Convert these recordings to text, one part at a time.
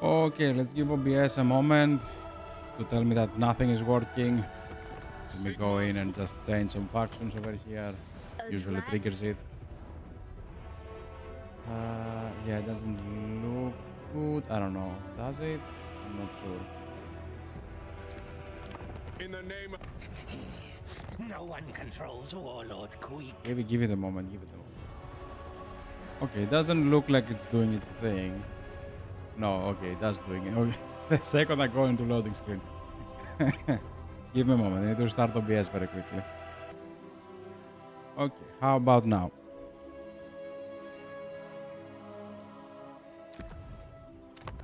Okay, let's give OBS a moment to tell me that nothing is working. Let me go in and just change some factions over here. Usually triggers it. Yeah, it doesn't look good. I don't know. Does it? I'm not sure. In the name of... No one controls Warlord Quick. Give it a moment. Give it a moment. Okay, it doesn't look like it's doing its thing. No, okay, that's doing it. Okay. The second I go into loading screen. Give me a moment. I need to start OBS very quickly. Okay, how about now?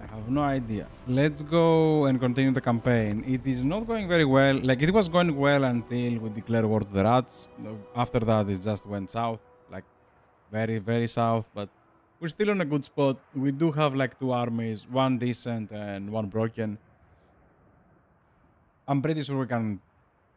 I have no idea. Let's go and continue the campaign. It is not going very well. Like, it was going well until we declared war to the rats. After that, it just went south. Like, very, very south. But we're still on a good spot. We do have like 2 armies. One decent and one broken. I'm pretty sure we can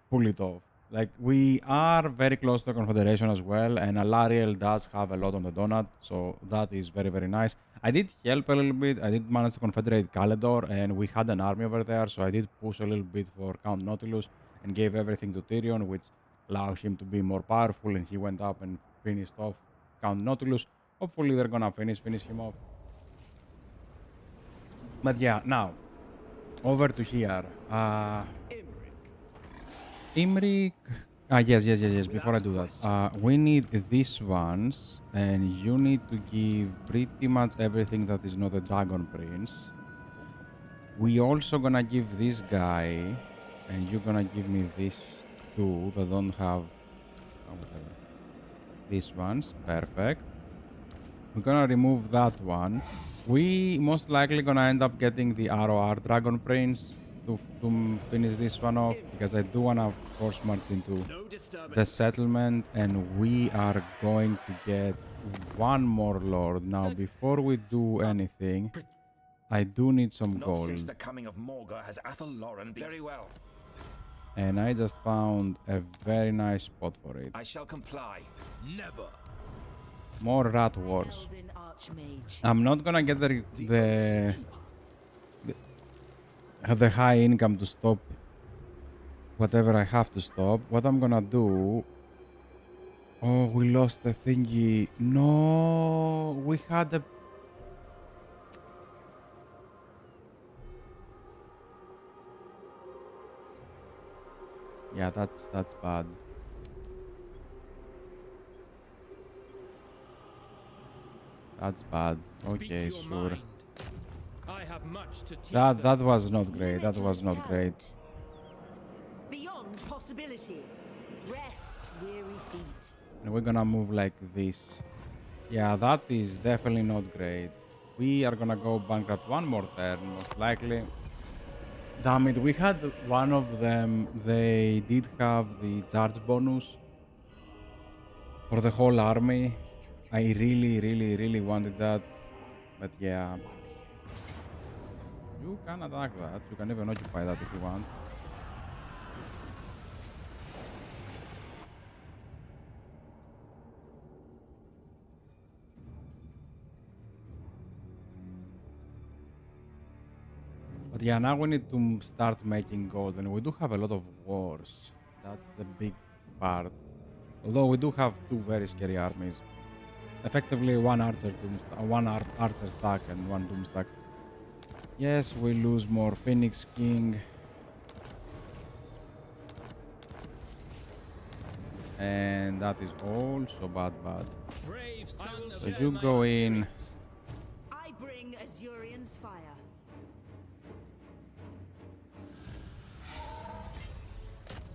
pull it off. Like, we are very close to the Confederation as well, and Alariel does have a lot on the donut, so that is very, very nice. I did help a little bit. I did manage to confederate Caledor, and we had an army over there, so I did push a little bit for Count Nautilus and gave everything to Tyrion, which allowed him to be more powerful, and he went up and finished off Count Nautilus. Hopefully they're gonna finish him off. But yeah, now, over to here. Imrik. Yes. Before I do that, we need these ones, and you need to give pretty much everything that is not a Dragon Prince. We also gonna give this guy, and you're gonna give me these 2 that don't have whatever. These ones, perfect. We're gonna remove that one. We most likely gonna end up getting the ROR Dragon Prince to finish this one off, because I do wanna force march into the settlement, and we are going to get one more lord. Now, before we do anything, I do need some gold. Since the coming of Morga has Athel Lauren very well. And I just found a very nice spot for it. I shall comply. Never. More rat wars. I'm not gonna get the high income to stop whatever I have to stop. What I'm gonna do... Oh, we lost the thingy. No, we had a... Yeah, that's bad. That's bad. Okay, sure. I have much to teach That was not great. That was not great. Beyond possibility. Rest, weary feet. And we're gonna move like this. Yeah, that is definitely not great. We are gonna go bankrupt one more turn, most likely. Damn it, we had one of them. They did have the charge bonus for the whole army. I really wanted that. But yeah. You can attack that. You can even occupy that if you want. But yeah, now we need to start making gold, and we do have a lot of wars. That's the big part. Although we do have 2 very scary armies. Effectively, one archer stack and 1 doom stack. Yes, we lose more Phoenix King. And that is also bad. So you go in. I bring Azurian's fire.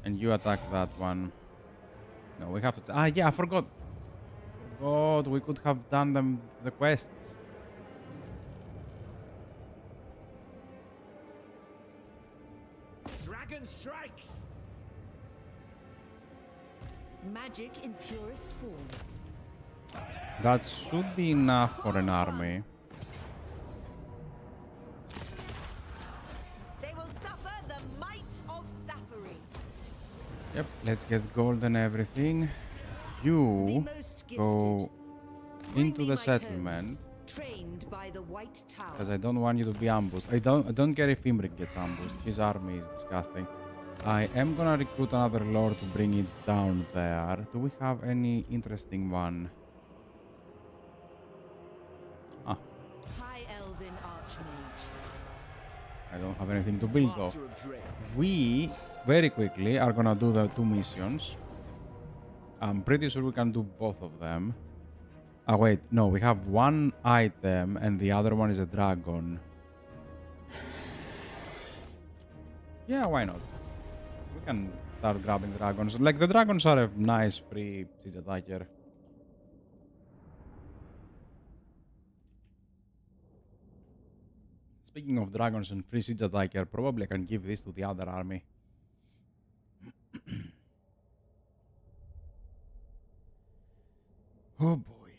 And you attack that one. No, we have to... yeah, I forgot. God, we could have done the quests. Dragon strikes. Magic in purest form. That should be enough for an army. They will suffer the might of Safari. Yep, let's get gold and everything. You go into the settlement. Trained by the White Tower. Because I don't want you to be ambushed. I don't care if Imrik gets ambushed. His army is disgusting. I am gonna recruit another lord to bring it down there. Do we have any interesting one? Ah, High Elven Archmage. I don't have anything to build though. Master of Drakes. We very quickly are gonna do the 2 missions. I'm pretty sure we can do both of them. Ah, wait, no, we have one item and the other one is a dragon. Yeah, why not? We can start grabbing dragons. Like, the dragons are a nice free siege attacker. Speaking of dragons and free siege attacker, probably I can give this to the other army. Oh boy.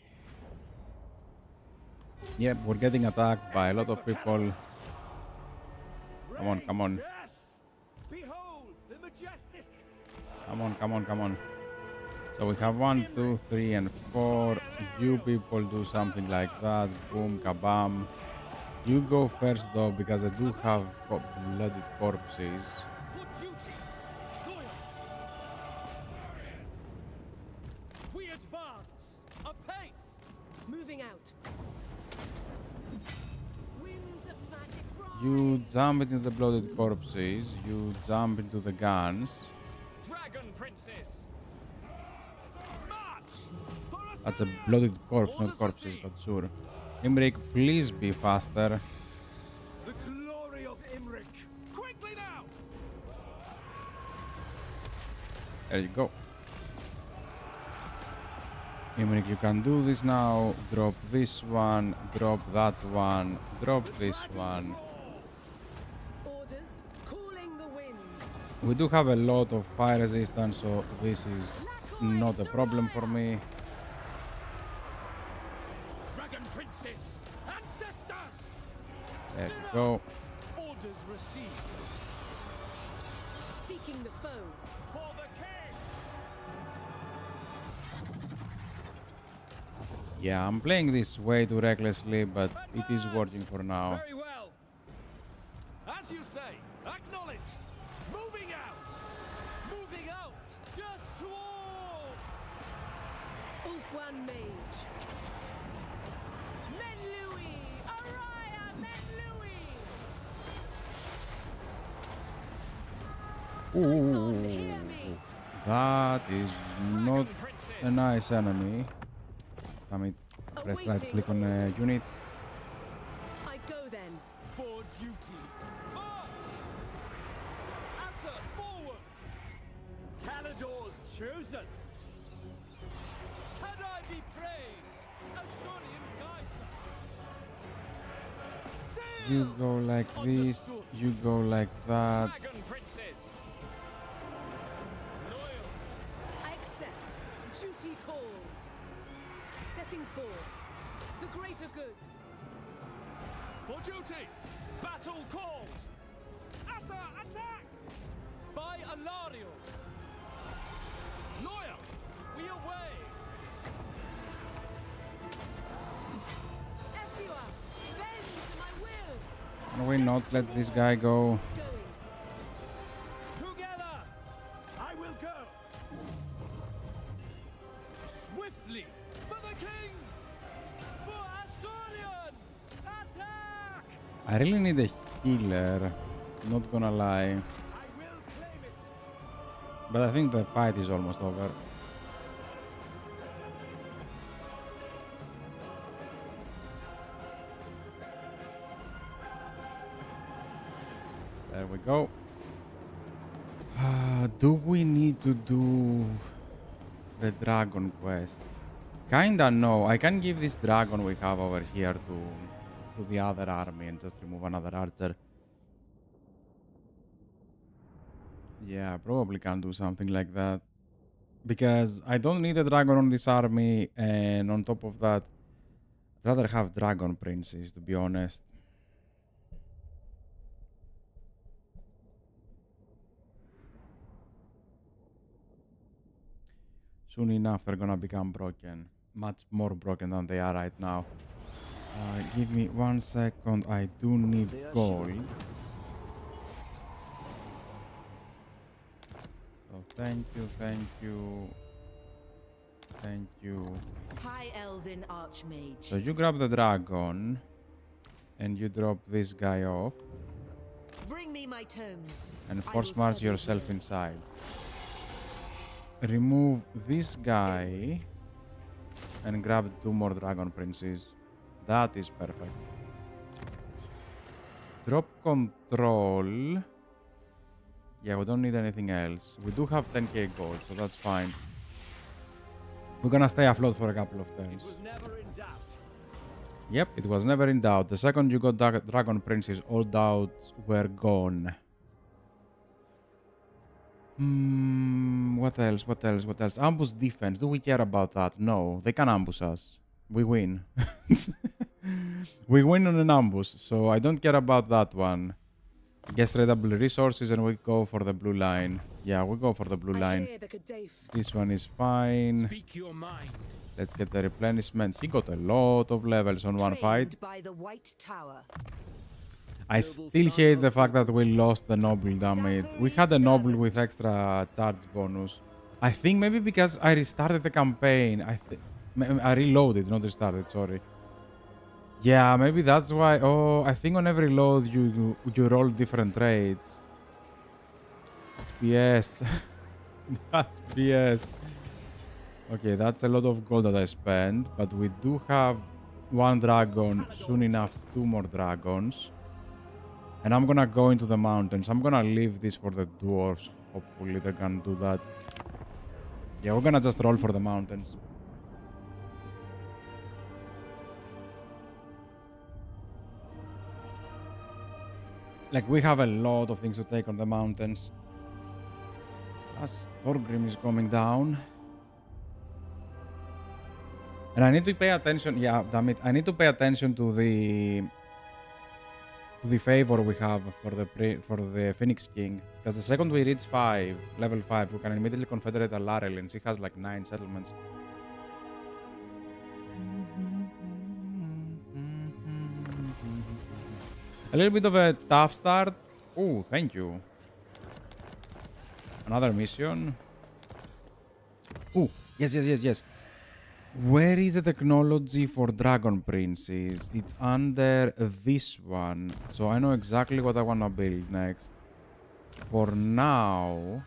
Yep, we're getting attacked by a lot of people. Come on, come on. Death! Behold the majestic! Come on, come on, come on. So we have 1, 2, 3, and 4. You people do something like that. Boom, kabam. You go first though, because I do have blooded corpses. For duty. Loyal. We advance. Apace. Moving out. Winds of magic rise. You jump into the blooded corpses. You jump into the guns. Dragon princes. March. For a That's a blooded corpse, not corpses, but sure. Imrik, please be faster. The glory of Imrik! Quickly now! There you go. Imrik, you can do this now. Drop this one, drop that one, drop this one. Orders. Calling the winds. We do have a lot of fire resistance, so this is not a problem for me. dragon princes. Ancestors. There you go. Orders received. Seeking the foe. For the king. Yeah, I'm playing this way too recklessly, but it is working for now. Very well. As you say, acknowledged. Moving out. Moving out. Death to all. Ulfwan Mage. Men Louis. Araya Men Louis. Ooh, Hear me. that is not a nice enemy. Damn it. Press right click on a unit. I go then. For duty. March. Asa, forward. Calador's chosen! Can I be praised? Asurian guides us. Sail. You go like this, you go like that. Dragon princes. Loyal. I accept. Duty calls. Setting forth. The greater good. For duty. Battle calls. Asa, attack. By Alario. Loyal. We away. Efua. Bend to my will. Can we not let this guy go? Going. Together. I will go! Swiftly. For the king. For Asurian. Attack. I really need a healer, not gonna lie. I will claim it! But I think the fight is almost over. There we go. Do we need to do the dragon quest? Kinda no. I can give this dragon we have over here to the other army and just remove another archer. Yeah, probably can do something like that. Because I don't need a dragon on this army, and on top of that, I'd rather have dragon princes, to be honest. Soon enough, they're gonna become broken. Much more broken than they are right now. Give me 1 second. I do need gold. So thank you, thank you, thank you. High Elven Archmage. So you grab the dragon, and you drop this guy off, Bring me my tomes. and I force will march study yourself here. inside. Remove this guy, and grab 2 more dragon princes. That is perfect. Drop control. Yeah, we don't need anything else. We do have 10k gold, so that's fine. We're gonna stay afloat for a couple of turns. Was never in doubt. Yep, it was never in doubt. The second you got Dragon Princes, all doubts were gone. What else? What else? What else? Ambush defense. Do we care about that? No, they can ambush us. We win. We win on an ambush, so I don't care about that one. Get tradable resources and we go for the blue line. Yeah, we go for the blue I line. hear the Kadef. This one is fine. Speak your mind. Let's get the replenishment. He got a lot of levels on one fight. Trained by the White Tower. I still hate the fact that we lost the noble damage. We had a noble with extra charge bonus. I think maybe because I restarted the campaign. I reloaded, not restarted, sorry. Yeah, maybe that's why. Oh, I think on every load you roll different traits. That's BS. That's BS. Okay, that's a lot of gold that I spent, but we do have 1 dragon, soon enough 2 more dragons. And I'm gonna go into the mountains. I'm gonna leave this for the dwarves. Hopefully they can do that. Yeah, we're gonna just roll for the mountains. Like, we have a lot of things to take on the mountains. As Thorgrim is coming down. And I need to pay attention. Yeah, damn it. I need to pay attention to the favor we have for the Phoenix King. Because the second we reach level 5, we can immediately confederate Alarel, and she has like 9 settlements. A little bit of a tough start. Oh, thank you. Another mission. Oh, yes. Where is the technology for Dragon Princes? It's under this one. So I know exactly what I want to build next. For now,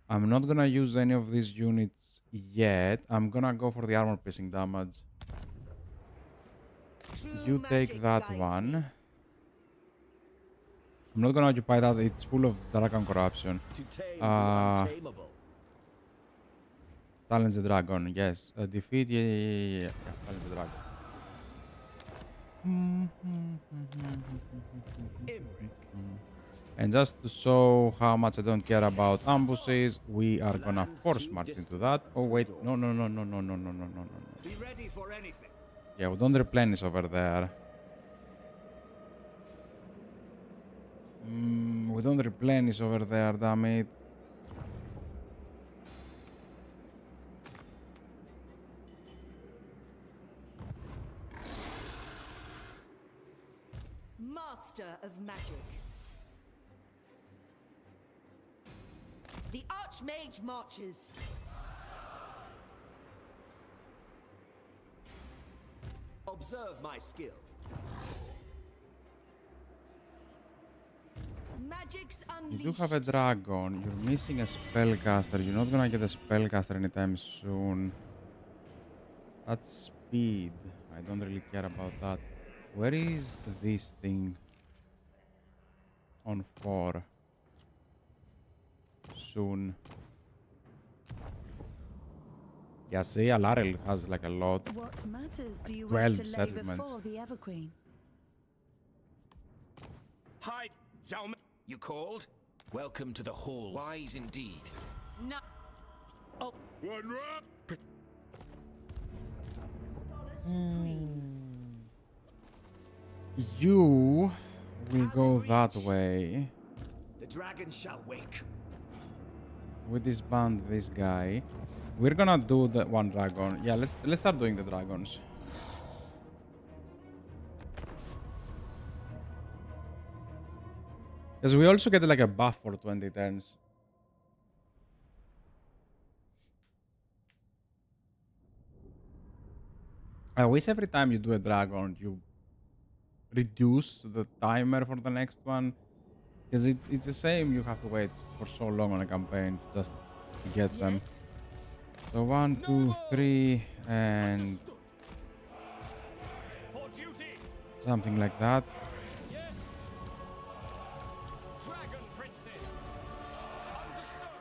I'm not going to use any of these units yet. I'm going to go for the armor piercing damage. You take that one. I'm not gonna occupy that. It's full of dragon corruption. To tame the untamable. Challenge the dragon. Yes. Defeat. Yeah. Challenge the dragon. Imrik. And just to show how much I don't care about ambushes, we are gonna force march into that. Oh wait, no. Be ready for anything. Yeah, we don't replenish over there. We don't replenish over there, damn it. Master of magic. The Archmage marches. Observe my skill. Magic's You unleashed. do have a dragon. You're missing a spellcaster. You're not gonna get a spellcaster anytime soon. That's speed. I don't really care about that. Where is this thing? On 4. Soon. Yeah, see, Alarel has like a lot. What matters do you 12 wish to lay settlements. before the Everqueen? Hi, Xiaomi. You called? Welcome to the hall. Wise indeed. No. Oh, You will go that way. The dragon shall wake. We disband this guy. We're gonna do the 1 dragon. Yeah, let's start doing the dragons. Because we also get like a buff for 20 turns. I wish every time you do a dragon, you reduce the timer for the next one. Because it's the same, you have to wait for so long on a campaign just to get them. Yes. So 1, 2, 3, and For duty. something like that. Yes. Dragon princes. Understood.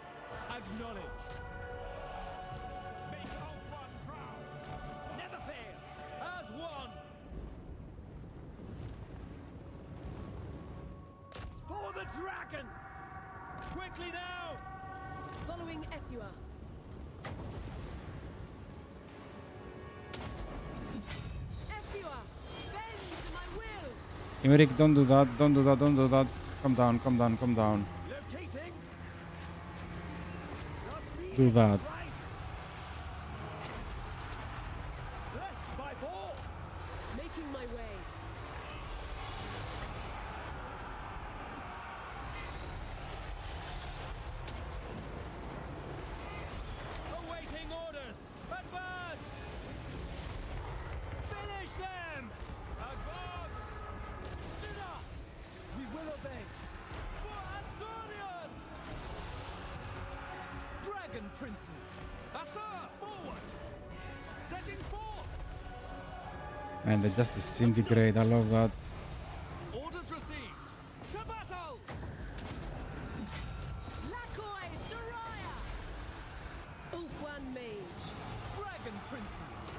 Acknowledged. Make Ulthuan proud. Never fail. As one. For the dragons! Quickly now. Following Ethua. Ethua! Bend to my will! Imrik, don't do that, don't do that, don't do that. Calm down, calm down, calm down. Locating. Do that. Blessed by ball. Making my way. Awaiting orders. Advance. Finish them. Advance. Sinner. We will obey. For Asurion. Dragon princes. Asa, forward. Setting forth. And they just disintegrate, I love that. Orders received. To battle. Lakoi Soraya! Ulthuan Mage. Dragon princes.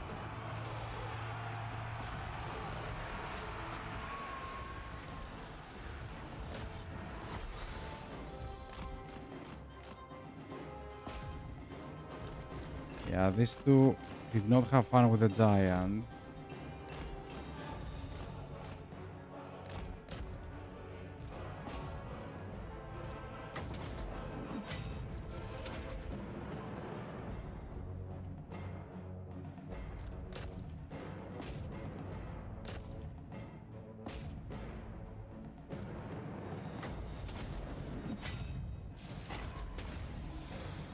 Yeah, these two did not have fun with the giant.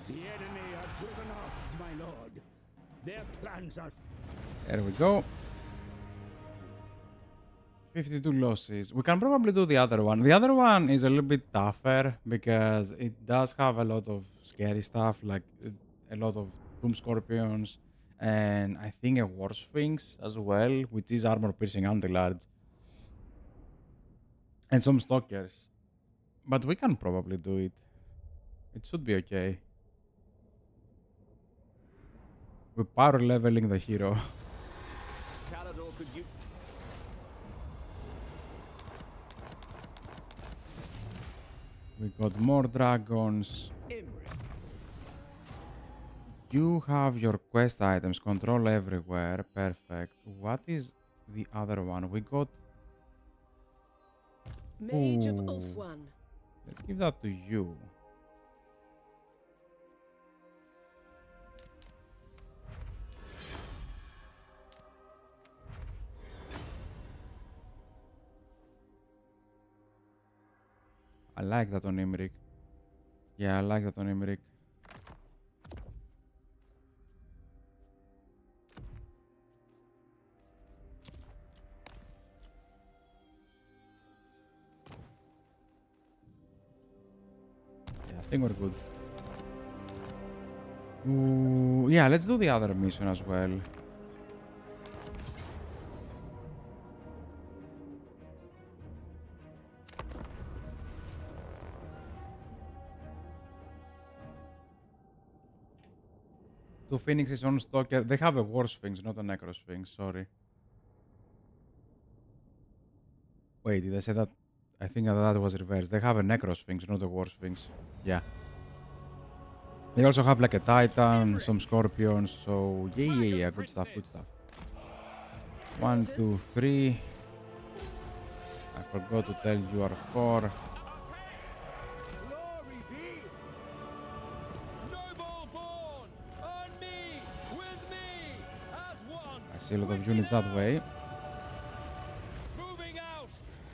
The enemy are driven off, my lord. Their plans are There we go. 52 losses. We can probably do the other one. The other one is a little bit tougher because it does have a lot of scary stuff, like a lot of Tomb Scorpions and I think a War Sphinx as well, which is armor piercing anti-large. And some stalkers. But we can probably do it. It should be okay. We're power leveling the hero. Calador, could you... We got more dragons. Imrik. You have your quest items, control everywhere. Perfect. What is the other one? We got... Mage of Ooh. Ulthuan. Let's give that to you. I like that on Imrik. Yeah, I like that on Imrik. Yeah, I think we're good. Ooh, yeah, let's do the other mission as well. Two Phoenixes on Stalker. They have a War Sphinx, not a Necro Sphinx, sorry. Wait, did I say that? I think that was reversed. They have a Necro Sphinx, not a War Sphinx. Yeah. They also have like a Titan, some Scorpions, so yeah, good stuff, good stuff. 1, 2, 3. I forgot to tell you are 4. Glory be. Noble born! On me! With me! As one! I see a lot of units that way. Moving out!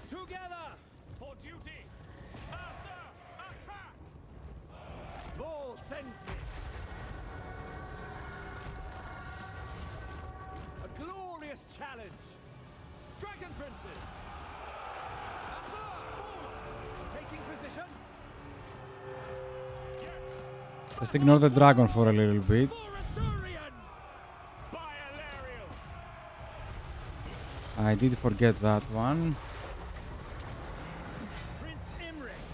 Together! For duty! Paul sends me. A glorious challenge. Dragon Princes. Asa, forward. Taking position. Yes. Just ignore the dragon for a little bit. For Asurian. By Alariel. I did forget that one. Prince Imrik.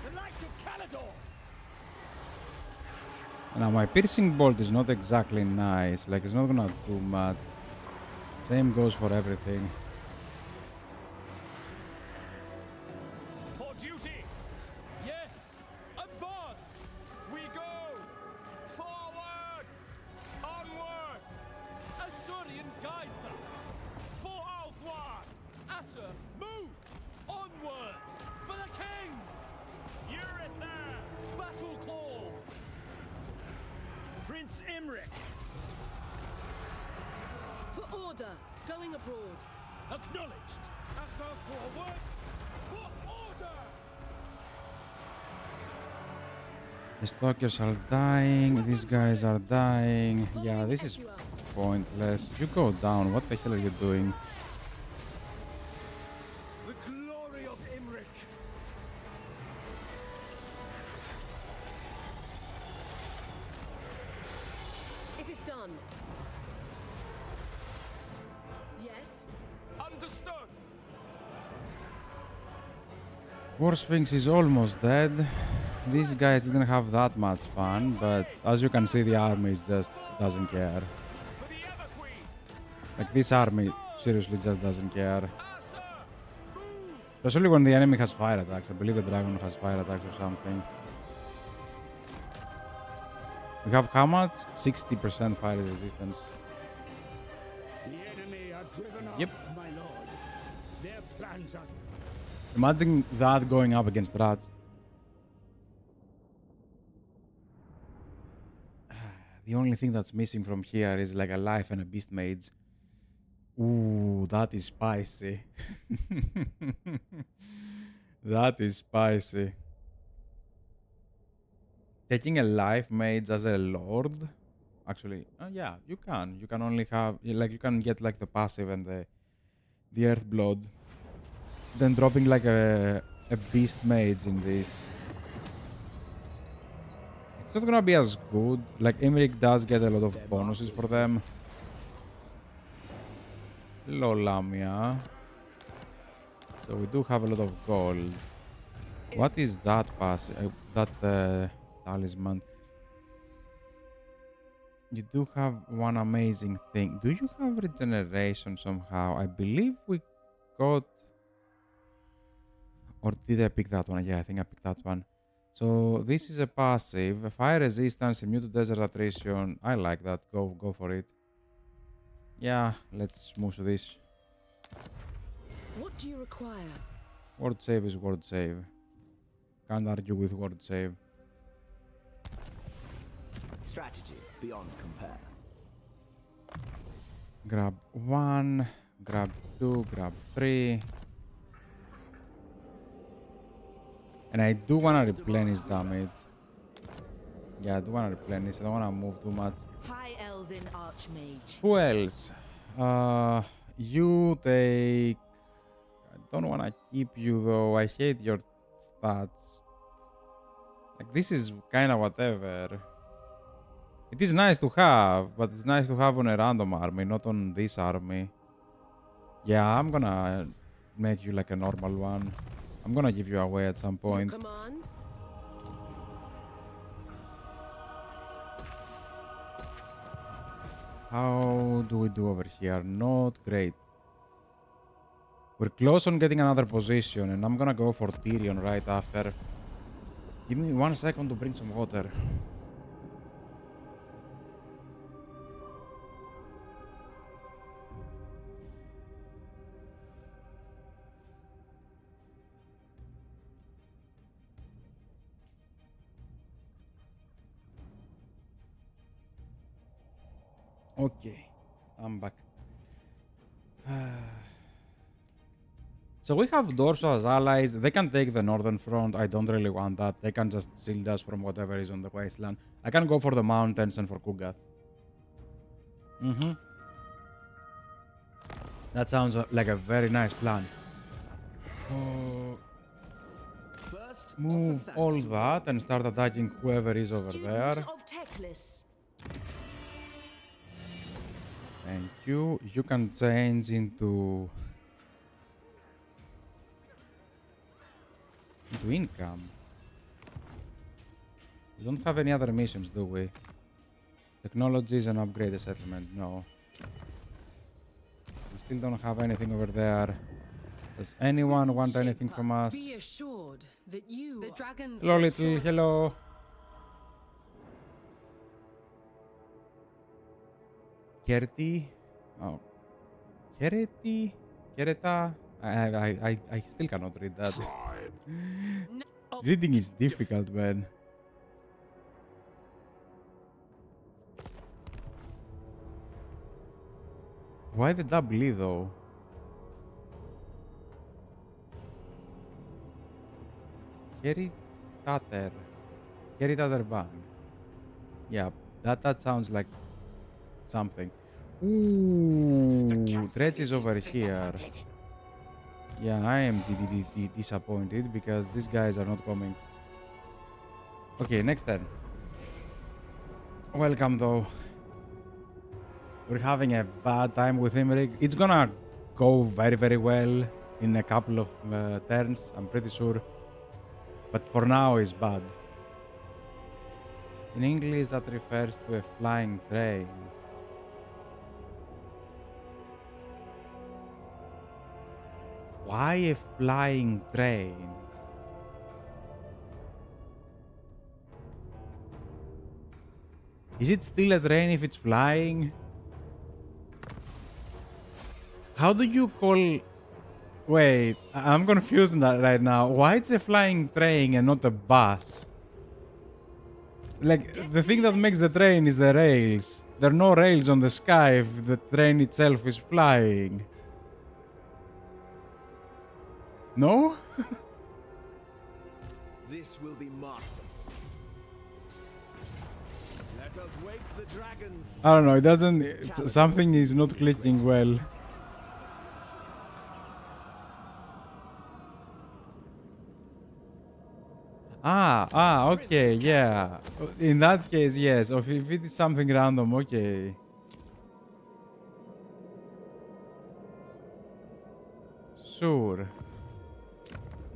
The Knight of Calador. Now my piercing bolt is not exactly nice, like it's not gonna do much. Same goes for everything. For duty. Yes. Advance. We go. Forward. Onward. Asurian guides us. For Althwar. Asa, move. Onward. For the king. Uritha. Battle calls. Prince Imrik. For order, going abroad. Acknowledged. Asa, forward. For order. The stalkers are dying, these guys are dying. Yeah, this is pointless. You go down, what the hell are you doing? The glory of Imrik. It is done. Yes. Understood. War Sphinx is almost dead. These guys didn't have that much fun, but as you can see, the army just doesn't care. For the Ever Queen. Like, this army seriously just doesn't care. Asa, move. Especially when the enemy has fire attacks. I believe the dragon has fire attacks or something. We have how much? 60% fire resistance. The enemy are driven Yep. off, my lord. Their plans are... Imagine that going up against rats. The only thing that's missing from here is like a life and a beast mage. Ooh, that is spicy. That is spicy. Taking a life mage as a lord? Actually, yeah, you can. You can only have, like, you can get like the passive and the earth blood. Then dropping like a beast mage in this. It's not gonna be as good. Like, Imrik does get a lot of bonuses for them. Hello, Lamia. So we do have a lot of gold. What is that pass? That talisman? You do have one amazing thing. Do you have regeneration somehow? I believe we got... Or did I pick that one? Yeah, I think I picked that one. So this is a passive. Fire resistance, immune to desert attrition. I like that. Go for it. Yeah, let's smoosh this. What do you require? Word save is word save. Can't argue with word save. Strategy beyond compare. Grab 1, grab 2, grab 3. And I do want to replenish damage. Yeah, I do want to replenish. I don't want to move too much. High Elven Archmage. Who else? You take... I don't want to keep you though. I hate your stats. Like, this is kind of whatever. It is nice to have, but it's nice to have on a random army, not on this army. Yeah, I'm gonna make you like a normal one. I'm gonna give you away at some point. Your command? How do we do over here? Not great. We're close on getting another position, and I'm gonna go for Tyrion right after. Give me 1 second to bring some water. Okay, I'm back. So we have Dorso as allies. They can take the northern front. I don't really want that. They can just shield us from whatever is on the wasteland. I can go for the mountains and for Kugath. That sounds like a very nice plan. First, Move offer all thanks to that and start attacking whoever is over there. Student of Teclis. Thank you. You can change into income. We don't have any other missions, do we? Technologies and upgrade the settlement. No. We still don't have anything over there. Does anyone want anything from us? Be assured that you. The dragons. Hello, will little. surely- Hello. Kerti. Oh. Kereti? Kereta? I still cannot read that. Reading is difficult, man. Why the double E though? Keritater. Keritater Bank. Yeah, that sounds like something. Ooh, Dredge is over here. Yeah, I am disappointed because these guys are not coming. Okay, next turn. Welcome though. We're having a bad time with Imrik. It's gonna go very, very well in a couple of turns, I'm pretty sure. But for now, it's bad. In English, that refers to a flying train. Why a flying train? Is it still a train if it's flying? How do you call... Wait, I'm confused right now. Why it's a flying train and not a bus? Like, the thing that makes the train is the rails. There are no rails on the sky if the train itself is flying. No? This will be masterful. Let us wake the dragons. I don't know, it doesn't... something is not clicking well. Okay, yeah. In that case, yes. Or if it is something random, okay. Sure.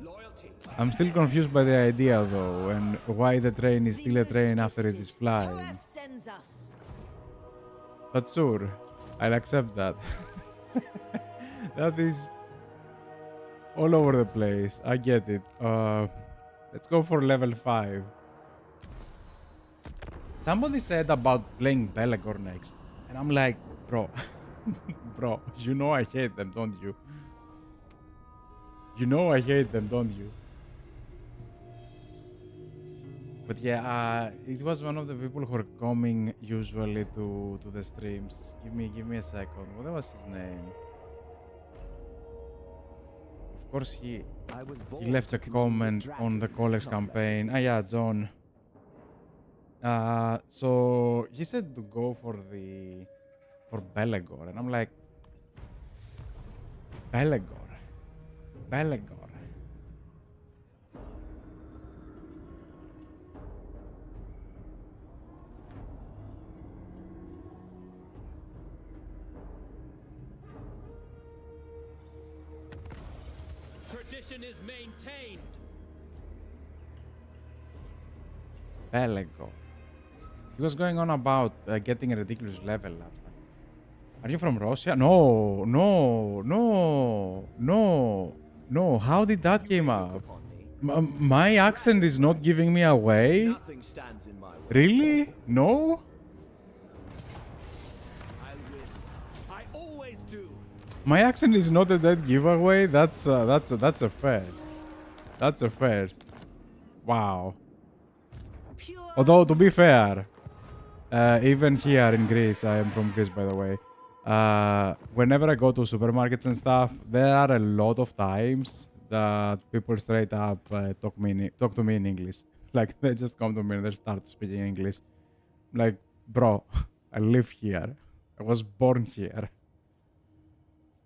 Loyalty. I'm still confused by the idea though, and why the train is still a train after it is flying. Koef sends us. But sure, I'll accept that. That is all over the place. I get it. Let's go for level 5. Somebody said about playing Belegor next, and I'm like, bro, bro, you know I hate them, don't you? You know I hate them, don't you? But yeah, it was one of the people who are coming usually to the streams. Give me a second. What was his name? Of course he left a comment on the Colex campaign. Yeah, John. So he said to go for Belegor, and I'm like, Belegor. Tradition is maintained. Belegor. He was going on about getting a ridiculous level last time. Are you from Russia? No. How did that came up? My accent is not giving me away? Nothing stands in my way. Really? No? I'll win. I always do. My accent is not a dead giveaway? That's a first. That's a first. Wow. Pure. Although, to be fair, even here in Greece, I am from Greece, by the way, Whenever I go to supermarkets and stuff, there are a lot of times that people straight up talk to me in English. Like, they just come to me and they start speaking English. Like, bro, I live here. I was born here.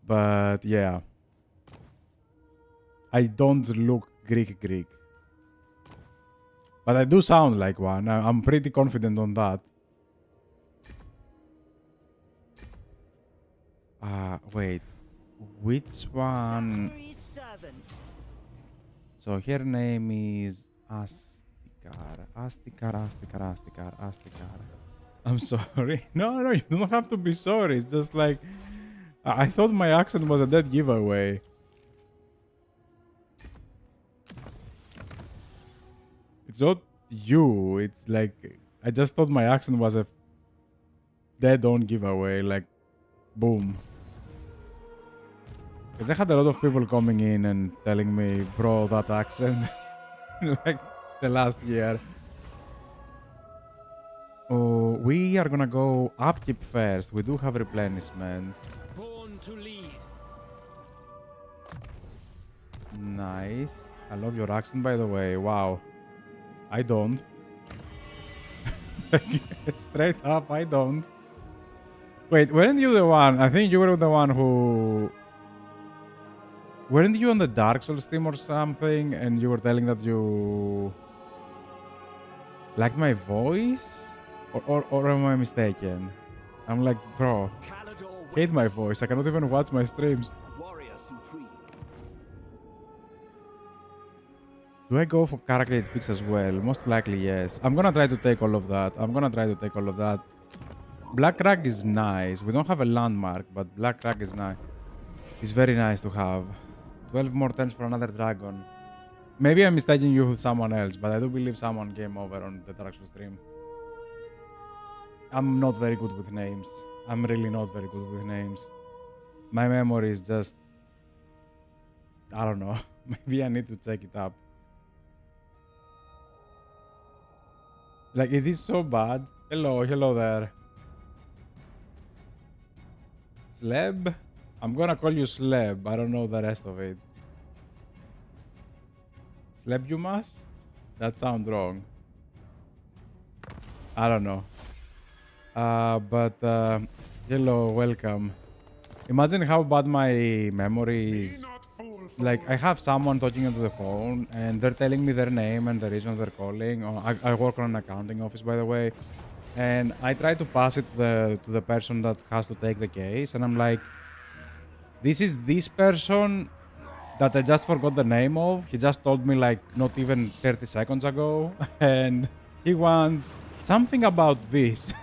But yeah, I don't look Greek. But I do sound like one. I'm pretty confident on that. Wait. Which one? Salisbury's servant. So her name is Astikar. I'm sorry. No, you don't have to be sorry. It's just like... I thought my accent was a dead giveaway. It's not you. It's like... I just thought my accent was a dead-on giveaway. Like, boom. Because I had a lot of people coming in and telling me, bro, that accent. Like, the last year. Oh, we are gonna go upkeep first. We do have replenishment. Born to lead. Nice. I love your accent, by the way. Wow. I don't. Straight up, I don't. Wait, weren't you the one? I think you were the one who... Weren't you on the Dark Souls stream or something? And you were telling that you... liked my voice? Or am I mistaken? I'm like, bro, hate my voice. I cannot even watch my streams. Warrior supreme. Do I go for character picks as well? Most likely, yes. I'm gonna try to take all of that. Black Crag is nice. We don't have a landmark, but Black Crag is nice. It's very nice to have. 12 more turns for another dragon. Maybe I'm mistaking you with someone else, but I do believe someone came over on the Dark Souls stream. I'm not very good with names. I'm really not very good with names. My memory is just... I don't know. Maybe I need to check it up. Like, it is so bad. Hello there. Sleb? I'm gonna call you Sleb. I don't know the rest of it. Slebumas? That sounds wrong. I don't know. But hello, welcome. Imagine how bad my memory is. Like, I have someone talking into the phone and they're telling me their name and the reason they're calling. Oh, I work on an accounting office, by the way. And I try to pass it to the person that has to take the case. And I'm like, this is this person that I just forgot the name of. He just told me like not even 30 seconds ago. And he wants something about this.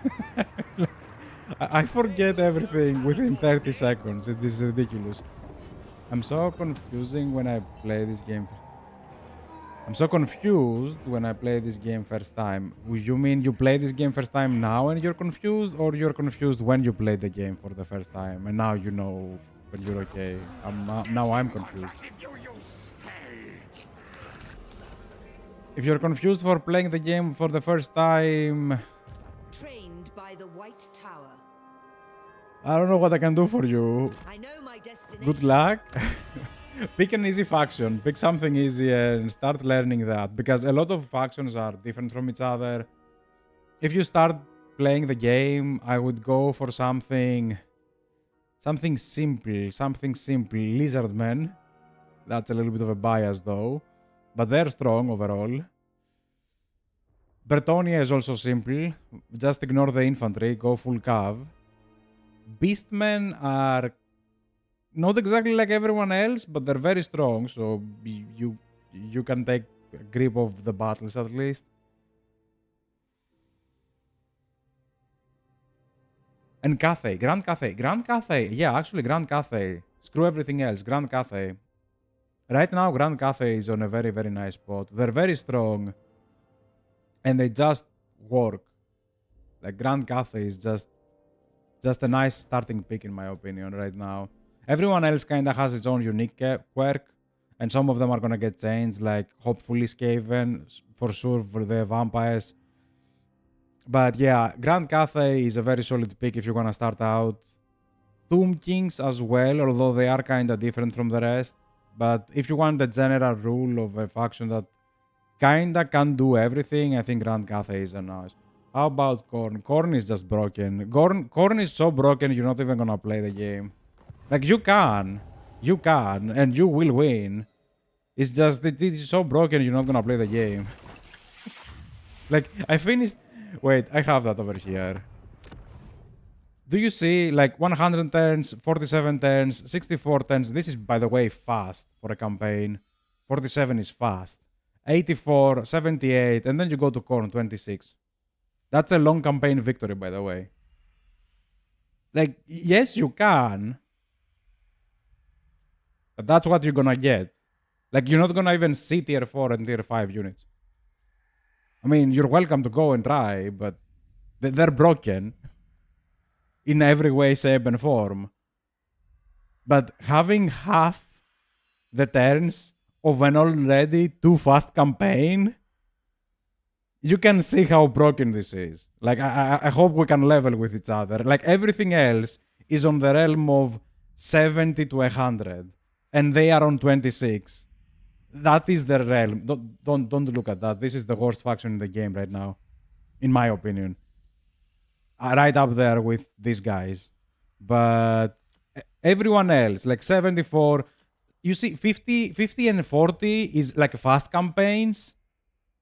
I forget everything within 30 seconds. This is ridiculous. I'm so confusing when I play this game. I'm so confused when I play this game first time. You mean you play this game first time now and you're confused? Or you're confused when you play the game for the first time and now you know when you're okay? Now I'm confused. If you're confused for playing the game for the first time... Trained by the White Tower. I don't know what I can do for you. I know my destination. Good luck. Pick an easy faction. Pick something easy and start learning that. Because a lot of factions are different from each other. If you start playing the game, I would go for something simple. Lizardmen. That's a little bit of a bias though. But they're strong overall. Bretonia is also simple. Just ignore the infantry. Go full cav. Beastmen are not exactly like everyone else, but they're very strong, so you can take a grip of the battles at least. And Cathay, Grand Cathay. Yeah, actually Grand Cathay. Screw everything else, Grand Cathay. Right now, Grand Cathay is on a very, very nice spot. They're very strong, and they just work. Like, Grand Cathay is just a nice starting pick in my opinion right now. Everyone else kind of has its own unique quirk, and some of them are gonna get changed, like hopefully Skaven, for sure for the vampires. But yeah, Grand Cathay is a very solid pick if you're gonna start out. Tomb Kings as well, although they are kind of different from the rest. But if you want the general rule of a faction that kinda can do everything, I think Grand Cathay is a nice. How about Korn? Korn is just broken. Korn is so broken you're not even gonna play the game. Like you can, and you will win. It's just that it is so broken you're not gonna play the game. Like I finished. Wait, I have that over here. Do you see like 100 turns, 47 turns, 64 turns? This is, by the way, fast for a campaign. 47 is fast. 84, 78, and then you go to Korn 26. That's a long campaign victory, by the way. Like, yes, you can. But that's what you're gonna get. Like, you're not gonna even see tier 4 and tier 5 units. I mean, you're welcome to go and try, but they're broken. In every way, shape, and form. But having half the turns of an already too fast campaign, you can see how broken this is. Like, I hope we can level with each other. Like, everything else is on the realm of 70 to 100. And they are on 26. That is the realm. Don't look at that. This is the worst faction in the game right now. In my opinion. Right up there with these guys. But everyone else, like 74, you see 50 and 40 is like fast campaigns.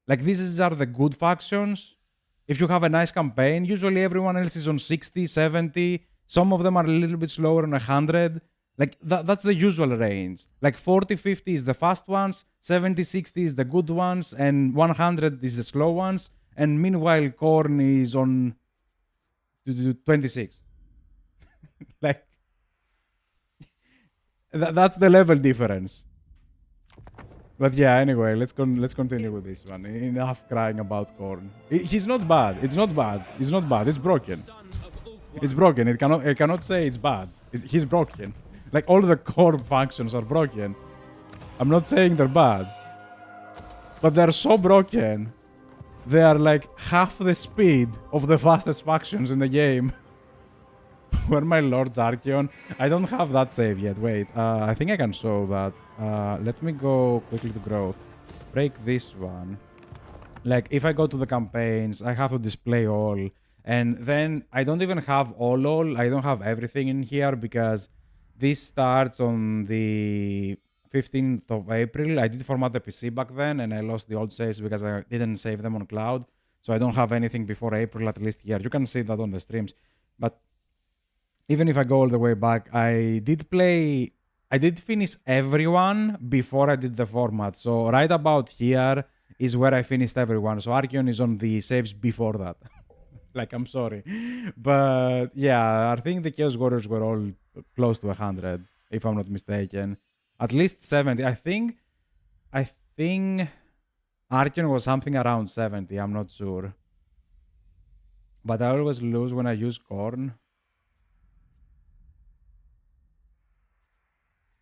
Like these are the good factions. If you have a nice campaign, usually everyone else is on 60, 70. Some of them are a little bit slower on 100. Like that's the usual range. Like 40, 50 is the fast ones, 70, 60 is the good ones, and 100 is the slow ones. And meanwhile, Korn is on 26. Like that's the level difference. But yeah, anyway, let's continue with this one. Enough crying about Korn. He's not bad. It's not bad. It's not bad. It's broken. It's broken. It cannot say it's bad. He's broken. Like all the core functions are broken. I'm not saying they're bad, but they're so broken. They are like half the speed of the fastest factions in the game. Where my Lord's Archeon? I don't have that save yet. Wait, I think I can show that. Let me go quickly to growth. Break this one. Like, if I go to the campaigns, I have to display all. And then I don't even have all. I don't have everything in here because this starts on the 15th of April. I did format the PC back then and I lost the old saves because I didn't save them on cloud. So I don't have anything before April, at least here. You can see that on the streams. But even if I go all the way back, I did finish everyone before I did the format. So right about here is where I finished everyone. So Archeon is on the saves before that. Like, I'm sorry. But yeah, I think the Chaos Warriors were all close to 100, if I'm not mistaken. At least 70. I think Archeon was something around 70. I'm not sure. But I always lose when I use Korn.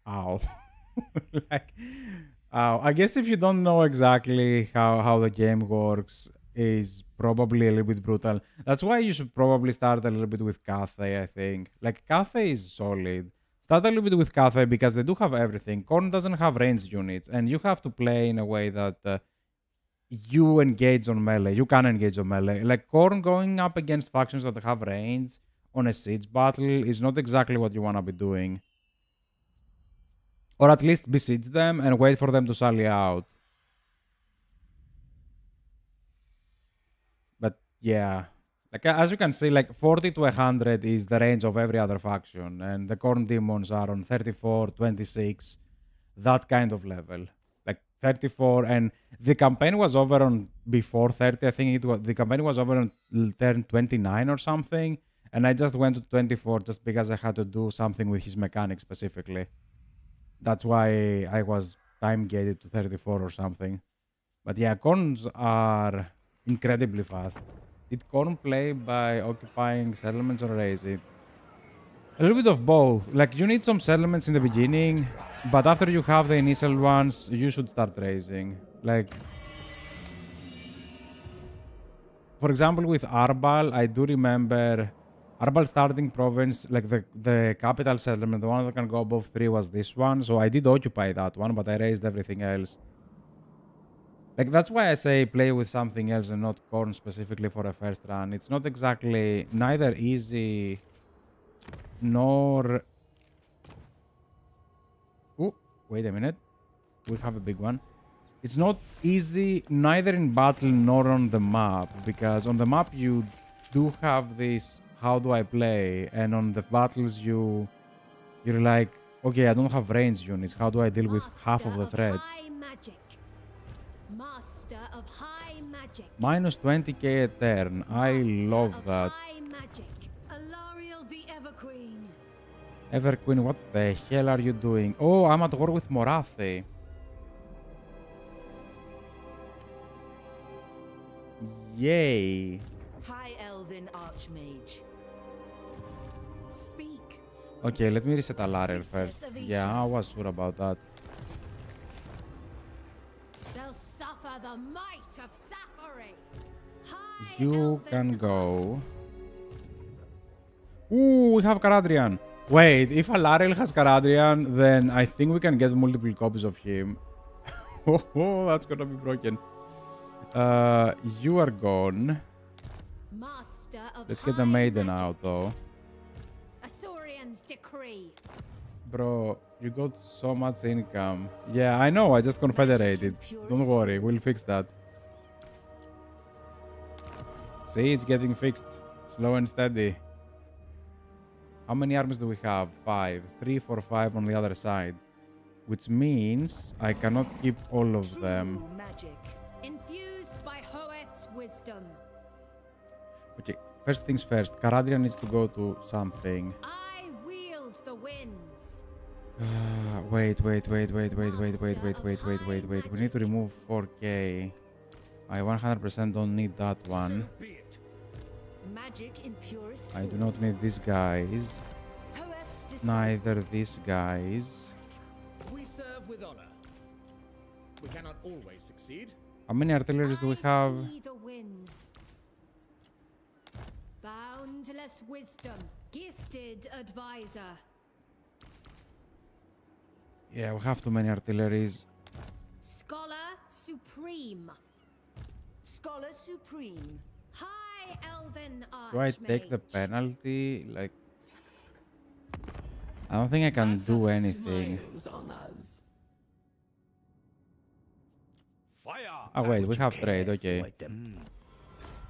Ow. Like, ow. I guess if you don't know exactly how the game works, is probably a little bit brutal. That's why you should probably start a little bit with Cathay, I think. Like, Cathay is solid. Start a little bit with Cathay because they do have everything. Korn doesn't have ranged units, and you have to play in a way that you engage on melee. You can engage on melee. Like, Korn going up against factions that have range on a siege battle is not exactly what you want to be doing. Or at least besiege them and wait for them to sally out. But yeah, like as you can see, like 40 to 100 is the range of every other faction. And the Korn Demons are on 34, 26, that kind of level. Like 34, and the campaign was over on before 30. I think the campaign was over on turn 29 or something. And I just went to 24 just because I had to do something with his mechanics specifically. That's why I was time gated to 34 or something. But yeah, Korns are incredibly fast. Did Korn play by occupying settlements or raise it? A little bit of both. Like, you need some settlements in the beginning, but after you have the initial ones, you should start raising. Like, for example, with Arbal, I do remember Arbal starting province, like the capital settlement, the one that can go above 3 was this one. So I did occupy that one, but I raised everything else. Like, that's why I say play with something else and not corn specifically for a first run. It's not exactly neither easy nor... Oh, wait a minute. We have a big one. It's not easy neither in battle nor on the map, because on the map you do have this how do I play, and on the battles you're like, okay, I don't have range units. How do I deal with half of the threats? Master of high magic. Minus 20k a turn. I love that. High magic. Alariel the Everqueen. Everqueen, what the hell are you doing? Oh, I'm at war with Morathi. Yay. High Elven Archmage. Speak. Okay, let me reset Alariel first. Yeah, I was sure about that. They'll suffer the might of Safari. High You Elven can go. Ooh, we have Caradrian. Wait, if Alariel has Caradrian, then I think we can get multiple copies of him. Oh, that's gonna be broken. You are gone. Master of Let's get the high maiden magic. out, though. Asaurian's decree. Bro, you got so much income. Yeah, I know, I just confederated. Don't worry, we'll fix that. See, it's getting fixed. Slow and steady. How many armies do we have? 5. 3, 4, 5 on the other side. Which means I cannot keep all of them. True magic. Infused by Hoet's wisdom. Okay, first things first. Caradrian needs to go to something. I wield the winds. Wait. We need to remove 4k. I 100% don't need that one. So be it. Magic in purest I do form. not need these guys. Hoeth's descent. Neither these guys. We serve with honor. We cannot always succeed. How many artilleries do we have? I see the winds. Boundless wisdom. Gifted advisor. Yeah, we have too many artilleries. Scholar supreme. Scholar Supreme. High Elven Archmage. Do I take the penalty? Like, I don't think I can do anything. Fire! Oh wait, we have trade, okay.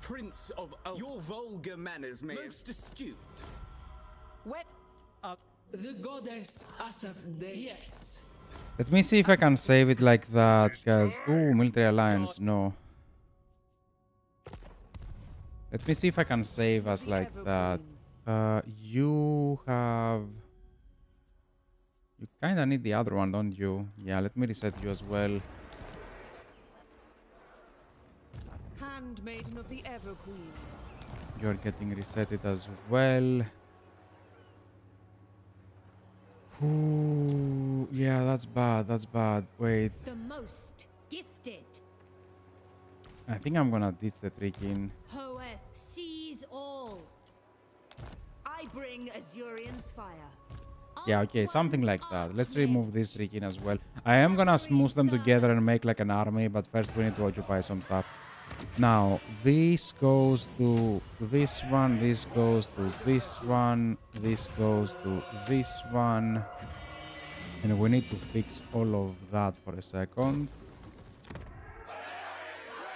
Prince of your vulgar manners may Most astute. Wet. The goddess Asaf yes. Let me see if I can save it like that, because... Ooh, military alliance, no. Let me see if I can save us like that. You have... You kinda need the other one, don't you? Yeah, let me reset you as well. Handmaiden of the Everqueen. You're getting resetted as well. Ooh, yeah, that's bad, that's bad. Wait, The most gifted. I think I'm gonna ditch the tricking. Hoeth sees all. I bring Azurian's fire. Yeah, okay, something like that. Let's remove this tricking as well. I am gonna smooth them together and make like an army, but first we need to occupy some stuff. Now, this goes to this one, this goes to this one, this goes to this one. And we need to fix all of that for a second.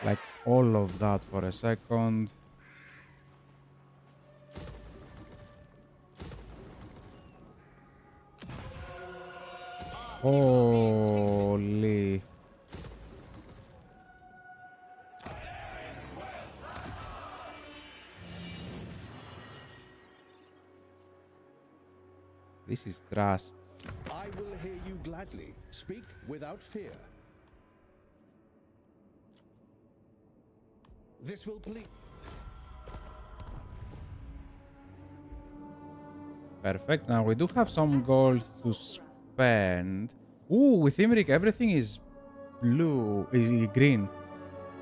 Like, all of that for a second. Holy... This is trash. I will hear you gladly. Speak without fear. This will please. Perfect. Now we do have some gold to spend. Ooh, with Imrik everything is blue, is green.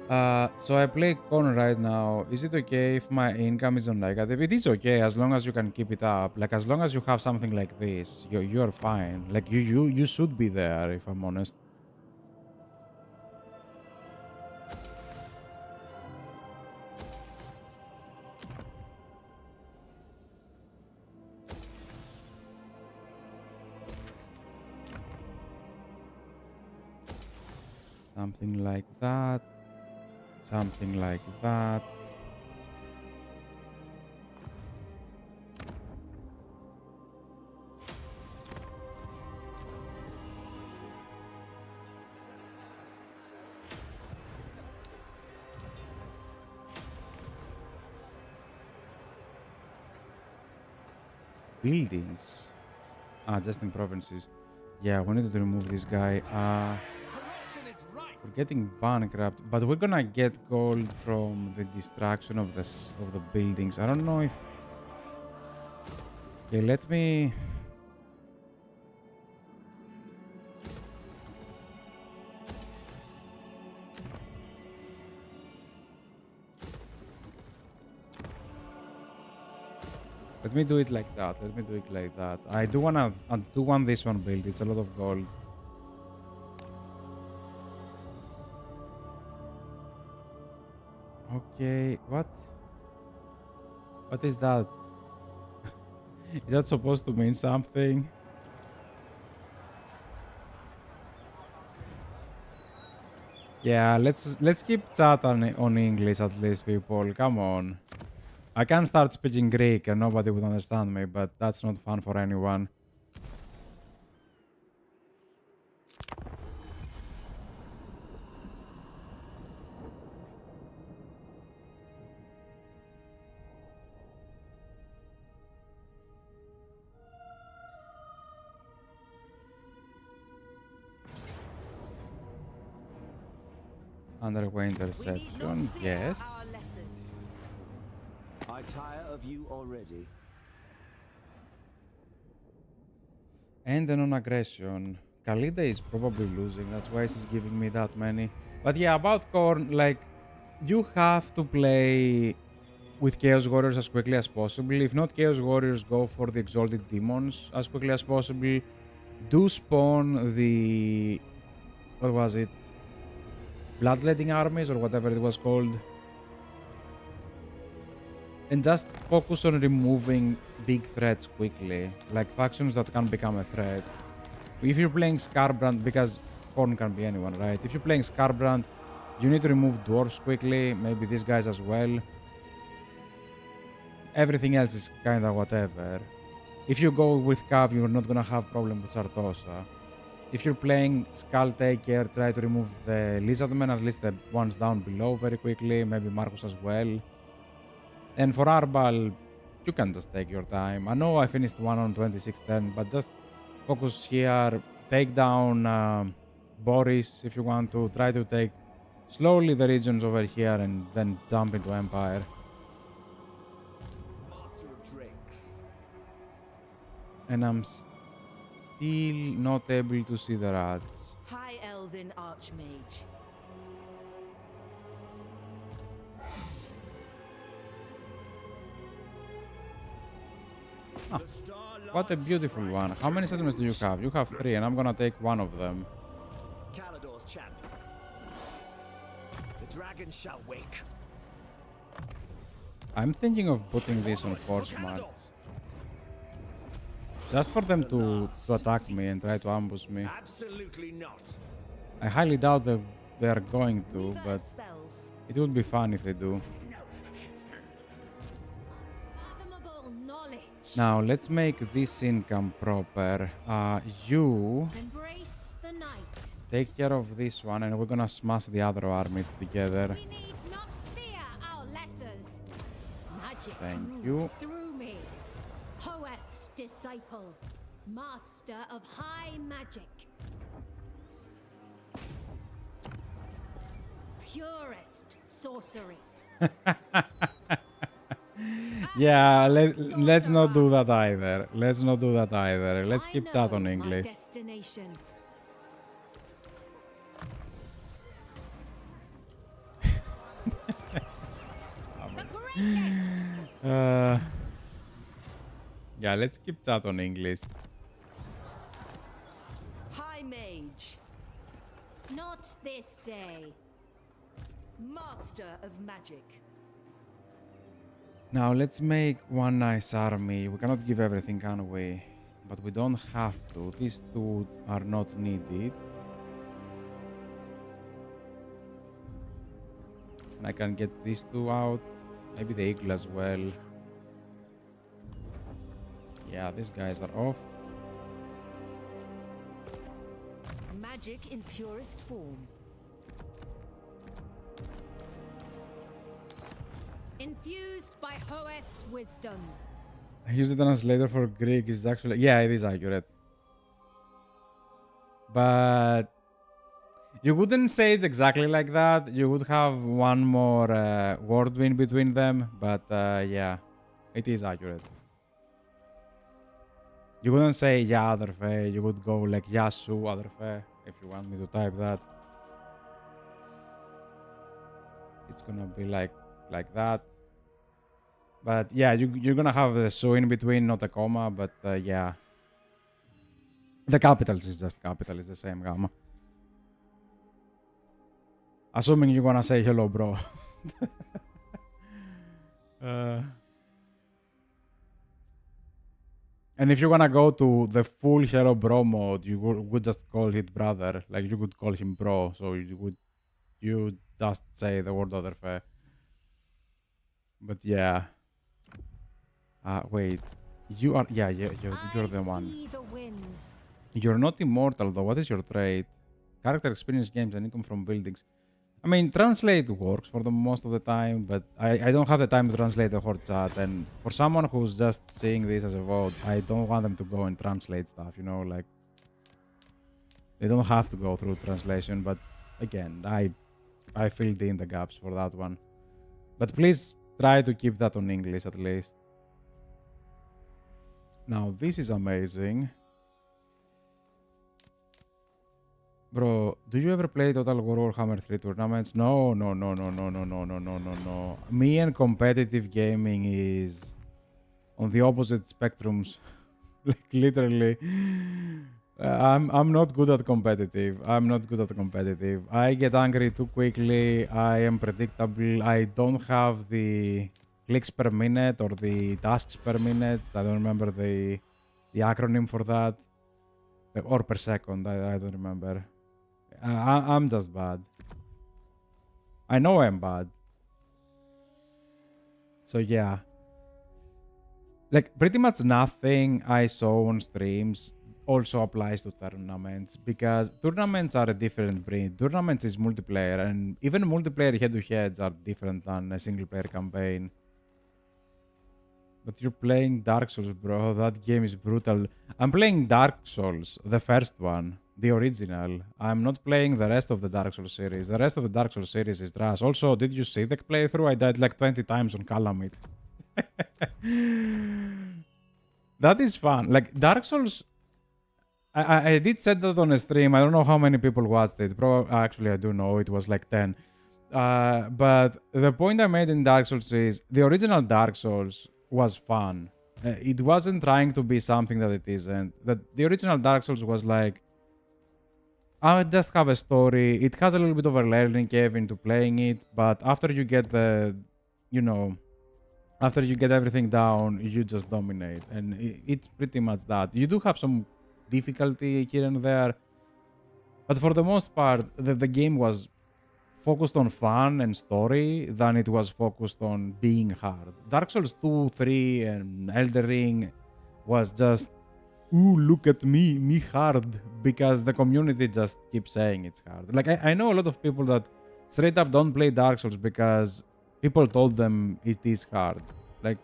So I play Con right now. Is it okay if my income is on negative? It is okay as long as you can keep it up. Like as long as you have something like this, you're fine. Like you should be there, if I'm honest. Something like that. Something like that. Buildings. Just in provinces. Yeah, we need to remove this guy. Corruption is right. We're getting bankrupt, but we're gonna get gold from the destruction of the buildings. I don't know if. Okay, let me. Let me do it like that. Let me do it like that. I do want this one build. It's a lot of gold. Okay, what? What is that? Is that supposed to mean something? Yeah, let's keep chat on English at least, people. Come on. I can start speaking Greek and nobody would understand me, but that's not fun for anyone. Underway interception, yes. I tire of you already. And then on aggression. Kalida is probably losing, that's why she's giving me that many. But yeah, about Korn, like, you have to play with Chaos Warriors as quickly as possible. If not Chaos Warriors, go for the Exalted Demons as quickly as possible. Do spawn the... what was it? Bloodletting armies or whatever it was called. And just focus on removing big threats quickly, like factions that can become a threat. If you're playing Scarbrand, because Korn can be anyone, right? If you're playing Scarbrand, you need to remove dwarves quickly, maybe these guys as well. Everything else is kinda whatever. If you go with Cav, you're not gonna have problem with Sartosa. If you're playing Skull Taker, try to remove the Lizardmen, at least the ones down below very quickly, maybe Marcus as well. And for Arbal, you can just take your time. I know I finished one on 2610, but just focus here, take down Boris if you want to, try to take slowly the regions over here and then jump into Empire. Master of drakes. And I'm still not able to see the rats. High Elven Archmage. Ah, what a beautiful one. How many settlements do you have? You have 3 and I'm gonna take one of them. Calador's champion. The dragon shall wake. I'm thinking of putting this on force marks. Just for them to attack me and try to ambush me. Absolutely not. I highly doubt that they are going to, but Spells. it would be fun if they do. Fathomable knowledge. Now, let's make this income proper. You Embrace the night. take care of this one and we're gonna smash the other army together. We need not fear our lessers. Magic Thank moves you. through me. Hoeth's disciple, master of high magic. Purest sorcery. Yeah, let's not do that either. Let's not do that either. Let's I keep know chat on my English. destination. Yeah, let's keep that on English. High Mage. Not this day. Master of Magic. Now let's make one nice army. We cannot give everything, can we? But we don't have to. These two are not needed. And I can get these two out. Maybe the eagle as well. Yeah, these guys are off. Magic in purest form. Infused by Hoeth's wisdom. I use the translator for Greek. It's actually... Yeah, it is accurate. But... you wouldn't say it exactly like that. You would have one more word in between them. But yeah, it is accurate. You wouldn't say Ya Adarfe. You would go like Yasu Adarfe. If you want me to type that. It's gonna be like that. But yeah, you're gonna have the su in between, not a comma. But yeah. The capitals is just capital. It's the same gamma. Assuming you're gonna say hello, bro. And if you're gonna go to the full hello bro mode, you would just call it brother. Like you could call him bro. So you just say the word other fair. But yeah. Wait. You are you're the one. The winds. You're not immortal though. What is your trait? Character experience games and income from buildings. I mean, translate works for the most of the time, but I don't have the time to translate the whole chat. And for someone who's just seeing this as a vote, I don't want them to go and translate stuff, you know, like... They don't have to go through translation, but again, I filled in the gaps for that one. But please try to keep that on English at least. Now, this is amazing. Bro, do you ever play Total War Warhammer 3 tournaments? No. Me and competitive gaming is on the opposite spectrums. Like literally. I'm not good at competitive. I get angry too quickly. I am predictable. I don't have the clicks per minute or the tasks per minute. I don't remember the acronym for that. Or per second. I don't remember. I'm just bad. I know I'm bad. So yeah. Like pretty much nothing I saw on streams also applies to tournaments, because tournaments are a different breed. Tournaments is multiplayer, and even multiplayer head-to-heads are different than a single-player campaign. But you're playing Dark Souls, bro. That game is brutal. I'm playing Dark Souls, the first one. The original. I'm not playing the rest of the Dark Souls series. The rest of the Dark Souls series is trash. Also, did you see the playthrough? I died like 20 times on Calamite. That is fun. Like, Dark Souls... I did set that on a stream. I don't know how many people watched it. Probably, actually, I do know. It was like 10. But the point I made in Dark Souls is the original Dark Souls was fun. It wasn't trying to be something that it isn't. The original Dark Souls was like, I just have a story. It has a little bit of a learning curve into playing it, but after you get after you get everything down, you just dominate. And it's pretty much that. You do have some difficulty here and there, but for the most part, the game was focused on fun and story than it was focused on being hard. Dark Souls 2, 3, and Elden Ring was just, ooh, look at me hard, because the community just keeps saying it's hard. Like, I know a lot of people that straight up don't play Dark Souls because people told them it is hard. Like,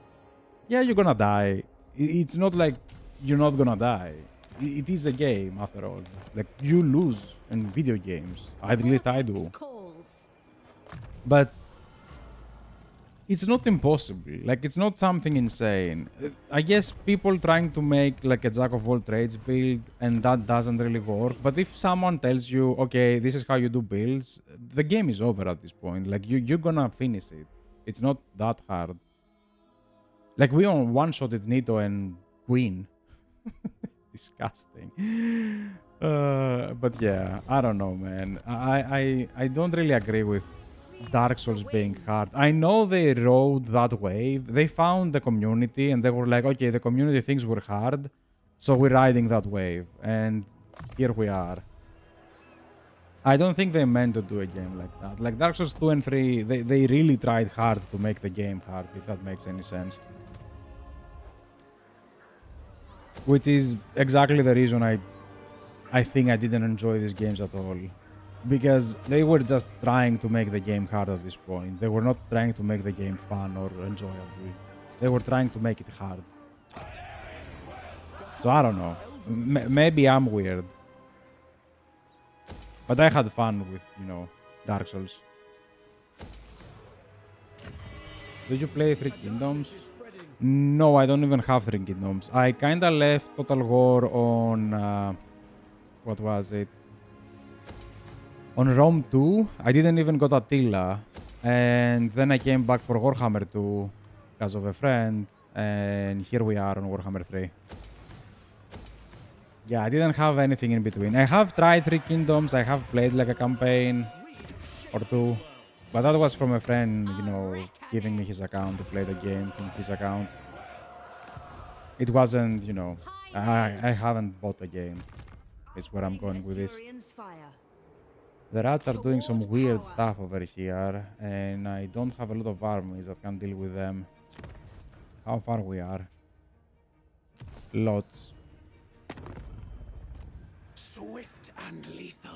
yeah, you're gonna die. It's not like you're not gonna die. It is a game, after all. Like, you lose in video games. At least I do. But it's not impossible. Like, it's not something insane. I guess people trying to make like a jack of all trades build, and that doesn't really work. But if someone tells you, okay, this is how you do builds, the game is over at this point. Like, you're gonna finish it. It's not that hard. Like, we on one-shotted Nito and win. Disgusting. But yeah, I don't know, man. I don't really agree with Dark Souls being hard. I know they rode that wave. They found the community and they were like, okay, the community thinks we're hard, so we're riding that wave. And here we are. I don't think they meant to do a game like that. Like Dark Souls 2 and 3, they really tried hard to make the game hard, if that makes any sense. Which is exactly the reason I think I didn't enjoy these games at all. Because they were just trying to make the game hard at this point. They were not trying to make the game fun or enjoyable. They were trying to make it hard. So I don't know. Maybe I'm weird. But I had fun with, you know, Dark Souls. Did you play Three Kingdoms? No, I don't even have Three Kingdoms. I kinda left Total War on... what was it? On Rome 2. I didn't even got Attila. And then I came back for Warhammer 2 because of a friend. And here we are on Warhammer 3. Yeah, I didn't have anything in between. I have tried Three Kingdoms. I have played like a campaign or two. But that was from a friend, you know, giving me his account to play the game from his account. It wasn't, you know, I haven't bought the game. Is where I'm going with this. The rats are doing some weird stuff over here, and I don't have a lot of armies that can deal with them. How far we are? Lots. Swift and lethal.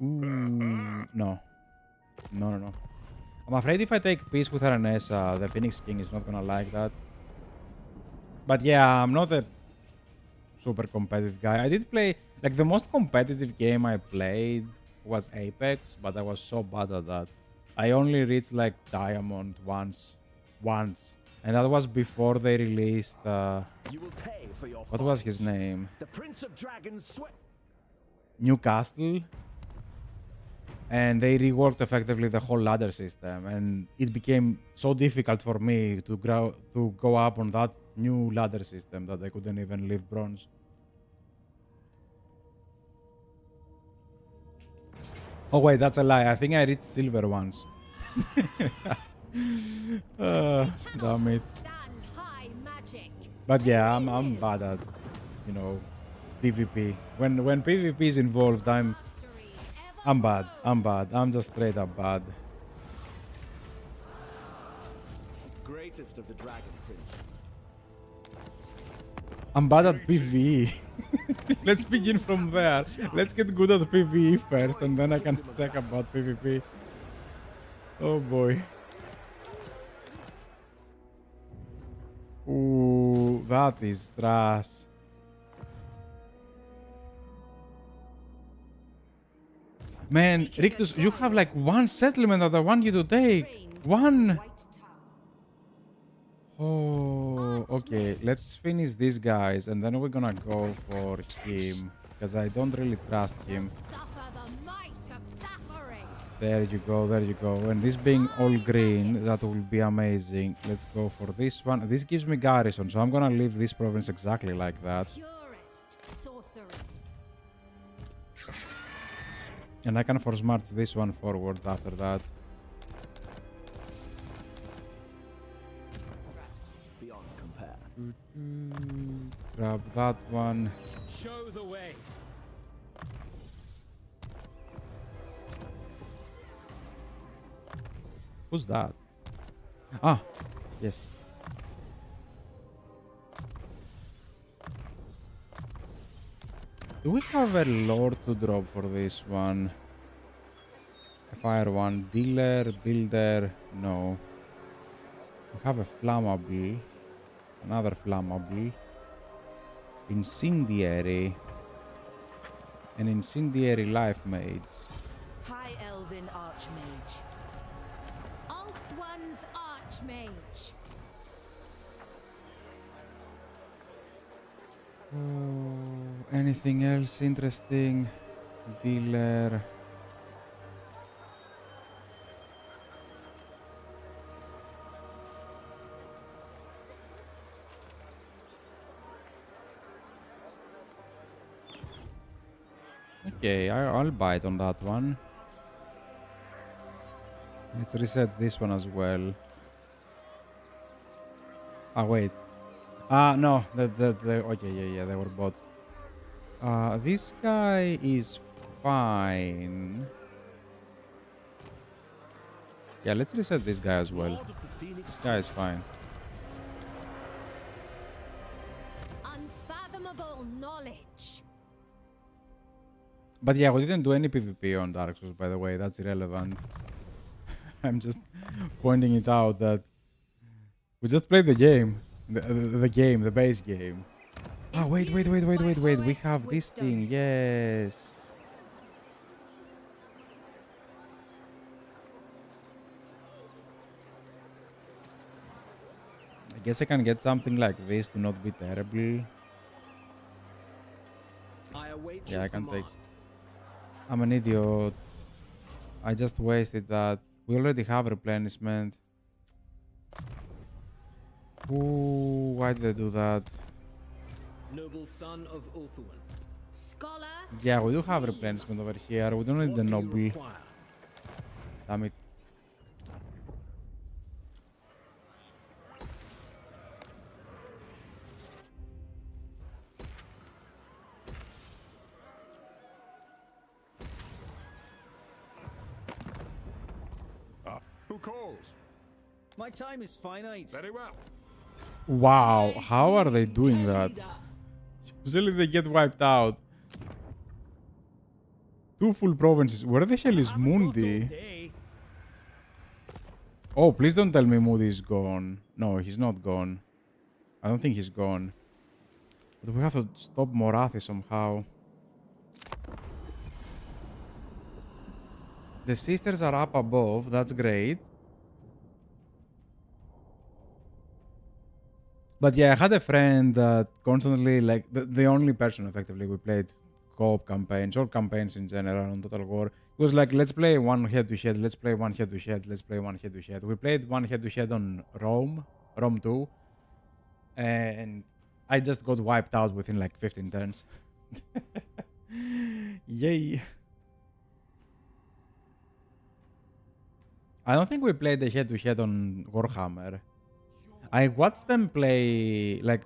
Ooh, no. No. I'm afraid if I take peace with Aranesa, the Phoenix King is not gonna like that. But yeah, I'm not a super competitive guy. I did play, like the most competitive game I played was Apex, but I was so bad at that. I only reached like Diamond once. And that was before they released, You will pay for your what was his name? The Prince of Dragons Newcastle. And they reworked effectively the whole ladder system, and it became so difficult for me to go up on that new ladder system that I couldn't even leave bronze. Oh wait, that's a lie. I think I reached silver once. Damn it. But yeah, I'm bad at, you know, PvP. When PvP is involved, I'm bad. I'm just straight up bad. Greatest of the Dragon Princes. I'm bad at PvE. Let's begin from there. Let's get good at PvE first, and then I can check about PvP. Oh boy. Ooh, that is trash. Man, Rictus, you have like one settlement that I want you to take. One. Oh, okay. Let's finish these guys and then we're gonna go for him. Because I don't really trust him. There you go. And this being all green, that will be amazing. Let's go for this one. This gives me garrison, so I'm gonna leave this province exactly like that. And I can force march this one forward after that. Beyond compare. Grab that one. Show the way. Who's that? Ah, yes. Do we have a lord to drop for this one? A fire one. Dealer, builder, no. We have a flammable. Another flammable. Incendiary. An incendiary life mage. High Elven Archmage. Alt One's Archmage. Anything else interesting? Dealer. Okay, I'll bite on that one. Let's reset this one as well. Ah, wait. No, okay, yeah, they were bots. This guy is fine. Yeah, let's reset this guy as well. Lord of the Phoenix This guy is fine. Unfathomable knowledge. But yeah, we didn't do any PvP on Dark Souls, by the way. That's irrelevant. I'm just pointing it out that we just played the game. The base game. Ah, wait. We have this thing. Yes. I guess I can get something like this to not be terrible. I await Yeah, your I can take. command. I'm an idiot. I just wasted that. We already have replenishment. Ooh, why did I do that? Noble son of Ulthuan. Scholar. Yeah, we do have replenishment over here. We don't need the What do you noble. require? Damn it. Who calls? My time is finite. Very well. Wow, how are they doing that? Usually they get wiped out. 2 full provinces. Where the hell is Mundi? Oh, please don't tell me Moody is gone. No, he's not gone. I don't think he's gone. But we have to stop Morathi somehow. The sisters are up above. That's great. But yeah, I had a friend that constantly, like, the only person effectively we played co-op campaigns or campaigns in general on Total War. It was like, let's play one head-to-head, let's play one head-to-head, let's play one head-to-head. We played one head-to-head on Rome 2, and I just got wiped out within like 15 turns. Yay. I don't think we played the head-to-head on Warhammer. I watched them play, like,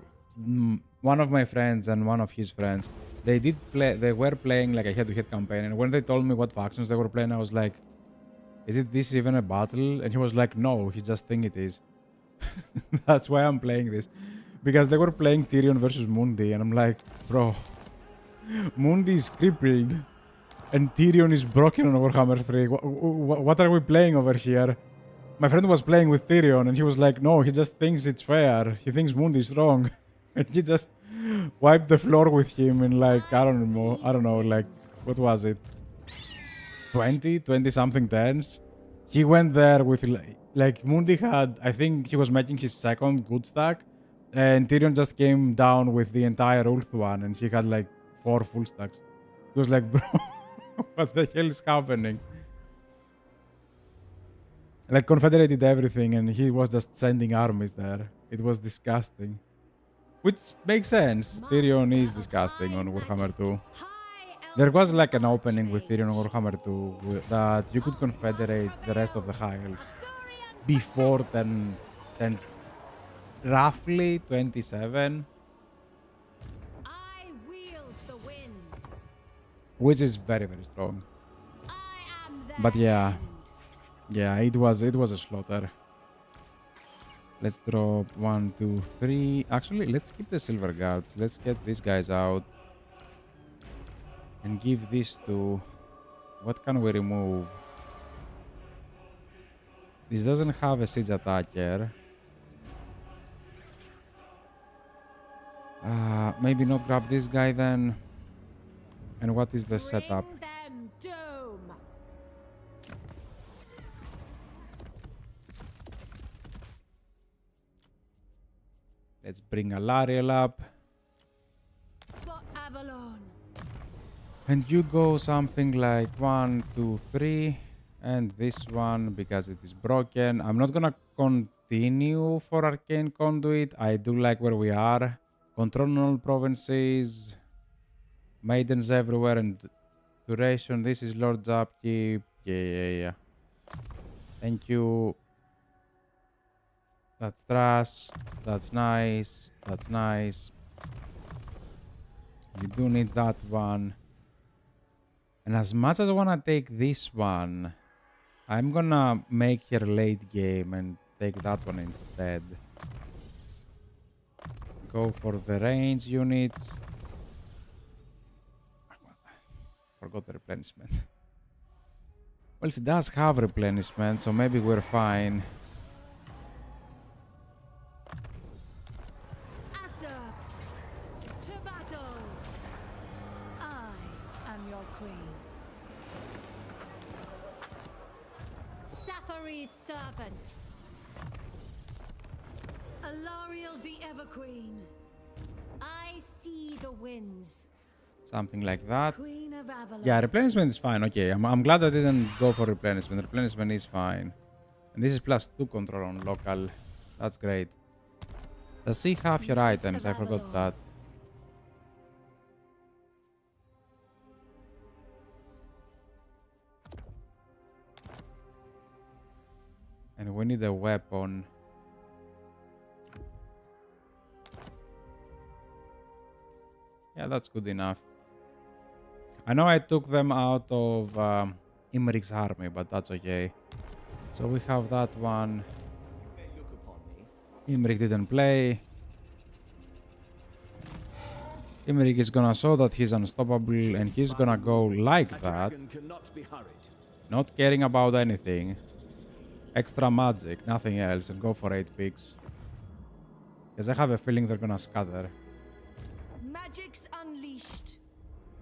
one of my friends and one of his friends. They were playing like a head-to-head campaign, and when they told me what factions they were playing, I was like, is this even a battle? And he was like, no, he just think it is. That's why I'm playing this. Because they were playing Tyrion versus Mundi, and I'm like, bro, Mundi is crippled, and Tyrion is broken on Warhammer 3. What are we playing over here? My friend was playing with Tyrion, and he was like, no, he just thinks it's fair. He thinks Mundi is wrong. And he just wiped the floor with him in like, I don't know, like, what was it? 20 something turns. He went there with, like, Mundi had, I think he was making his second good stack, and Tyrion just came down with the entire Ulth one, and he had like 4 full stacks. He was like, bro, what the hell is happening? Like, Confederate did everything, and he was just sending armies there. It was disgusting. Which makes sense. Tyrion is disgusting on Warhammer 2. There was like an opening with Tyrion on Warhammer 2 that you could confederate the rest of the High Elves before 10, roughly 27. I wield the winds. Which is very, very strong. I am their But yeah. end. Yeah, it was a slaughter. Let's drop 1, 2, 3. Actually, let's keep the silver guards. Let's get these guys out. And give this to... What can we remove? This doesn't have a siege attacker. Maybe not grab this guy then. And what is the setup? Bring them doom. Let's bring Alariel up. For Avalon. And you go something like 1, 2, 3, and this one because it is broken. I'm not gonna continue for Arcane Conduit. I do like where we are. Control all provinces, maidens everywhere, and duration. This is Lord's upkeep. Yeah. Thank you. That's trash. That's nice. That's nice. You do need that one. And as much as I want to take this one, I'm gonna make her late game and take that one instead. Go for the range units. Forgot the replenishment. Well, she does have replenishment, so maybe we're fine. Asa, to battle. I am your queen. Safary's servant. Alariel the Everqueen. I see the winds. Something like that. Queen of Avalon. Yeah, replenishment is fine. Okay, I'm glad I didn't go for replenishment. Replenishment is fine. And this is +2 control on local. That's great. Does she have your items? I forgot that. And we need a weapon. Yeah, that's good enough. I know I took them out of Imrik's army, but that's okay. So we have that one. Imrik didn't play. Imrik is gonna show that he's unstoppable and he's gonna go like that. Not caring about anything. Extra magic, nothing else, and go for 8 picks. Because I have a feeling they're gonna scatter. Magic's unleashed.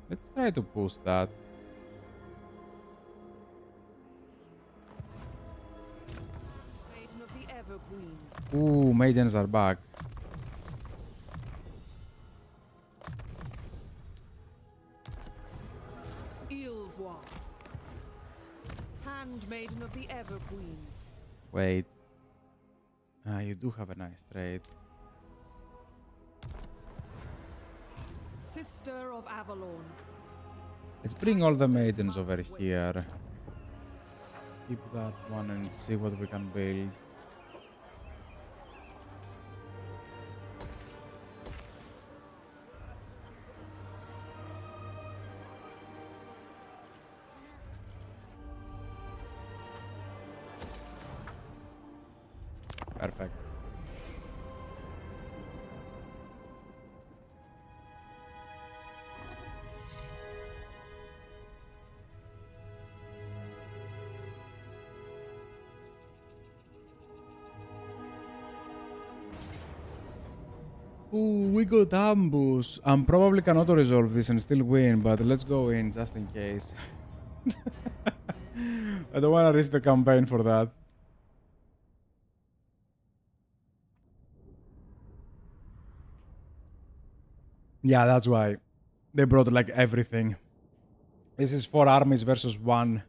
Let's try to push that. Maiden of the Everqueen. Ooh, maidens are back. Ilvois. Handmaiden of the Everqueen. Wait. You do have a nice trade. Sister of Avalon. Let's bring all the maidens over here. Skip that one and see what we can build. Perfect. Ooh, we got ambush. I'm probably cannot resolve this and still win, but let's go in just in case. I don't want to risk the campaign for that. Yeah, that's why. They brought like everything. This is 4 armies versus 1.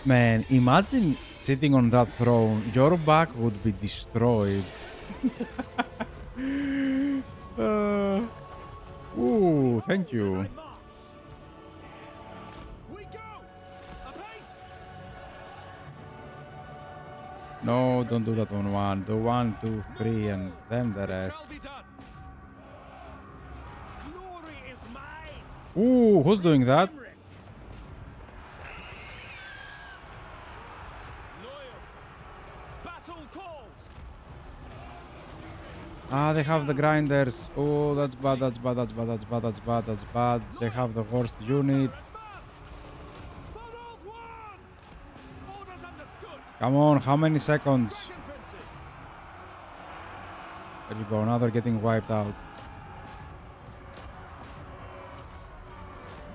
Man, imagine sitting on that throne. Your back would be destroyed. Ooh, thank you. We go! Apace! No, don't do that on 1. Do 1, 2, 3, and then the rest. Shall be done. Glory is mine! Ooh, who's doing that? Imrik. Loyal. Battle calls. Ah, they have the grinders. Oh, that's bad, that's bad, that's bad, that's bad, that's bad, that's bad. They have the worst unit. Followed one! Orders understood. Come on, how many seconds? Dragon princes. There you go, now they're getting wiped out.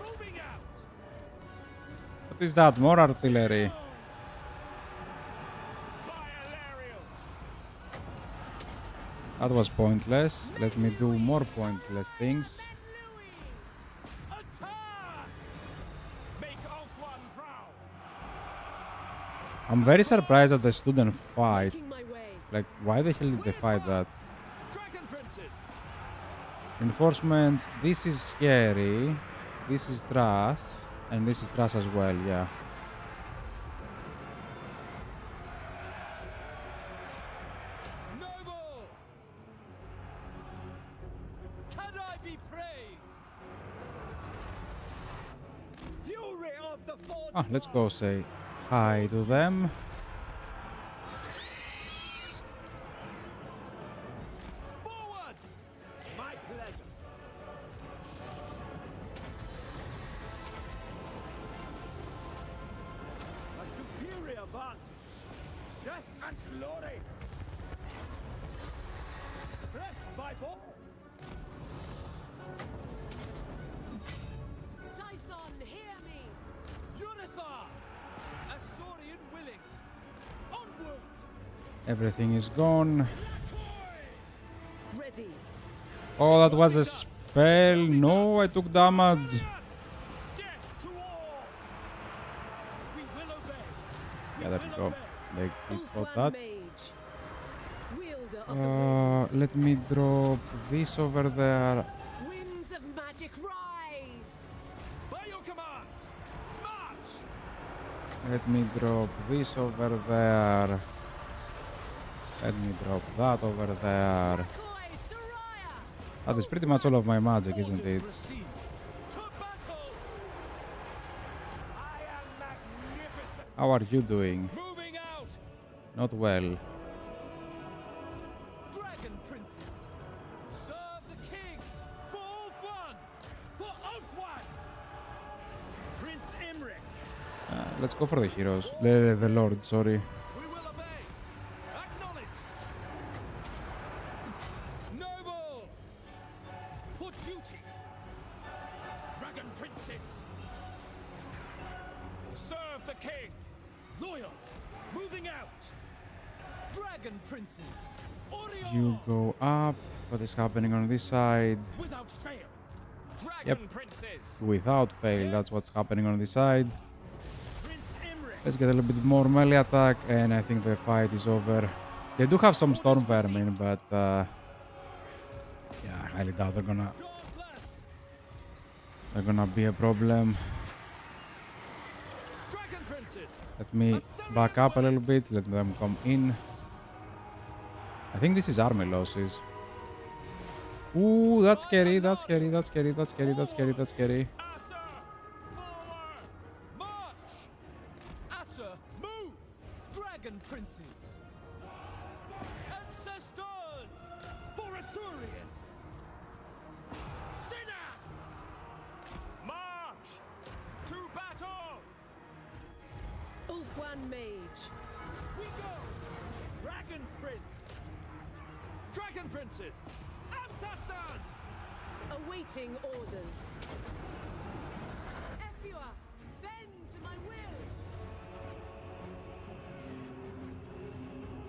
Moving out. What is that? More artillery. That was pointless. Let me do more pointless things. Attack! Make Ulthuan proud. I'm very surprised that the student fight. Making my way. Like, why the hell did they fight that? Dragon princes. Reinforcements. This is scary. This is trash. And this is trash as well, yeah. Noble. Can I be praised? Fury of the Forge. Ah, let's go say hi to them. Forward. My pleasure. A superior vantage. Death and glory. Blessed by God. Scython, hear me! Unithar. Asaurian willing. Onward. Everything is gone. Ready. Oh, that was a spell. No, I took damage. Death to all. We will obey. Yeah, there we go. They got Ulthuan that. Mage. Wielder of the winds. Let me drop this over there. Winds of magic rise. By your command. March. Let me drop this over there. Let me drop that over there. Koi Soraya. That is pretty much all of my magic, isn't it? Received. To battle. I am magnificent. How are you doing? Moving out. Not well. Dragon princes. Serve the king. For Ulthuan. For Ulthuan. Prince Imrik. Let's go for the heroes. The Lord, sorry. We will obey. Acknowledged. Noble. For duty. Dragon princes. Serve the king. Loyal. Moving out. Dragon princes. Orion. You go up. What is happening on this side? Without fail. Dragon Yep. princes. Without fail, that's what's happening on this side. Prince Imrik. Let's get a little bit more melee attack, and I think the fight is over. They do have some storm vermin, but yeah, I highly doubt they're gonna be a problem. Dragon princes. Let me back up a little bit. Let them come in. I think this is army losses. Ooh, that's scary. That's scary. That's scary. That's scary. That's scary. That's scary. Asa, forward. March. Asa, move. Dragon princes. Ancestors. For Asurian. Sinath. March. To battle. Ulthuan Mage. We go. Dragon prince. Dragon princes. Ancestors. Awaiting orders. Ephua, bend to my will!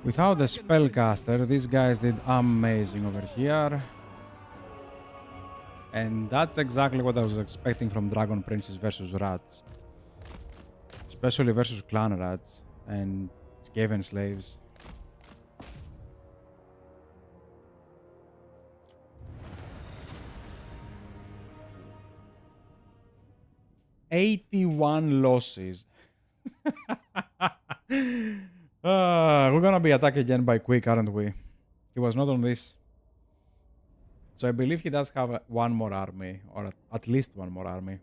Without the spellcaster, these guys did amazing over here. And that's exactly what I was expecting from Dragon Princes versus Rats. Especially versus Clan Rats and Skaven Slaves. "81 losses." We're gonna be attacked again by Quick, aren't we? He was not on this. So I believe he does have one more army, or at least one more army.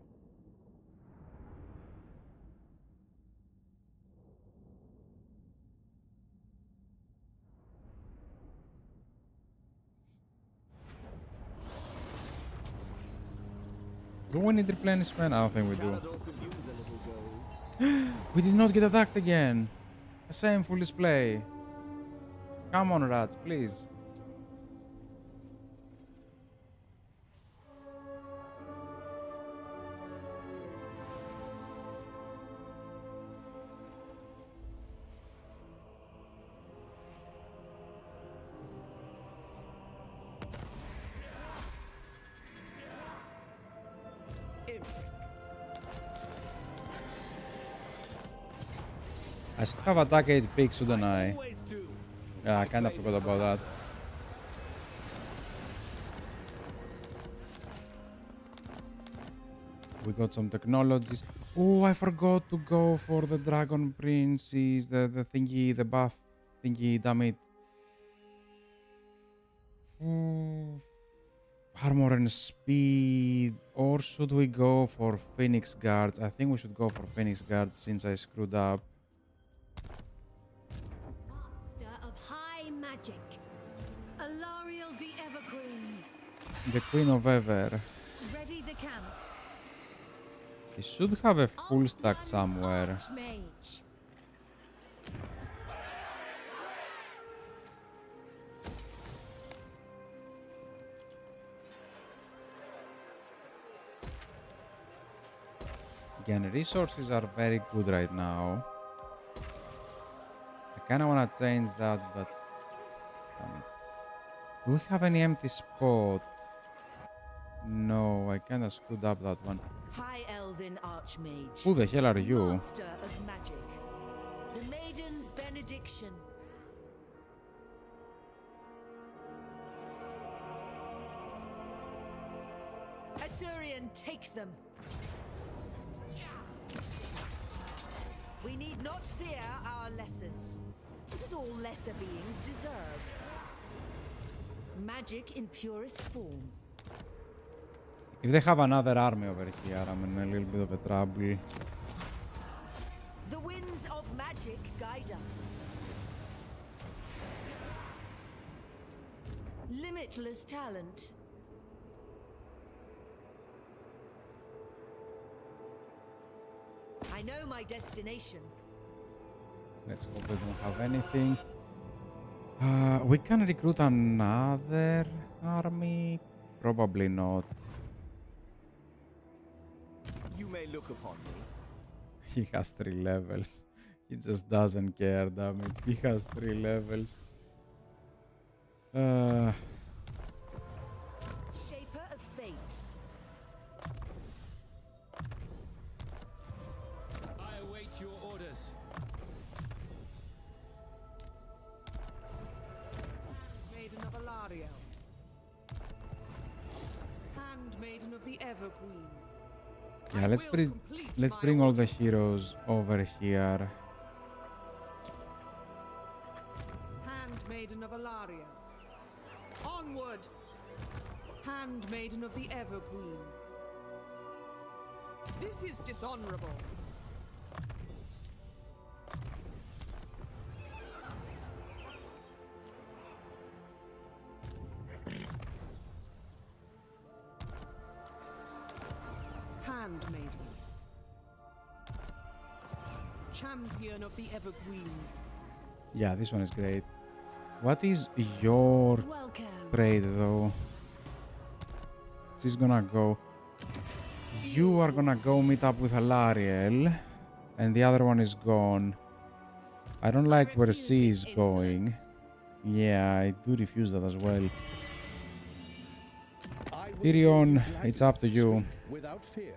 Do we need replenishment? I don't think we do. We did not get attacked again. A shameful display. Come on, rats, please. Imrik. I should have attack 8 peaks, shouldn't I? Always do. Yeah, I kinda forgot about that. We got some technologies. Oh, I forgot to go for the Dragon Princes, the thingy, the buff thingy, damn it. Armor and speed. Or should we go for Phoenix Guards? I think we should go for Phoenix Guards since I screwed up. Master of high magic. Alariel the Everqueen. The Queen of Ever. Ready the camp. He should have a full stack somewhere. Archmage. Again, resources are very good right now. I kinda wanna change that, but damn it. Do we have any empty spot? No, I kinda screwed up that one. High Elven Archmage. Who the hell are you? Master of magic. The Maiden's benediction. Assyrian, take them. We need not fear our lessers. It is all lesser beings deserve. Magic in purest form. If they have another army over here, I'm in a little bit of a trouble. The winds of magic guide us. Limitless talent. I know my destination. Let's hope they don't have anything. We can recruit another army. Probably not. You may look upon me. He has 3 levels. He just doesn't care, damn it. He has 3 levels. Shaper of fates. I await your orders. Maiden of Alariel. Handmaiden of the Everqueen. Yeah, let's bring all the heroes over here. Handmaiden of Alariel. Onward! Handmaiden of the Everqueen. This is dishonorable. Handmaiden. Champion of the Everqueen. Yeah, this one is great. What is your Welcome. trade though? She's gonna go. You are gonna go meet up with Alariel, and the other one is gone. I don't like where she is going. Yeah, I do refuse that as well. I will Tyrion, gladly it's up to you. speak without fear.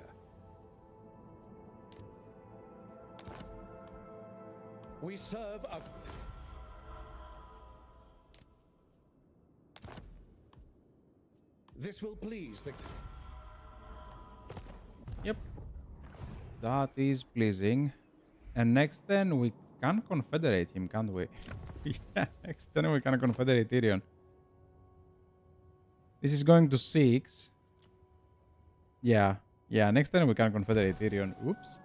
We serve a... This will please the... Yep. That is pleasing. And next turn we can confederate him, can't we? Yeah, next turn we can confederate Tyrion. This is going to 6. Yeah, next turn we can confederate Tyrion. Oops.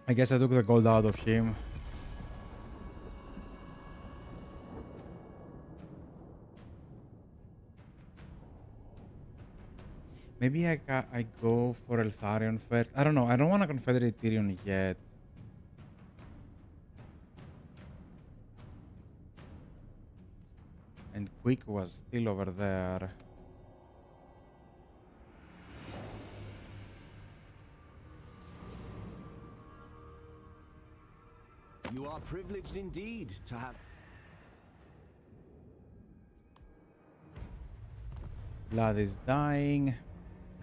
I guess I took the gold out of him. Maybe I go for Eltharion first. I don't know. I don't want to confederate Tyrion yet. And Quick was still over there. You are privileged indeed to have... Blood is dying.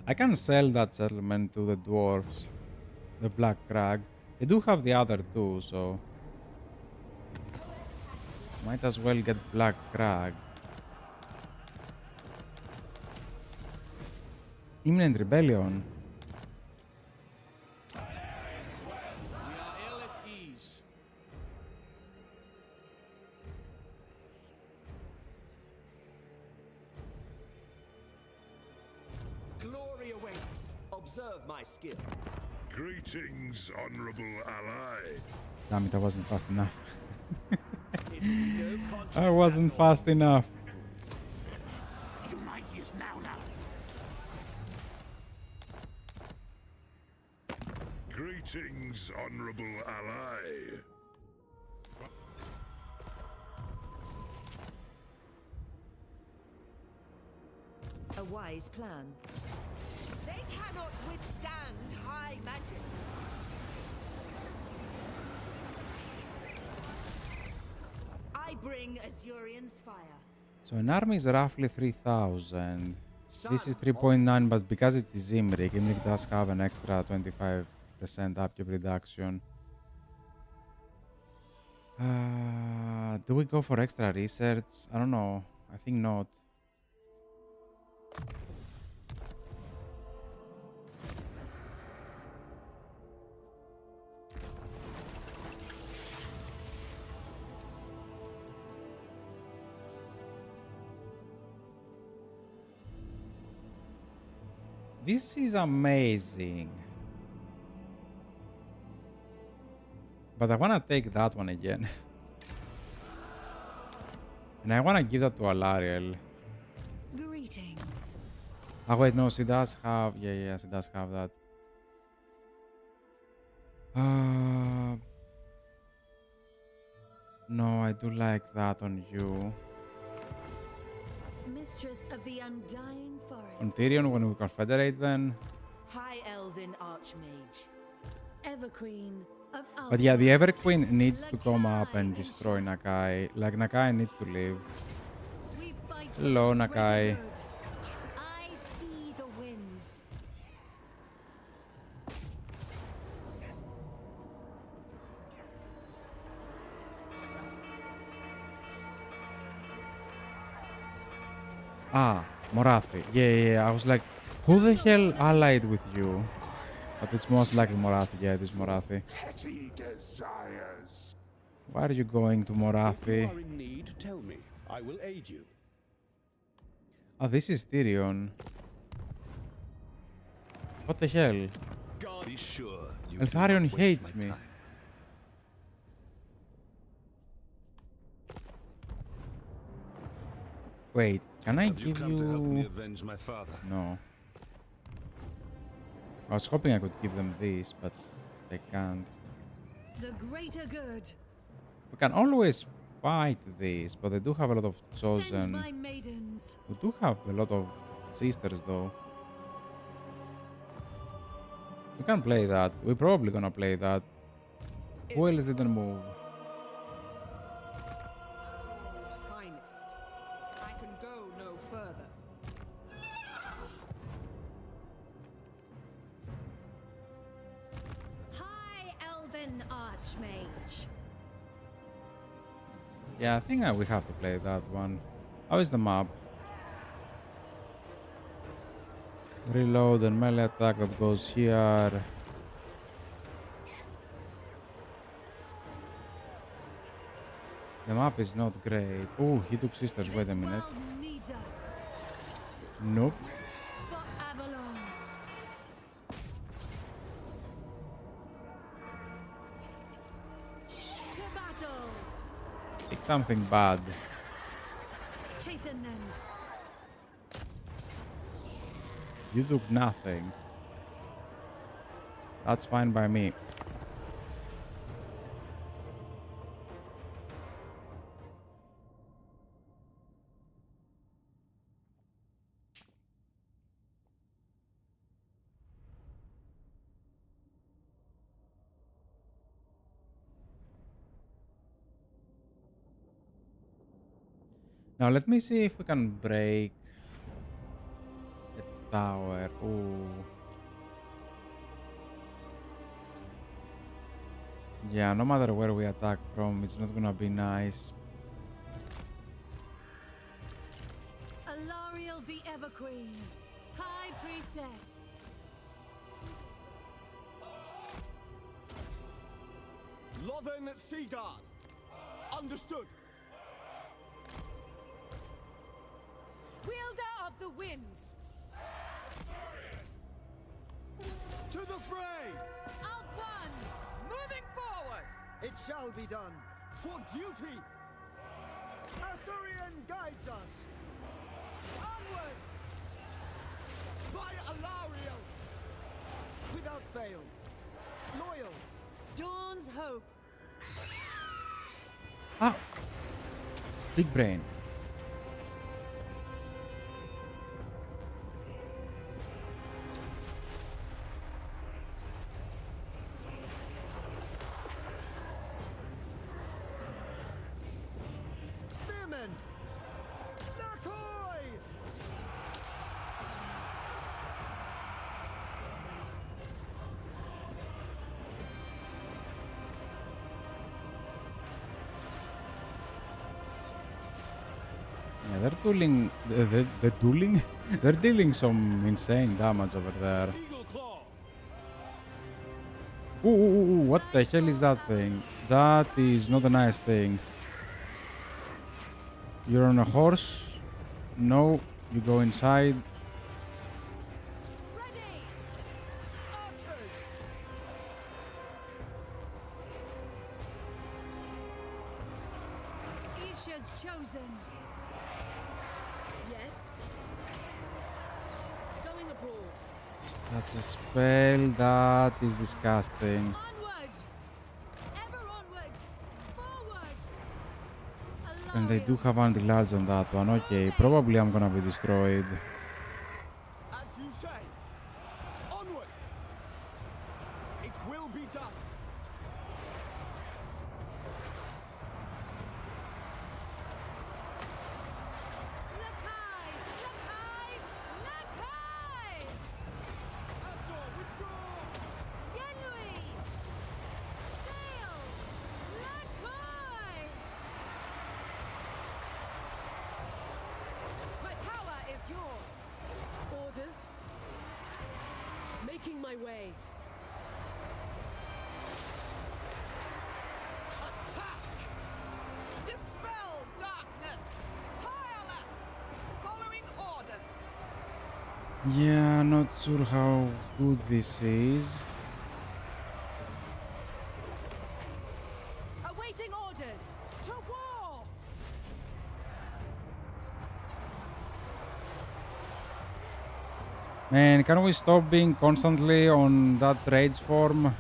I can sell that settlement to the dwarves. The Black Crag. They do have the other two, so... Might as well get Black Crag. Imminent rebellion. We are ill at ease. Glory awaits. Observe my skill. Greetings, honorable ally. Damn it, I wasn't fast enough. It will be no contest I wasn't at all. fast enough. You mightiest now. Greetings, honorable ally. A wise plan. They cannot withstand high magic. I bring Azurian's fire. So an army is roughly 3,000. This is 3.9, but because it is Imrik, Imrik does have an extra 25% upkeep reduction. Do we go for extra research? I don't know. I think not. This is amazing. But I want to take that one again. And I want to give that to Alariel. Greetings. Oh wait, no, she does have... Yeah, she does have that. No, I do like that on you. Mistress of the Undying Forest. On Tyrion when we confederate then. High Elven Archmage. Everqueen of Alpha. But yeah, the Everqueen needs to come up and destroy Nakai. Like, Nakai needs to live. We fight for Hello, the greater Nakai. good. I see the winds. Ah, Morathi. Yeah. I was like, who the hell allied with you? But it's most likely Morathi. Yeah, it is Morathi. Petty desires. Why are you going to If you Morathi? are in need, tell me. I will aid you. Oh, this is Tyrion. What the hell? God, be sure you Eltharion do not waste hates my me. time. Wait, can I Have you give come to help me you... avenge my father? No. I was hoping I could give them this, but I can't. The greater good. We can always fight this, but they do have a lot of Send chosen. my maidens. We do have a lot of sisters, though. We can play that. We're probably gonna play that. Who else didn't move? Its finest. I can go no further. High Elven Archmage. Yeah, I think we have to play that one. How is the map? Reload and melee attack that goes here. The map is not great. Oh, he took sisters. Wait a This minute. world needs us. Nope. For Avalon. To battle. Pick something bad. Chasten them. You took nothing. That's fine by me. Now let me see if we can break. tower. Ooh. Yeah, no matter where we attack from, it's not gonna be nice. Alariel the Everqueen, High Priestess. Lothen Seaguard. Understood. Wielder of the winds. To the fray! Out one! Moving forward! It shall be done. For duty! Assyrian guides us. Onward! By Alariel! Without fail. Loyal. Dawn's hope. Ah! Big brain. Spearmen. Lakoy! Yeah, they're dealing. They're dealing. They're dealing some insane damage over there. Eagle Claw! Ooh, ooh, ooh, what the hell is that thing? That is not a nice thing. You're on a horse? No, you go inside. Ready! Archers! Isha's chosen. Yes. Going abroad. That's a spell. That is disgusting. Onward! Ever onward! Forward! And they do have anti-large on that one. Okay, probably I'm gonna be destroyed. As you say! Onward! It will be done! Lakai! Lakai! Lakai! Azor, withdraw! Yenui! Sail! Lakai! My power is yours. Orders. Making my way. Attack! Dispel darkness! Tireless! Following orders! Yeah, not sure how good this is. Awaiting orders. To war! Man, can we stop being constantly on that rage form?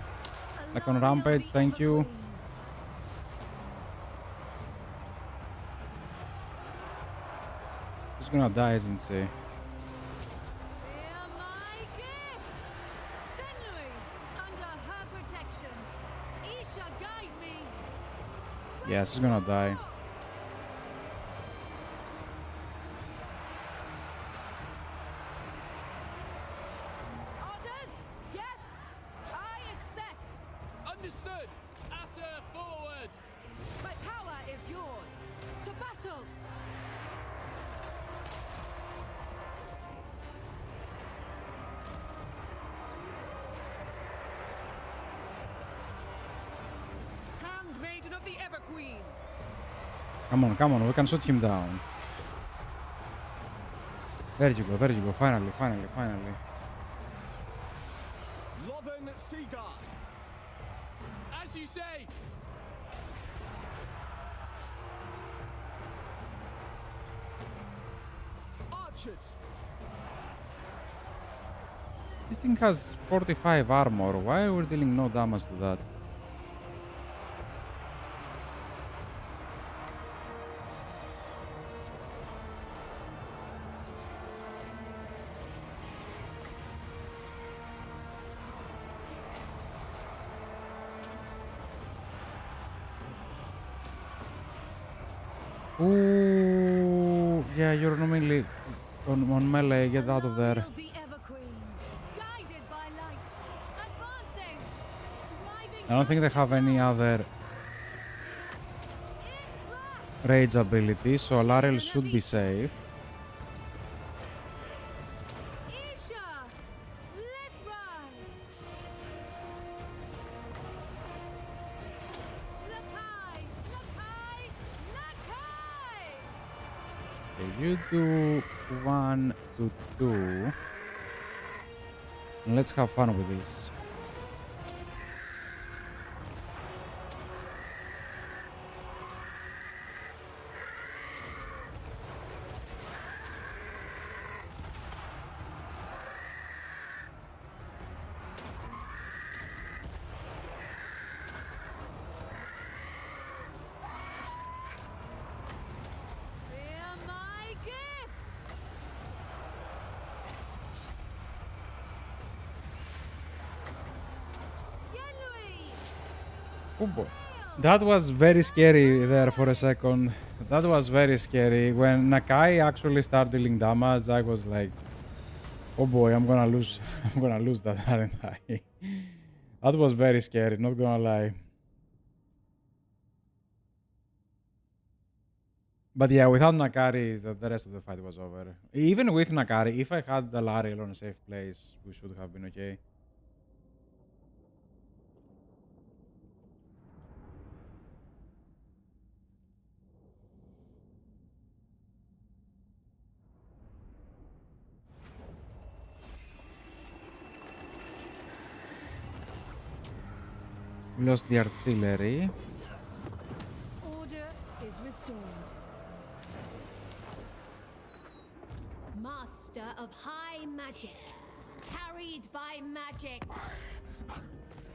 Like on Rampage, thank you. She's gonna die, isn't she? Hear my gifts! Senlui, under her protection. Isha, guide me! Yeah, she's gonna die. Orders? Yes? I accept. Understood! Asser, forward! My power is yours. To battle! Handmaiden of the Everqueen! Come on, we can shoot him down. There you go, finally. Lothen Seaguard! As you say! Archers! This thing has 45 armor. Why are we dealing no damage to that? Ooh, yeah, you're normally on melee. Get out of there. Alariel the I don't think they have any other rage ability, so Lariel should be safe. Okay, you do 1 to 2. And let's have fun with this. Oh boy. That was very scary there for a second. That was very scary. When Nakai actually started dealing damage, I was like, oh boy, I'm gonna lose. I'm gonna lose that, aren't I? That was very scary, not gonna lie. But yeah, without Nakari, the rest of the fight was over. Even with Nakari, if I had the Lariel on a safe place, we should have been okay. We lost the artillery. Order is restored. Master of high magic. Carried by magic.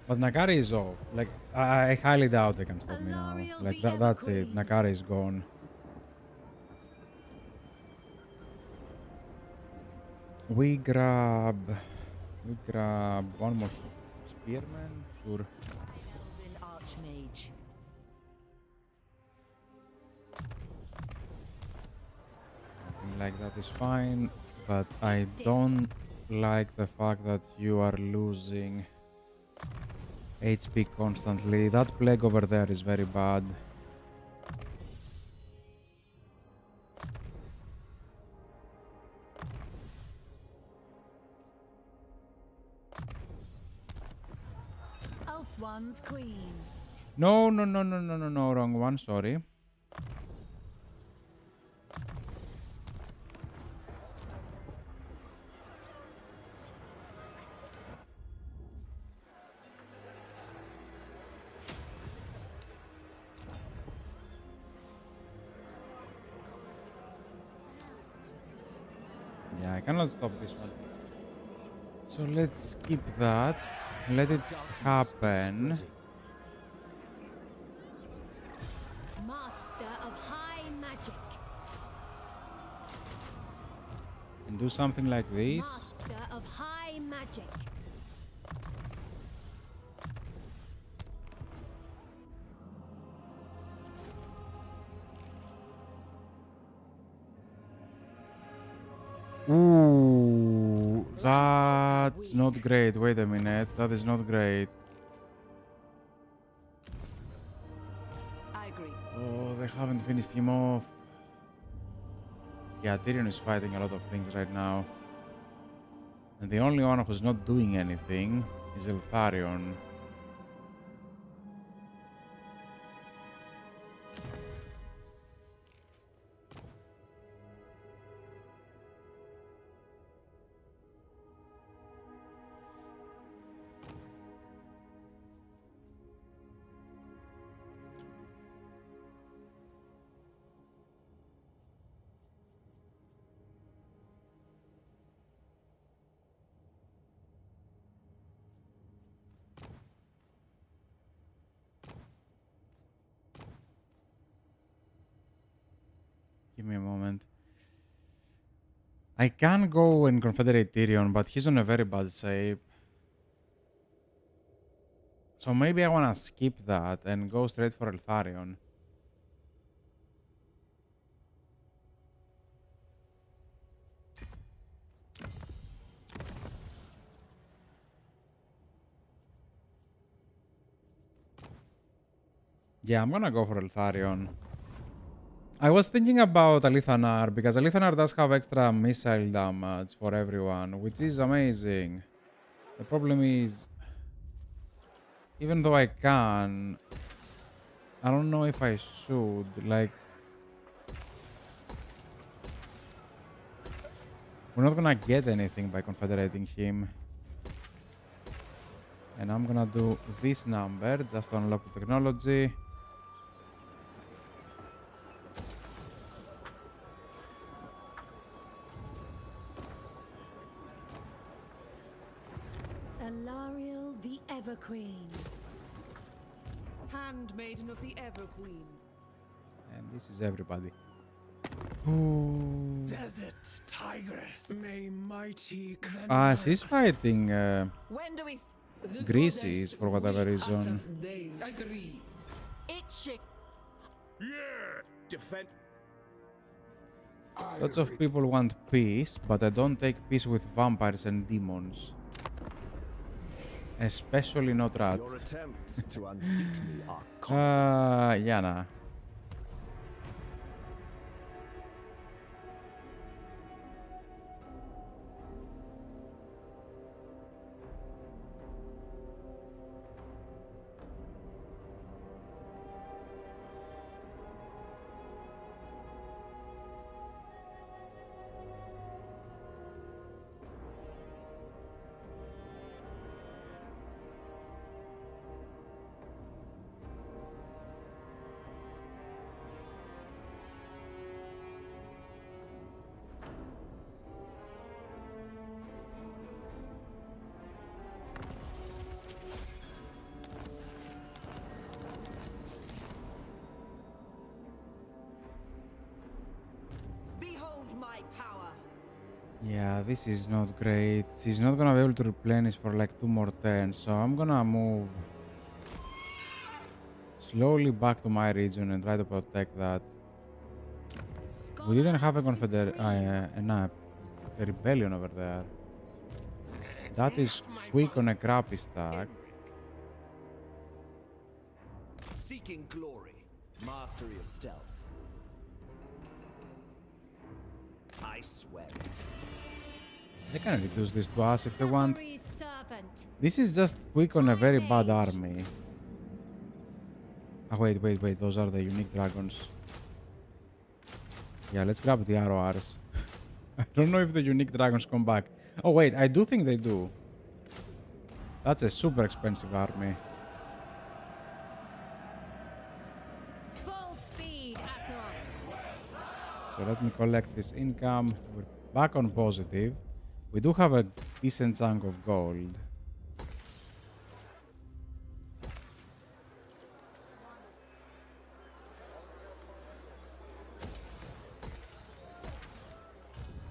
But Nakari is off. Like, I highly doubt they can stop me now. Like, that's it. Nakari is gone. We grab one more spearman. Sure. Archmage. Something like that is fine, but I don't like the fact that you are losing HP constantly. That plague over there is very bad. Elf One's queen. No, wrong one, sorry. Yeah, I cannot stop this one. So let's skip that. Let it happen. Master of high magic. And do something like this. Master of high magic. Ooh, that's not great. Wait a minute. That is not great. I agree. Oh, they haven't finished him off. Yeah, Tyrion is fighting a lot of things right now. And the only one who's not doing anything is Eltharion. Give me a moment. I can go and confederate Tyrion, but he's on a very bad shape. So maybe I want to skip that and go straight for Eltharion. Yeah, I'm gonna go for Eltharion. I was thinking about Alithanar because Alithanar does have extra missile damage for everyone, which is amazing. The problem is, even though I can, I don't know if I should. Like, we're not gonna get anything by confederating him. And I'm gonna do this number just to unlock the technology. Alariel the Everqueen. Handmaiden of the Everqueen. And this is everybody. Ooh. Desert Tigress. May mighty She's fighting When do we... Greases for whatever reason. agree. Itching. Defend. Lots of people want peace, but I don't take peace with vampires and demons. Especially not rats. Your attempts to unseat me are common. Yeah, nah. Behold my tower. Yeah, this is not great. She's not gonna be able to replenish for like 2 more turns, so I'm gonna move slowly back to my region and try to protect that. We didn't have a a rebellion over there. That is quick on a crappy stack. Seeking glory, mastery of stealth. I swear it. They can reduce this to us if they want. Safary's servant. This is just quick on a very bad army. Ah, wait. Those are the unique dragons. Yeah, let's grab the RORs. I don't know if the unique dragons come back. Oh, wait, I do think they do. That's a super expensive army. Full speed, Azor. So let me collect this income. We're back on positive. We do have a decent chunk of gold.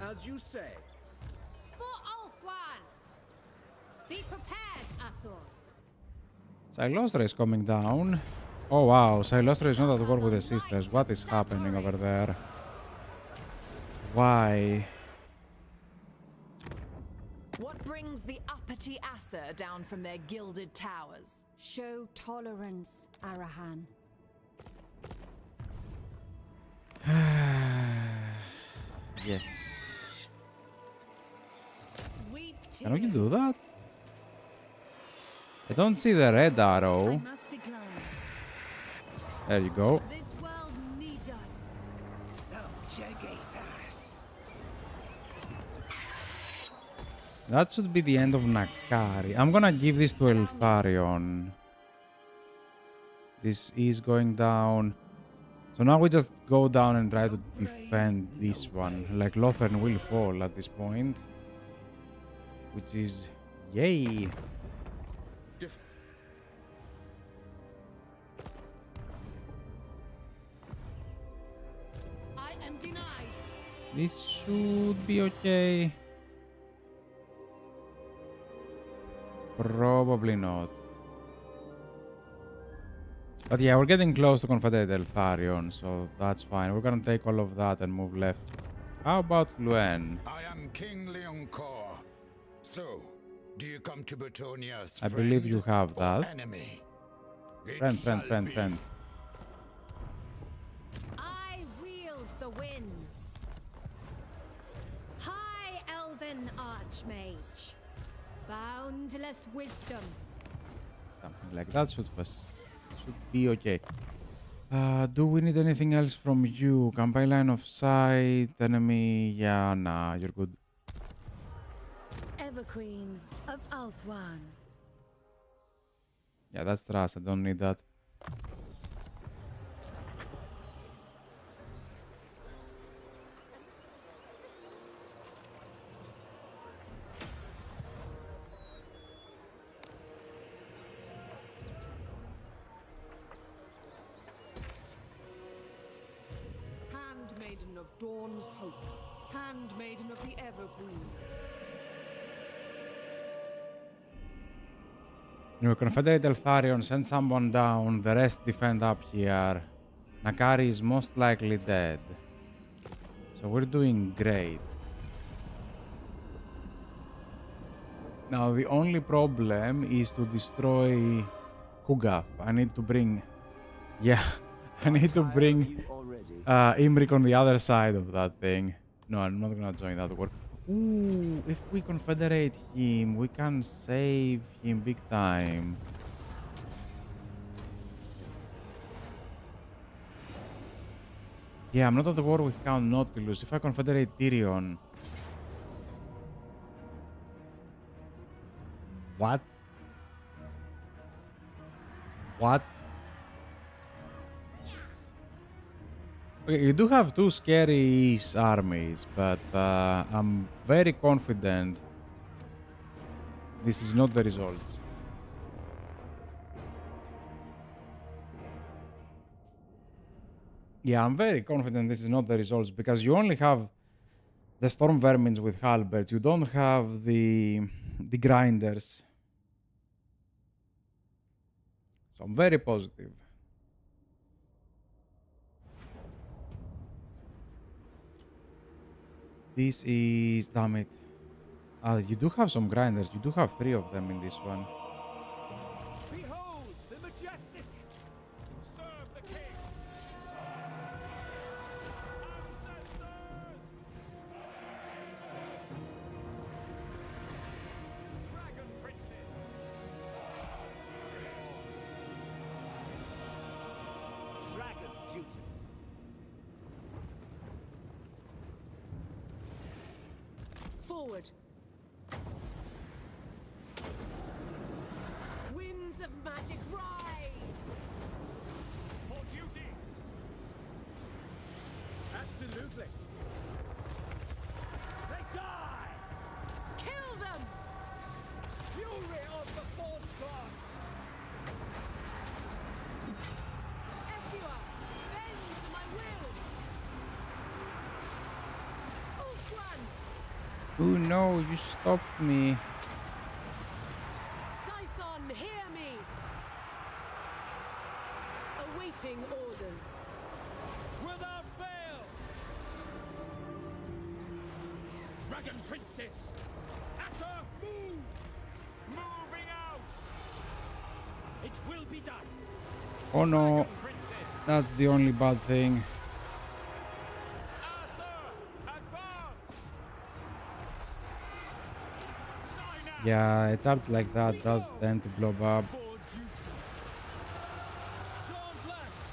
As you say. For Ulfwan. Be prepared, Azor. Silostra is coming down. Oh wow, Silostra is not at war with the sisters. What is happening over there? Why? What brings the uppity Aesir down from their gilded towers? Show tolerance, Arahan. Yes. Weep Can we do tears. that? I don't see the red I arrow. must decline. There you go. This world needs us. Subjugate us. That should be the end of Nakari. I'm gonna give this to Eltharion. This is going down. So now we just go down and try to defend this one. Like Lothern will fall at this point. Which is yay. I am denied. This should be okay. Probably not. But yeah, we're getting close to Confederate Eltharion, so that's fine. We're gonna take all of that and move left. How about Luen? I am King Leoncor. So, do you come to Britonia's I believe you have or that. enemy? It Friend. shall be. the winds. High Elven Archmage. Boundless wisdom. Something like that should be okay. Do we need anything else from you? Campaign line of sight, enemy. Yeah, nah, you're good. Everqueen of Althwan. Yeah, that's trust. I don't need that. Handmaiden of Dawn's hope. Handmaiden of the Evergreen. Your Confederate Eltharion, send someone down, the rest defend up here. Nakari is most likely dead. So we're doing great. Now the only problem is to destroy Kugath. I need to bring... Yeah, I need to bring Imrik on the other side of that thing. No, I'm not gonna join that war. Ooh, if we confederate him, we can save him big time. Yeah, I'm not at the war with Count Nautilus. If I confederate Tyrion... What? What? Okay, you do have two scary armies, but I'm very confident this is not the result. Yeah, I'm very confident this is not the results because you only have the Storm Vermins with halberds. You don't have the grinders. So I'm very positive. This is... damn it. You do have some grinders. You do have 3 of them in this one. Behold the majestic! Serve the king! Dragon princes! Dragon's duty. Forward. Winds of magic rise. For duty! Absolutely! They die! Kill them. Fury of the Forge God! Ethua, bend to my will. Ulthuan, Oh no, you stopped me. Scython, hear me. Awaiting orders. Without fail! Dragon Princess! Atta, move! Moving out! It will be done! Oh no, Dragon Princess! that's the only bad thing. Asa, advance! Sign out! Yeah, a charge like that does tend to blow up. For duty! Dauntless!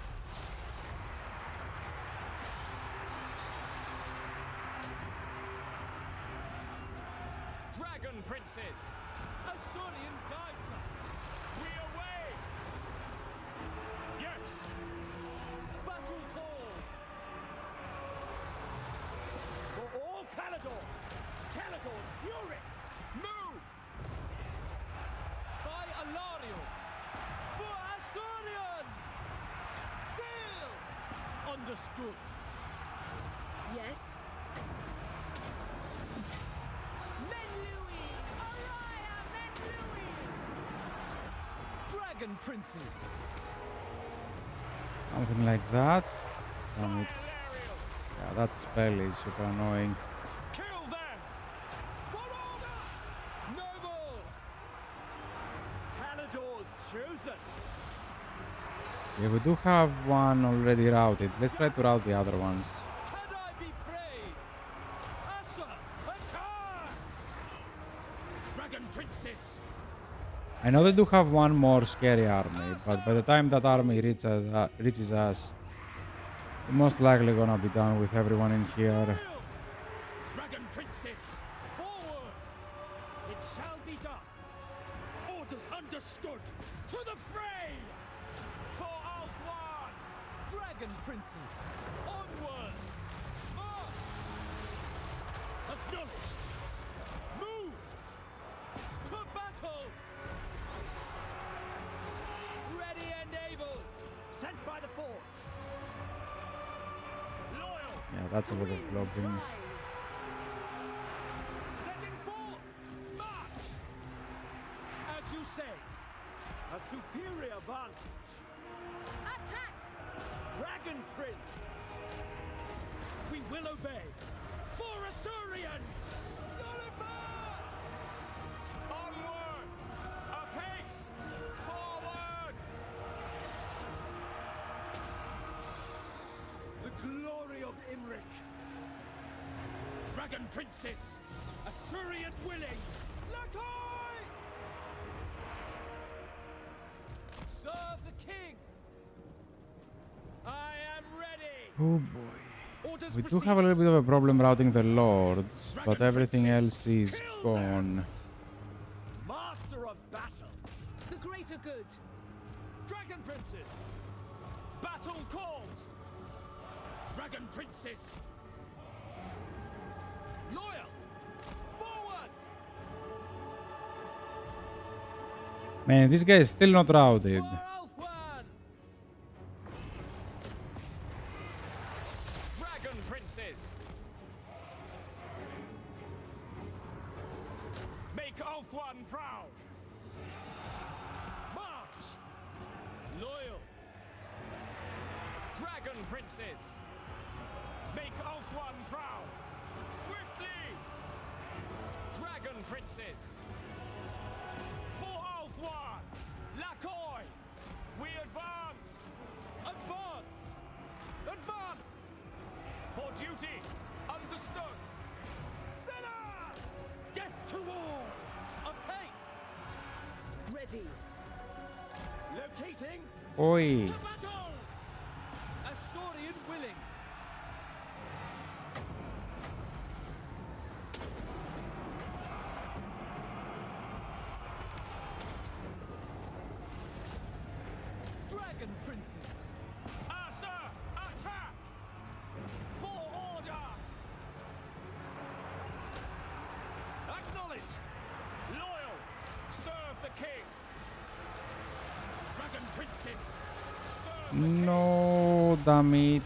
Dragon Princes! Asurian guides us! We away! Yes! Battle calls! For all Caledor! Caledor's fury! Move! By Alariel! For Asurion! Sail! Understood! Yes. Menlui, Araya, Menlui. Dragon Princes! Something like that. Damn it. Alariel! Yeah, that spell is super annoying. Kill them! For order! Noble! Caledor's chosen! Yeah, we do have one already routed. Let's try to route the other ones. princes. I know they do have one more scary army, but by the time that army reaches us, we're most likely gonna be done with everyone in here. Dragon princes, forward! It shall be done. Orders understood. To the fray! For Alfwan! Dragon princes, onward! March! Acknowledged! Move! To battle! Ready and able! Sent by the forge! Loyal! Yeah, that's a lot of blocking. Setting forth! March! As you say. A superior vantage. Attack! Dragon Prince! We will obey. For Assyrian! Yoliver! Onward! Apace! Forward! The glory of Imrik! Dragon Princes! Assyrian willing! Lakai! Serve the king! I am ready! Oh boy. Orders We do received. have a little bit of a problem routing the lords, but Dragon everything princes, else is kill gone. them. Master of battle! The greater good. Dragon Princes! Battle calls! Dragon Princes! Loyal! Forward! Man, this guy is still not routed. For Alfwan! Dragon Princes! Make Alfwan proud! March! Loyal! Dragon Princes! Make Alfwan proud! Swiftly! Dragon Princes! For Alfwan! Lakoy! We advance! Advance! Advance! For duty! Understood! Sinner! Death to all! Apace! Ready. Locating! Oi. To battle! Assyrian willing! Dragon Princes! Asa! Attack! For order! Acknowledged! Loyal! Serve the king! Dragon Princes! Serve the king! No, damn it.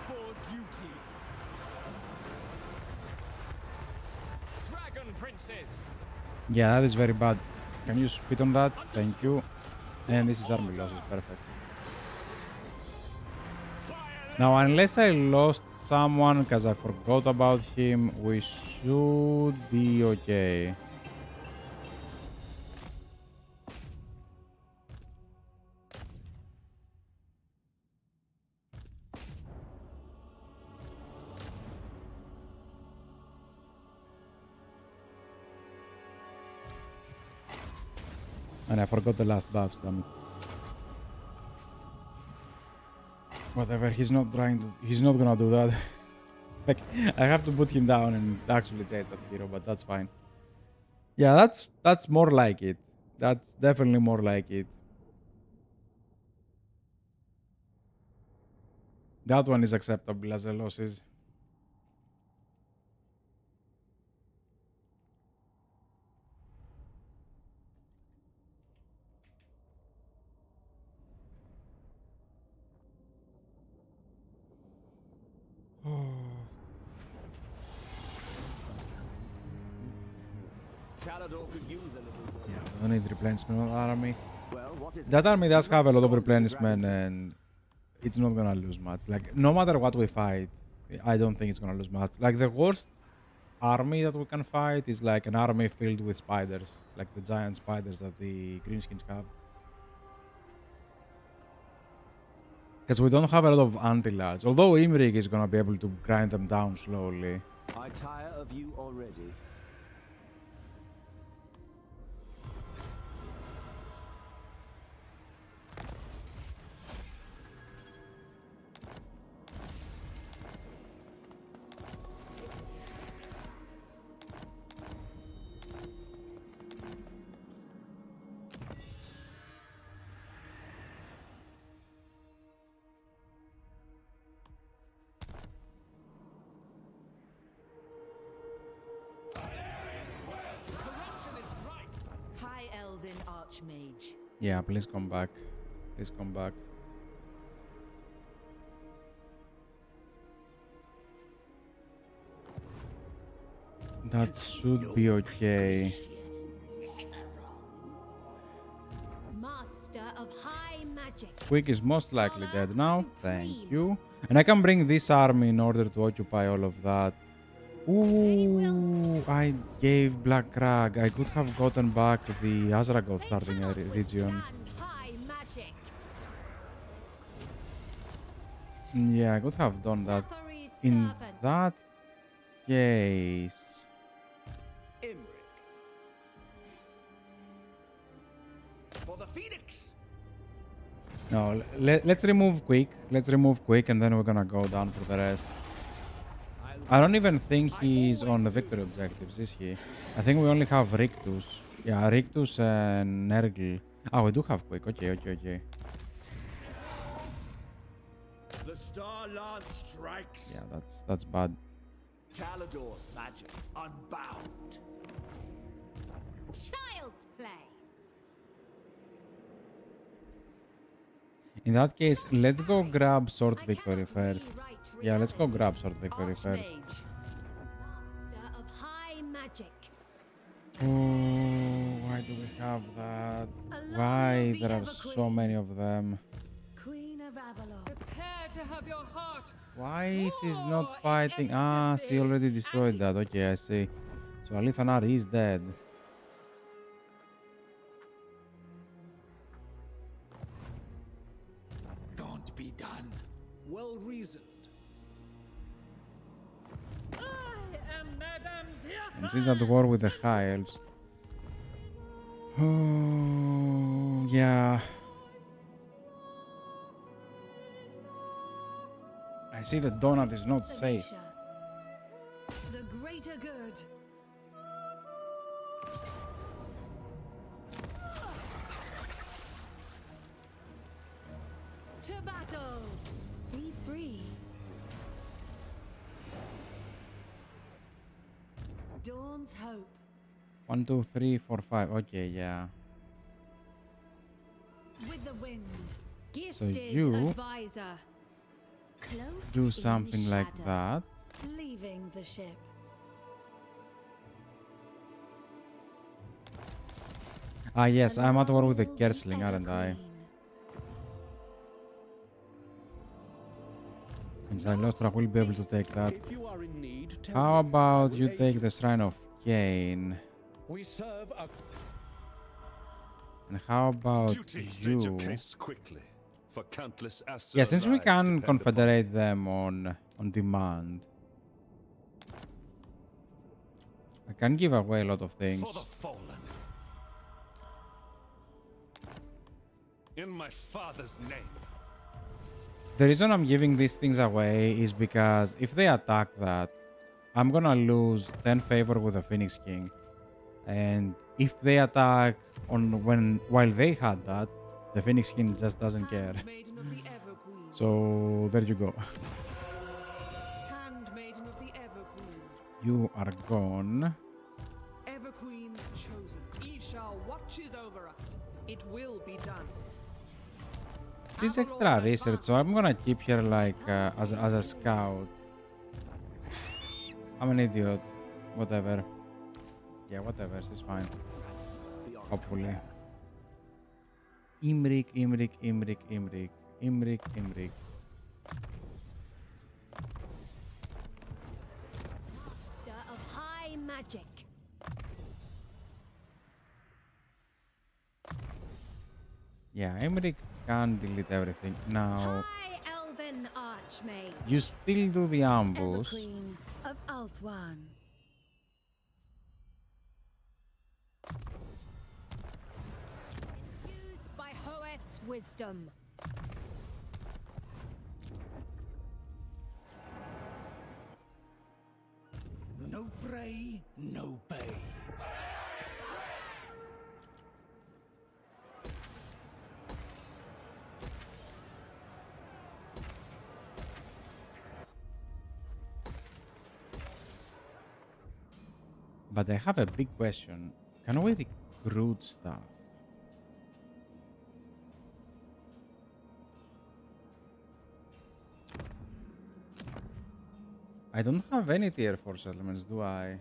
For duty! Dragon Princes! Yeah, that is very bad. Can you spit on that? Thank you. And this is army losses, perfect. Now, unless I lost someone because I forgot about him, we should be okay. And I forgot the last buffs, damn it. Whatever, he's not gonna do that. Like, I have to put him down and actually change that hero, but that's fine. Yeah, that's more like it. That's definitely more like it. That one is acceptable as a losses. Yeah, we don't need replenishment on that army. That army does have a lot of replenishment and it's not gonna lose much. Like, no matter what we fight, I don't think it's gonna lose much. Like, the worst army that we can fight is like an army filled with spiders. Like the giant spiders that the greenskins have. Because we don't have a lot of anti-large. Although Imrik is gonna be able to grind them down slowly. I tire of you already. High Elven Archmage. Yeah, please come back. Please come back. That should be okay. Master of high magic. Quick is most likely dead now. Thank you. And I can bring this army in order to occupy all of that. Ooh, I gave Black Crag. I could have gotten back the Azragoth starting region. High magic. Yeah, I could have done that. Safaris In servant. that case... Imrik. For the Phoenix! No, let's remove Quick. Let's remove Quick and then we're gonna go down for the rest. I don't even think he's on the victory objectives, is he? I think we only have Rictus. Yeah, Rictus and Nergl. Oh, we do have Quick. Okay. The Star Lance strikes. Yeah, that's bad. Calador's magic unbound. Child's play. In that case, let's go grab Sword I Victory cannot first. rewrite Yeah, let's go reality. grab Sword Victory first. Archmage. Master of high magic. Oh, why do we have that? Why there are so many of them? Queen of Avalon. Prepare to have your heart. Why is he not soar in fighting? Ah, she ecstasy. already destroyed that. Okay, I see. So Alithanar is dead. Can't be done. Well reasoned. I am Madame And she's at war with the High Elves. Oh, yeah. I see that Donut is not safe. Felicia. The greater good. To battle. Be free. Dawn's hope. 1, 2, 3, 4, 5. Okay, yeah. With the wind. Gifted you advisor. Cloaked Do in something like shadow. that. Leaving the ship. Ah, yes, I'm at war with the Along Kersling, aren't I? evergreen. And Zylostra will be able to take that. If you are in need, tell How me. about I will you aid take the Shrine of Cain? We serve a And how about Duty state your you? case quickly, for countless Asur Yeah, since we lives can depend confederate them on demand, I can give away a lot of upon things. for the fallen. In my father's name. The reason I'm giving these things away is because if they attack that, I'm gonna lose 10 favor with the Phoenix King. And if they attack while they had that, the Phoenix King just doesn't care. Handmaiden of the Everqueen. So there you go. Handmaiden of the Everqueen. You are gone. Everqueen's chosen. Isha watches over us. It will be done. She's extra research, so I'm gonna keep her like as a scout. I'm an idiot. Whatever. Yeah, whatever. She's fine. Hopefully. Imrik. Master of high magic. Yeah, Imrik can delete everything. Now, High elven archmage. you still do the ambush. Everqueen of Alpha. Twelfth one. Used by Hoeth's wisdom. No prey, no pay. But I have a big question. Can we recruit stuff? I don't have any tier 4 settlements, do I?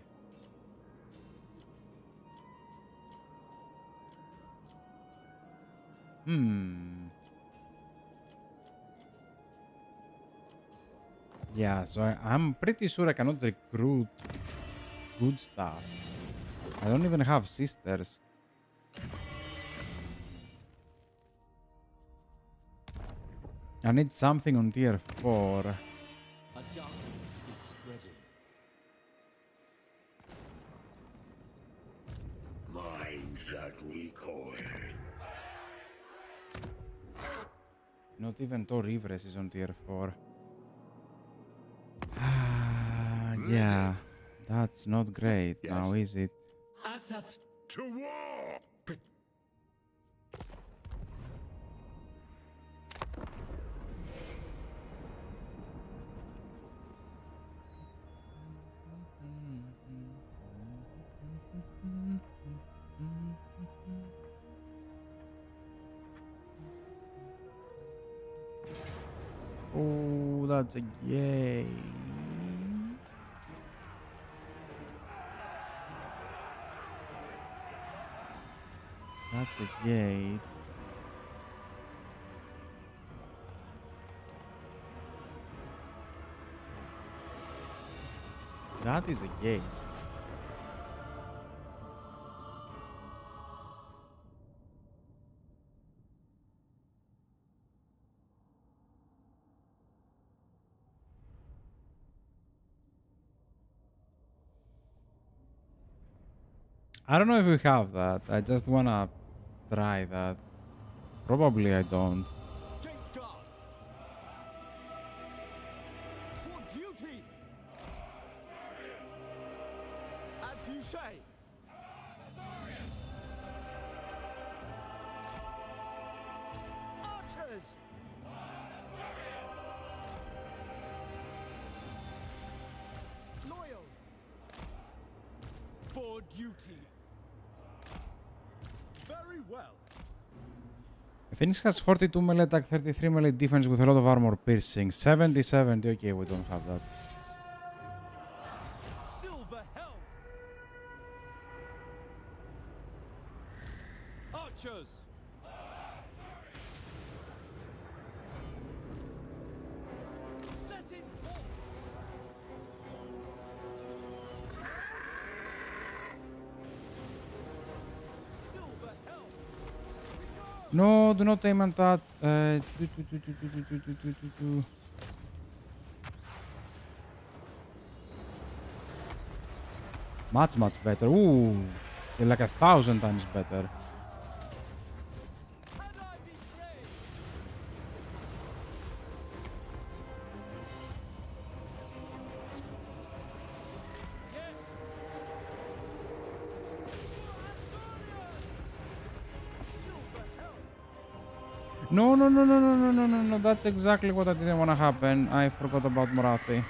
Yeah, so I'm pretty sure I cannot recruit good stuff. I don't even have sisters. I need something on tier 4. A darkness is spreading. Mind that recoil. Not even Tor Ivres is on tier 4. Yeah, that's not great now, is it? To war! Oh, that's a yay. That's a gate. That is a gate. I don't know if we have that. I just wanna try that. Probably I don't. Gate guard. For duty. As you say. Archers! Loyal! For duty. Very well. Phoenix has 42 melee attack, 33 melee defense with a lot of armor piercing. 70-70. Okay, we don't have that. Silver helm. Archers. Setting forth. Silver helm. No, do not aim at that. Much better. Ooh, like 1,000 times better. Had I betrayed? Yes. Silver helm. No. That's exactly what I didn't want to happen. I forgot about Morathi.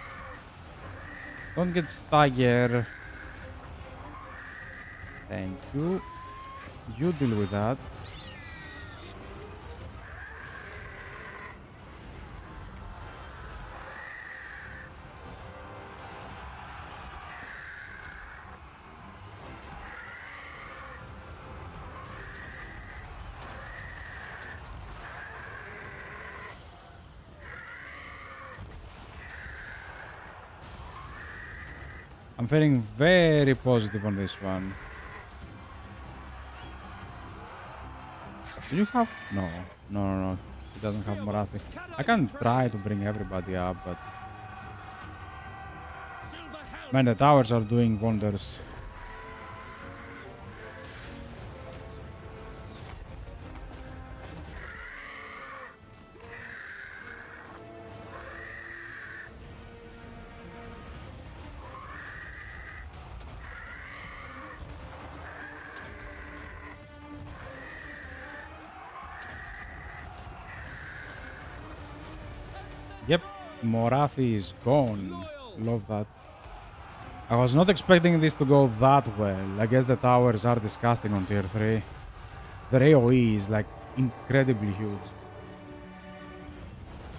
Don't get stagger. Thank you. You deal with that. I'm feeling very positive on this one. Do you have... No. He doesn't have Morathi. I can try to bring everybody up, but... Silver helm. Man, the towers are doing wonders. Yep, Morathi is gone. Love that. I was not expecting this to go that well. I guess the towers are disgusting on tier 3. Their AoE is like incredibly huge.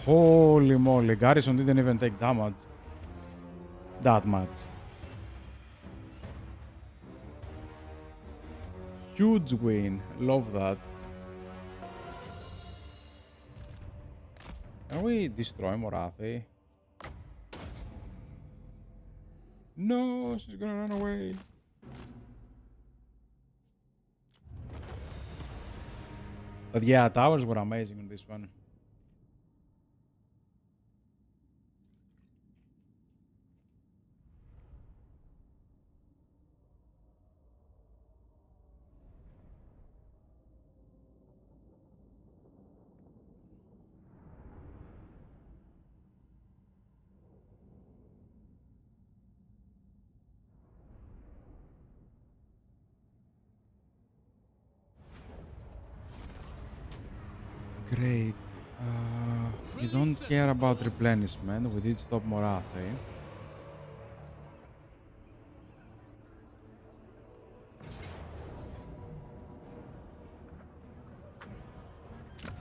Holy moly, Garrison didn't even take damage. That much. Huge win. Love that. Can we destroy Morathi? No, she's gonna run away. But yeah, towers were amazing on this one. Great. We don't care about replenishment. We did stop Morathi.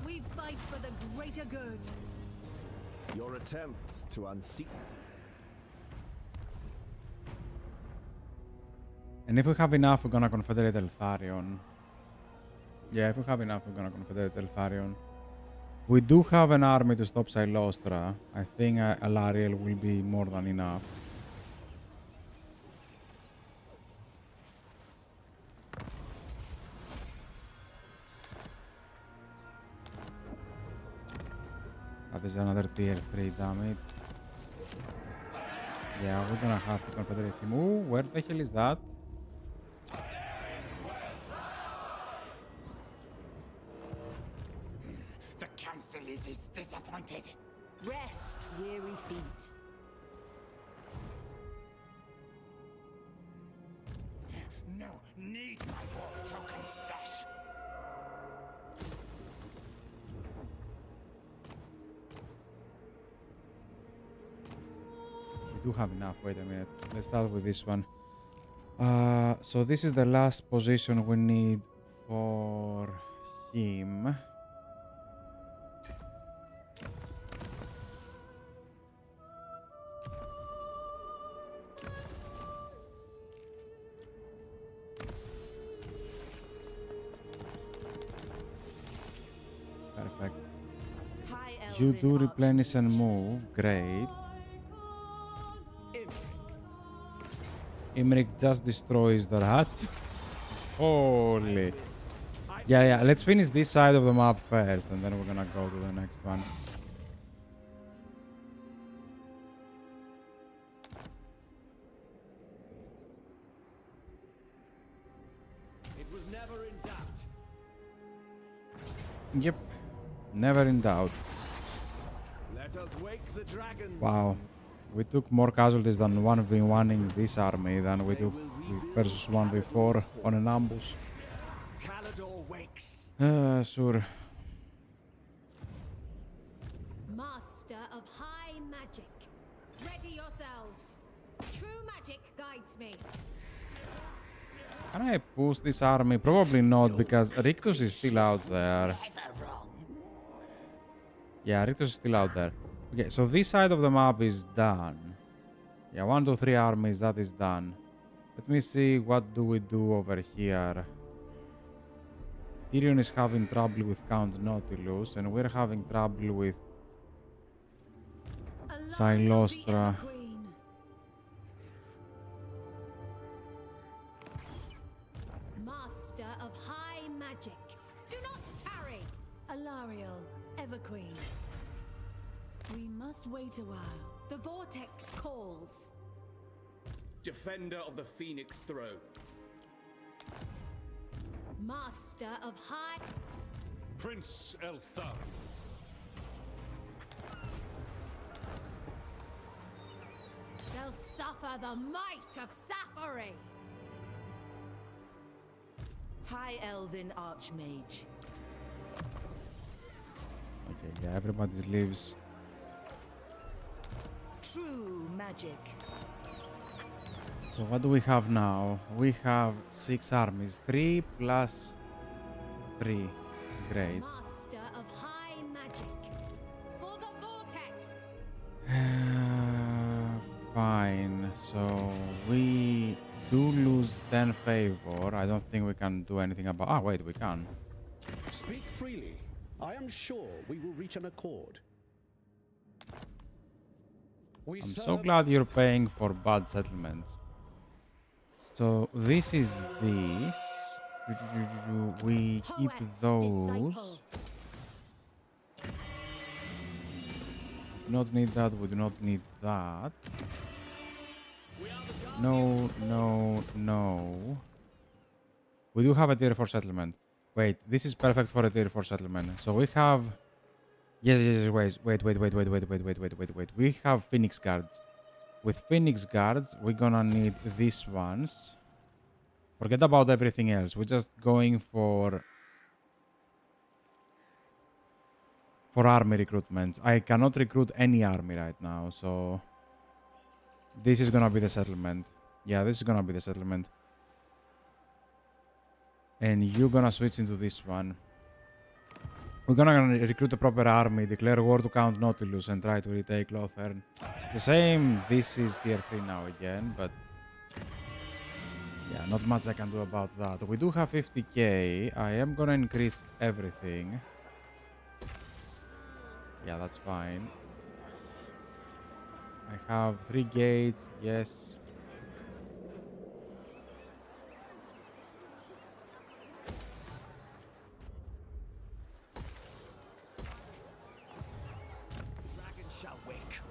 We fight for the greater good. Your attempts to unseat. And if we have enough, we're gonna confederate Eltharion. Yeah, if we have enough, we're gonna confederate Eltharion. We do have an army to stop Silostra. I think Alariel will be more than enough. That is another tier 3 damage. Yeah, we're gonna have to confederate him. Ooh, where the hell is that? The council is disappointed. Rest, weary feet. No, need my war token stash. We do have enough. Wait a minute. Let's start with this one. So this is the last position we need for him. Perfect. You do replenish and move. Great. Imrik just destroys the rats. Holy. Yeah. Let's finish this side of the map first, and then we're gonna go to the next one. It was never in doubt. Yep. Never in doubt. Let us wake the dragons. Wow. We took more casualties than 1v1ing this army than we took versus 1v4 on an ambush. Calador wakes. Sure. Master of high magic, ready yourselves. True magic guides me. Can I push this army? Probably not, because Rictus is still out there. Yeah, Rictus is still out there. Okay, so this side of the map is done. Yeah, 1, 2, 3 armies, that is done. Let me see, what do we do over here? Tyrion is having trouble with Count Nautilus, and we're having trouble with Silostra. Master of high magic, do not tarry. Alariel, Everqueen. We must wait a while. The vortex calls. Defender of the Phoenix Throne. Master of high. Prince Elthar. They'll suffer the might of Safari. High Elven Archmage. Okay, yeah, everybody leaves. True magic. So what do we have now? We have 6 armies. 3 plus 3. Great. Master of high magic. For the vortex. Fine. So we do lose 10 favor. I don't think we can do anything about... Ah, wait, we can. Speak freely. I am sure we will reach an accord. I'm so glad you're paying for bad settlements. So this is this. We keep those. Do not need that. We do not need that. No, no, no. We do have a tier 4 settlement. Wait, this is perfect for a tier 4 settlement. So we have... Yes, wait. We have Phoenix Guards. With Phoenix Guards, we're gonna need these ones. Forget about everything else. We're just going for army recruitments. I cannot recruit any army right now, so this is gonna be the settlement. Yeah, this is gonna be the settlement. And you're gonna switch into this one. We're gonna recruit a proper army, declare war to Count Nautilus, and try to retake Lothern. It's the same. This is tier 3 now again, but yeah, not much I can do about that. We do have 50k. I am gonna increase everything. Yeah, that's fine. I have 3 gates, yes. Dragon shall wake.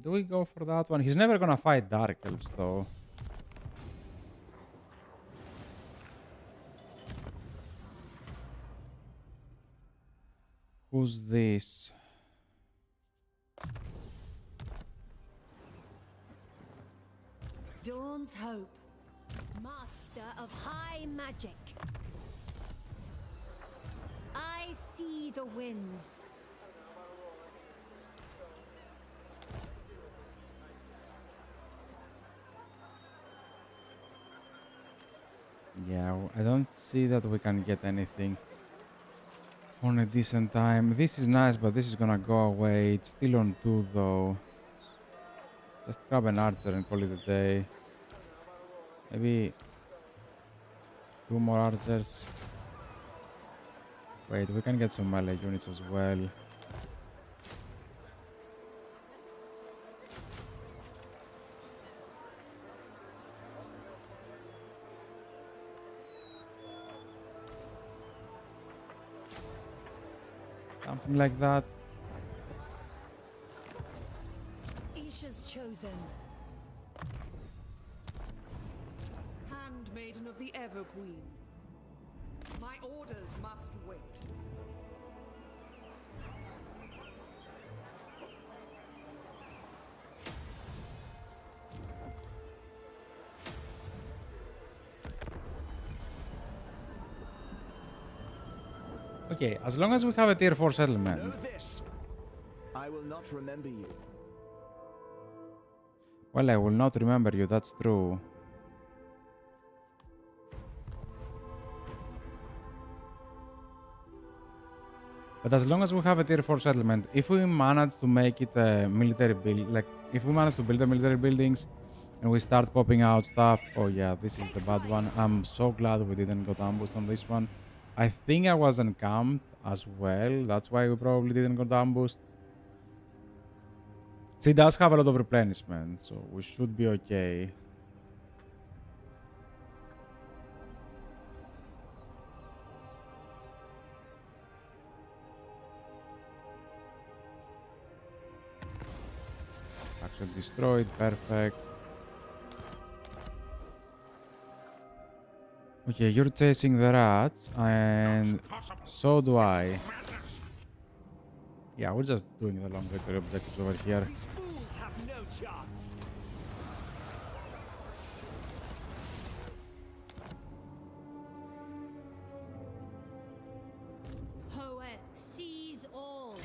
Do we go for that one? He's never gonna fight Dark Elves, though. Who's this? Dawn's hope. Master of high magic. I see the winds. Yeah, I don't see that we can get anything on a decent time. This is nice, but this is gonna go away. It's still on 2, though. Just grab an archer and call it a day. Maybe 2 more archers. Wait, we can get some melee units as well. Something like that. Isha's chosen. Handmaiden of the Everqueen. My orders must wait. Okay, as long as we have a tier 4 settlement. Know this. I will not remember you. Well, I will not remember you, that's true. But as long as we have a tier 4 settlement, if we manage to make it a military build, like if we manage to build the military buildings and we start popping out stuff, oh yeah, this is the bad one. I'm so glad we didn't get ambushed on this one. I think I was encamped as well, that's why we probably didn't get ambushed. She does have a lot of replenishment, so we should be okay. Actually destroyed, perfect. Okay, you're chasing the rats, and so do I. Yeah, we're just doing the long victory objectives over here. These fools have no chance. Hoeth sees all.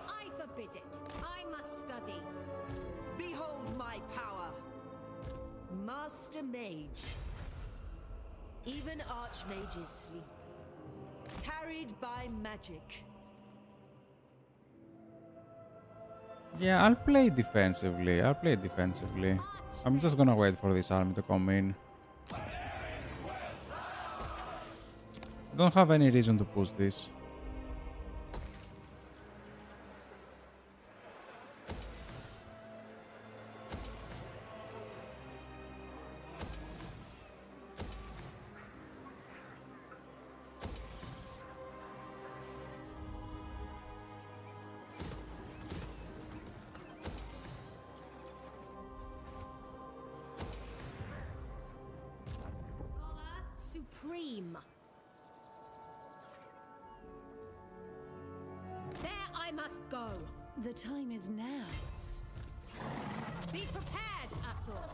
I forbid it. I must study. Behold my power. Master Mage. Even archmages sleep. Carried by magic. Yeah, I'll play defensively. I'm just gonna wait for this army to come in. I don't have any reason to push this. Supreme. There I must go. The time is now. Be prepared, Asur.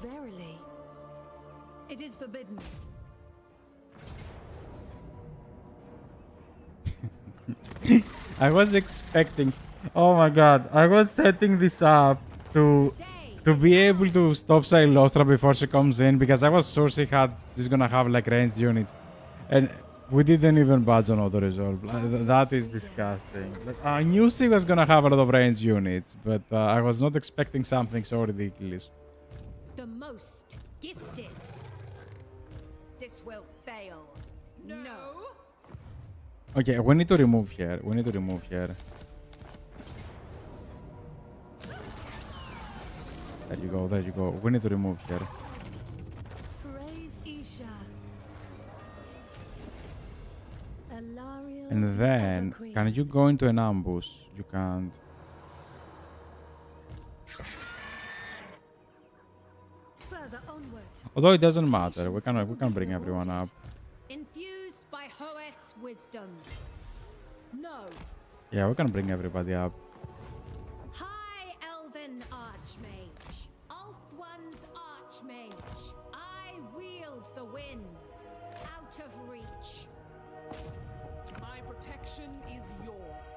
Verily. It is forbidden. I was expecting. Oh my god! I was setting this up to be able to stop Silostra before she comes in because I was sure she's gonna have like ranged units, and we didn't even budge on auto resolve. That is disgusting. I knew she was gonna have a lot of ranged units, but I was not expecting something so ridiculous. The most gifted. This will fail. No. Okay, we need to remove here. There you go. We need to remove here. Praise Isha. Alariel And the then, Everqueen. can you go into an ambush? You can't. Further onward. Although it doesn't matter, we can bring everyone up. Infused by Hoeth's wisdom. No. Yeah, we can bring everybody up. High Elven Archmage. Ulthuan's Archmage. I wield the winds. Out of reach. My protection is yours.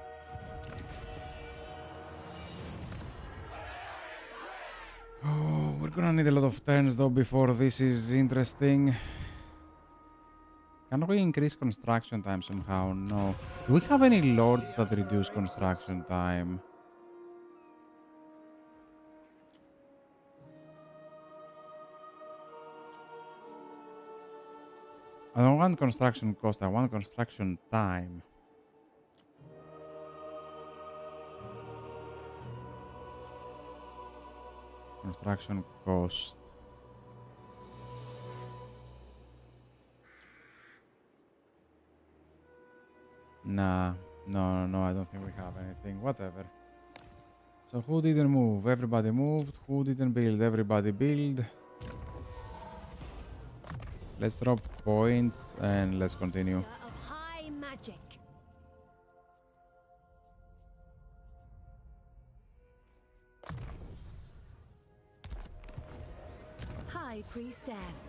Oh, we're gonna need a lot of turns though before this is interesting. Can we increase construction time somehow? No. Do we have any lords that reduce construction time? I don't want construction cost, I want construction time. Construction cost. Nah, no, I don't think we have anything. Whatever. So who didn't move? Everybody moved. Who didn't build? Everybody build. Let's drop points and let's continue. Of high magic. High Priestess.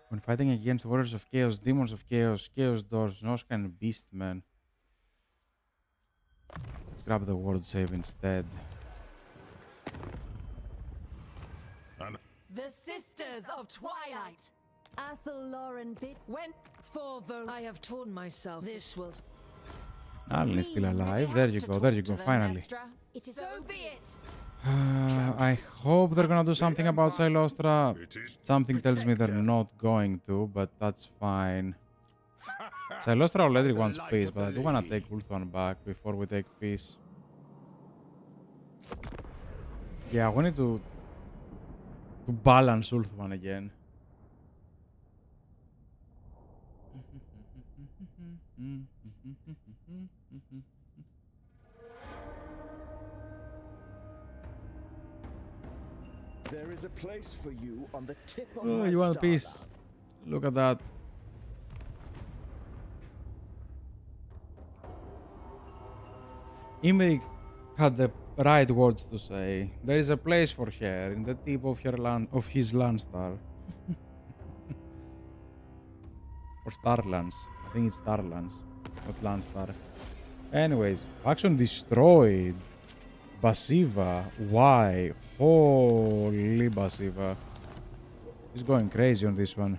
When fighting against warriors of chaos, demons of chaos, chaos doors, Noshka and beastmen. Let's grab the ward save instead. The Sisters of Twilight. Athel bit went for the. I have torn myself. This will. Alan is still alive. There you go, finally. It is so be it. I hope they're gonna do something about Silostra. Something tells me they're not going to, but that's fine. Silostra already wants peace, but I do wanna take Ulthuan back before we take peace. Yeah, we need to to balance Ulthman again. There is a place for you on the tip of Oh, my you want star peace? map. Look at that. Imrik had the right words to say. There is a place for her in the tip of his Landstar. Or Starlands. I think it's Starlands, not Landstar. Anyways, faction destroyed. Basiva. Why? Holy Basiva. He's going crazy on this one.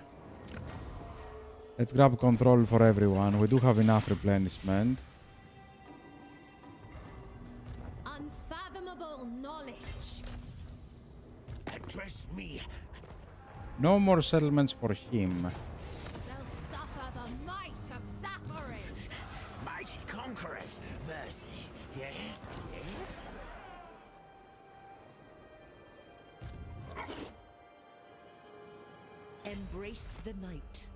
Let's grab control for everyone. We do have enough replenishment. Unfathomable knowledge. Address me. No more settlements for him. They'll suffer the might of suffering. Mighty conquerors. Mercy. Yes, yes. Embrace the night.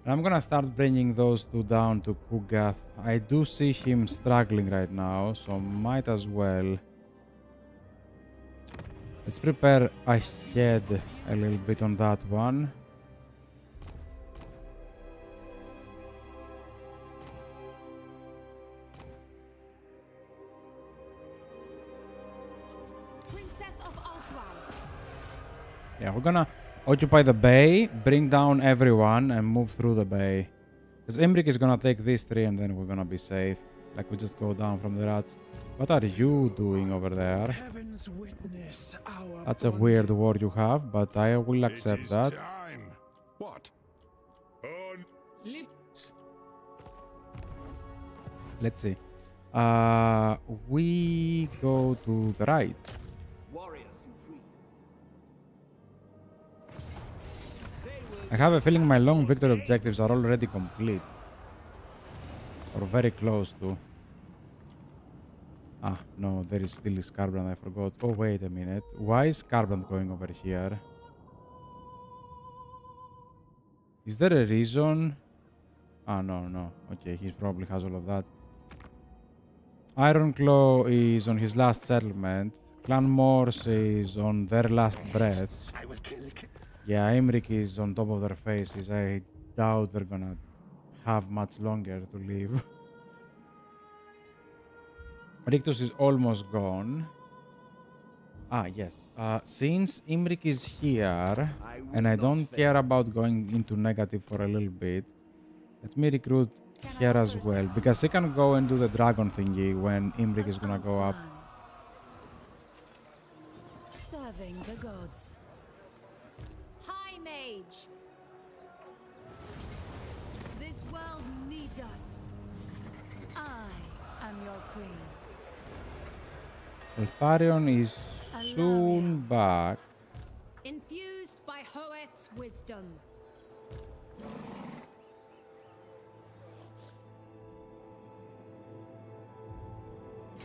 I'm gonna start bringing those two down to Kugath. I do see him struggling right now, so might as well. Let's prepare ahead a little bit on that one. Princess of Althwal. Yeah, we're gonna occupy the bay, bring down everyone, and move through the bay. Because Imrik is gonna take these three, and then we're gonna be safe. Like, we just go down from the rats. What are you doing over there? Heaven's witness, our That's a weird word you have, but I will accept that. Time. What? Let's see. We go to the right. Warrior supreme. I have a feeling my long victory objectives are already complete. Or very close to. Ah, no, there is still Scarbrand, I forgot. Oh, wait a minute. Why is Scarbrand going over here? Is there a reason? Ah, no. Okay, he probably has all of that. Ironclaw is on his last settlement. Clan Morse is on their last breaths. I will kill. Yeah, Imrik is on top of their faces. I doubt they're gonna have much longer to live. Rictus is almost gone. Ah, yes. Since Imrik is here, and I don't care about going into negative for a little bit, let me recruit here as well, because he can go and do the dragon thingy when Imrik is gonna go up. Serving the gods. High mage. This world needs us. I am your queen. Eltharion is soon back. Infused by Hoet's wisdom.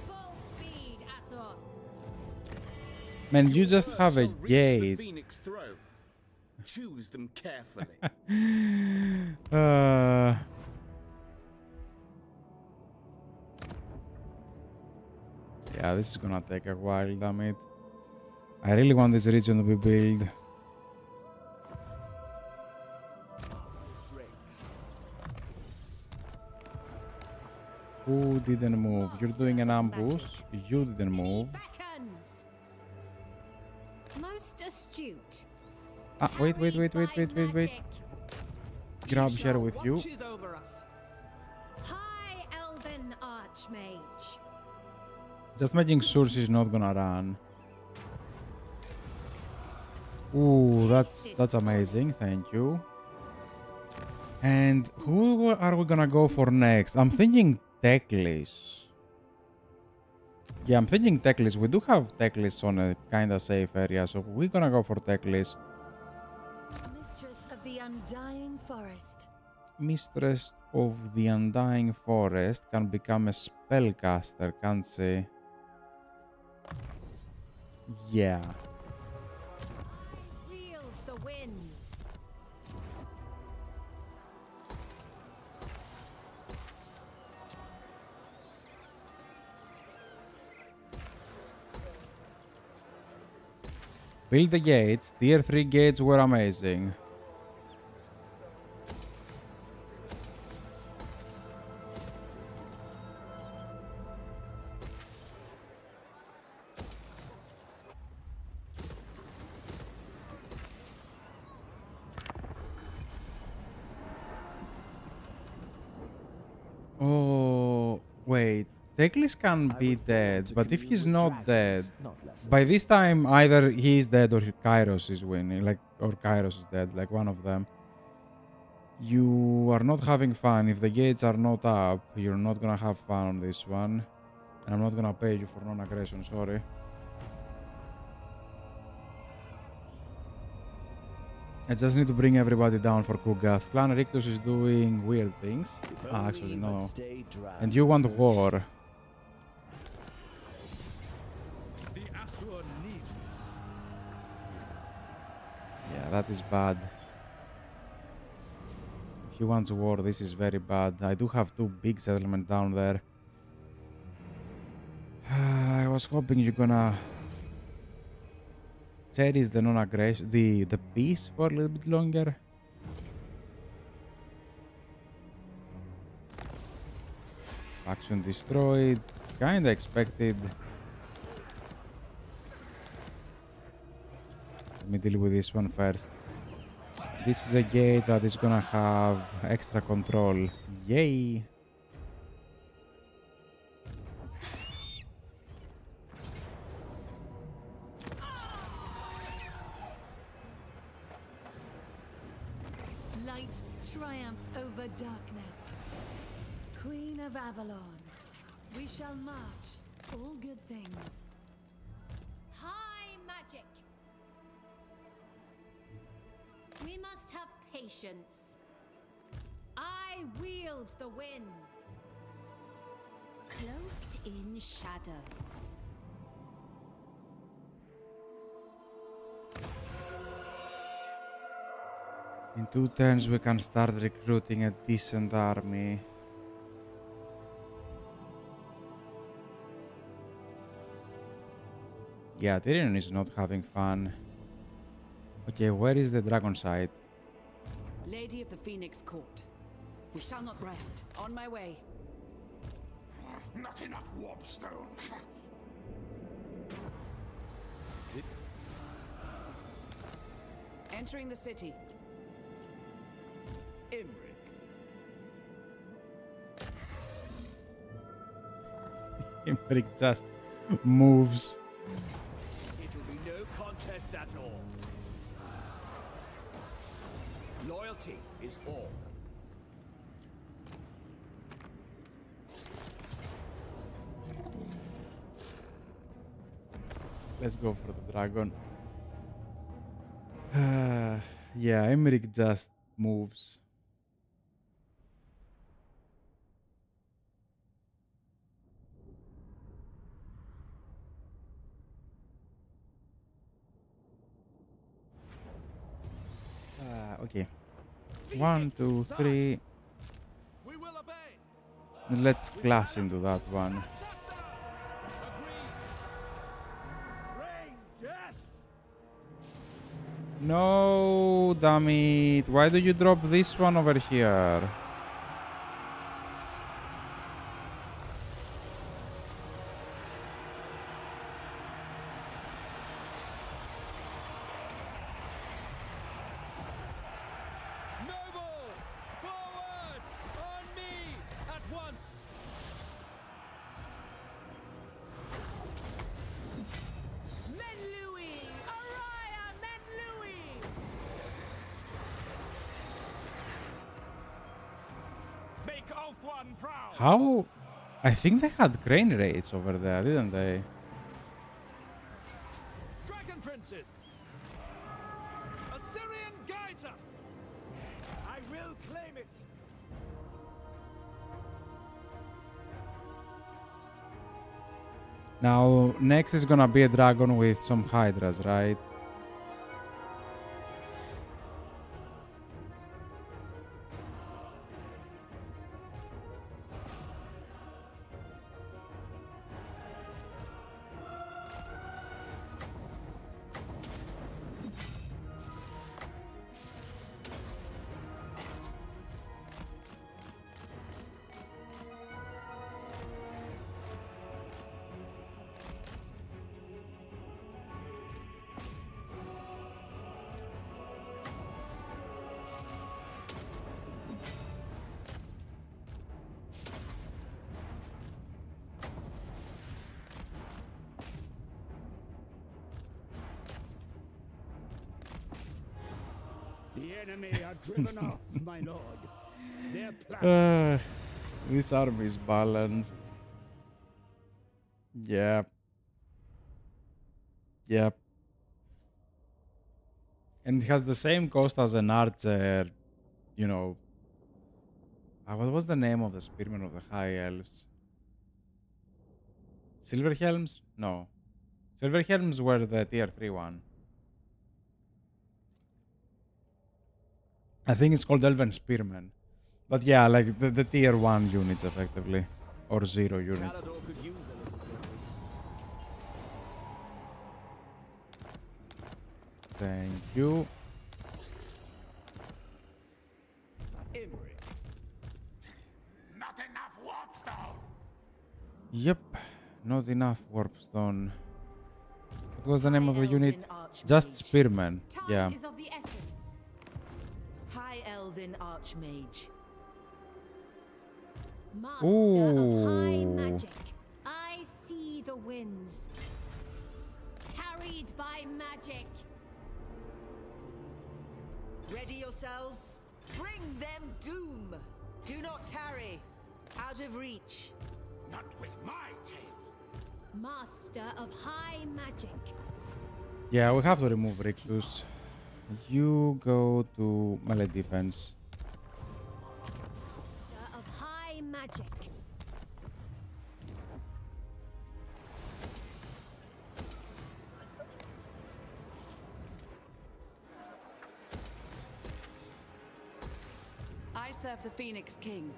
Full speed, Azor. Man, you just have a Shall reach the gate. Phoenix throne. Choose them carefully. Yeah, this is gonna take a while, damn it. I really want this region to be built. Who didn't move? You're doing an ambush. You didn't move. Beckons. Most astute. Ah, wait. Carried by magic. Grab here with you. Watches over us. High elven archmage. Just making sure she's not gonna run. Ooh, that's amazing. Thank you. And who are we gonna go for next? I'm thinking Teclis. Yeah, I'm thinking Teclis. We do have Teclis on a kinda safe area, so we're gonna go for Teclis. Mistress of the Undying Forest. Mistress of the Undying Forest can become a spellcaster, can't she? Yeah. Wield the winds. Build the gates. Tier 3 gates were amazing. Oh, wait. Teclis can be dead, but if he's not dead, by this time either he is dead or Kairos is winning, like, or Kairos is dead, like one of them. You are not having fun. If the gates are not up, you're not gonna have fun on this one. And I'm not gonna pay you for non-aggression, sorry. I just need to bring everybody down for Kugath. Clan Rictus is doing weird things. Ah, actually, no. And you want war. Yeah, that is bad. If you want war, this is very bad. I do have two big settlements down there. I was hoping you're gonna cherish the non-aggression, the peace for a little bit longer. Faction destroyed. Kinda expected. Let me deal with this one first. This is a gate that is gonna have extra control. Yay! Light triumphs over darkness. Queen of Avalon, we shall march all good things. High magic. We must have patience. I wield the winds. Cloaked in shadow. In 2 turns we can start recruiting a decent army. Yeah, Tyrion is not having fun. Okay, where is the dragon site? Lady of the Phoenix Court. We shall not rest. On my way. Not enough warpstone. Entering the city. Imrik. Imrik just moves. It'll be no contest at all. Loyalty is all. Let's go for the dragon. Yeah, Imrik just moves. Okay. 1, 2, 3. We will obey. Let's clash into that one. Rain death. No, damn it. Why do you drop this one over here? Noble, forward on me at once. Men Louis! Araya Men Louis! Make Ulthuan proud. How? I think they had crane raids over there, didn't they? Dragon princes. Assyrian guides us. I will claim it. Now, next is gonna be a dragon with some hydras, right? The enemy are driven off, my lord. Their plan. This army is balanced. Yep. Yep. And it has the same cost as an archer, you know. What was the name of the spearmen of the High Elves? Silver Helms? No. Silver Helms were the tier 3 one. I think it's called Elven Spearmen. But yeah, like the tier 1 units effectively. Or 0 units. Thank you. Imrik. Not enough warpstone. Yep, not enough warpstone. What was the name of the unit? Just Spearmen. Yeah. Time is of the essence. High Elven Archmage. Master of high Ooh. magic. I see the winds. Carried by magic. Ready yourselves. Bring them doom. Do not tarry. Out of reach. Not with my tail. Master of high magic. Yeah, we have to remove Rictus. You go to melee defense. Master of high magic. I serve the Phoenix King.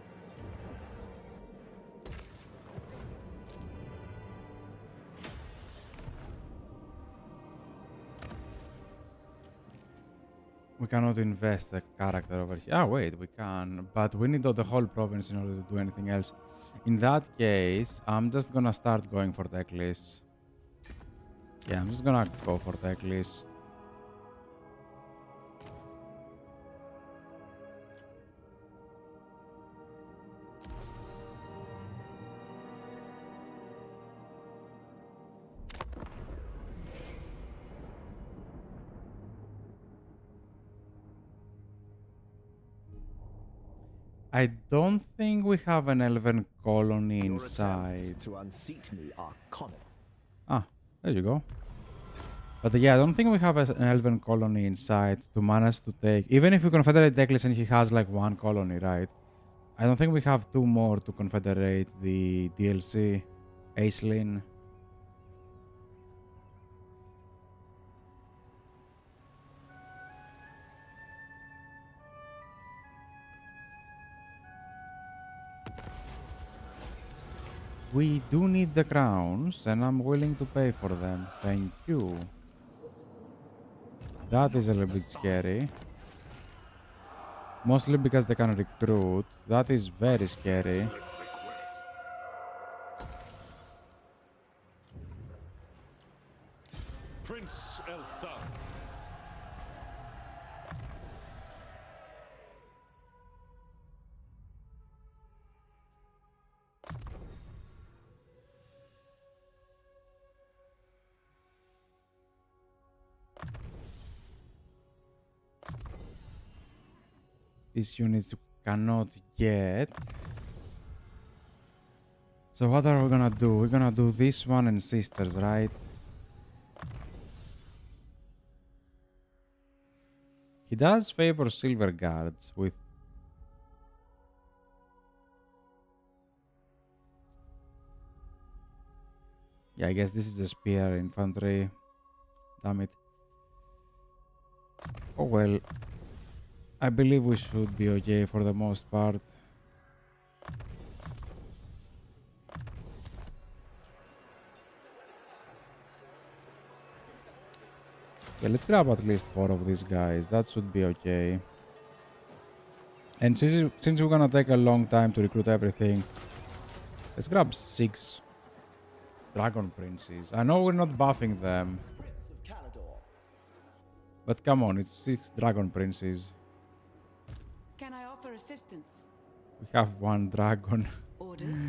We cannot invest a character over here. Ah, wait, we can. But we need the whole province in order to do anything else. In that case, I'm just gonna start going for Teclis. Yeah, I'm just gonna go for Teclis. I don't think we have an elven colony inside. To unseat me are common. Ah, there you go. But yeah, I don't think we have an elven colony inside to manage to take... Even if we confederate Teclis and he has like one colony, right? I don't think we have two more to confederate the DLC. Aislinn. We do need the crowns, and I'm willing to pay for them. Thank you. That is a little bit scary. Mostly because they can recruit. That is very scary. Prince Elthar. These units cannot get. So what are we gonna do? We're gonna do this one and sisters, right? He does favor silver guards with... Yeah, I guess this is a spear infantry. Damn it. Oh well. I believe we should be okay for the most part. Yeah, let's grab at least 4 of these guys. That should be okay. And since we're gonna take a long time to recruit everything, let's grab 6 Dragon Princes. I know we're not buffing them. But come on, it's 6 Dragon Princes. Can I offer assistance? We have 1 dragon. Orders?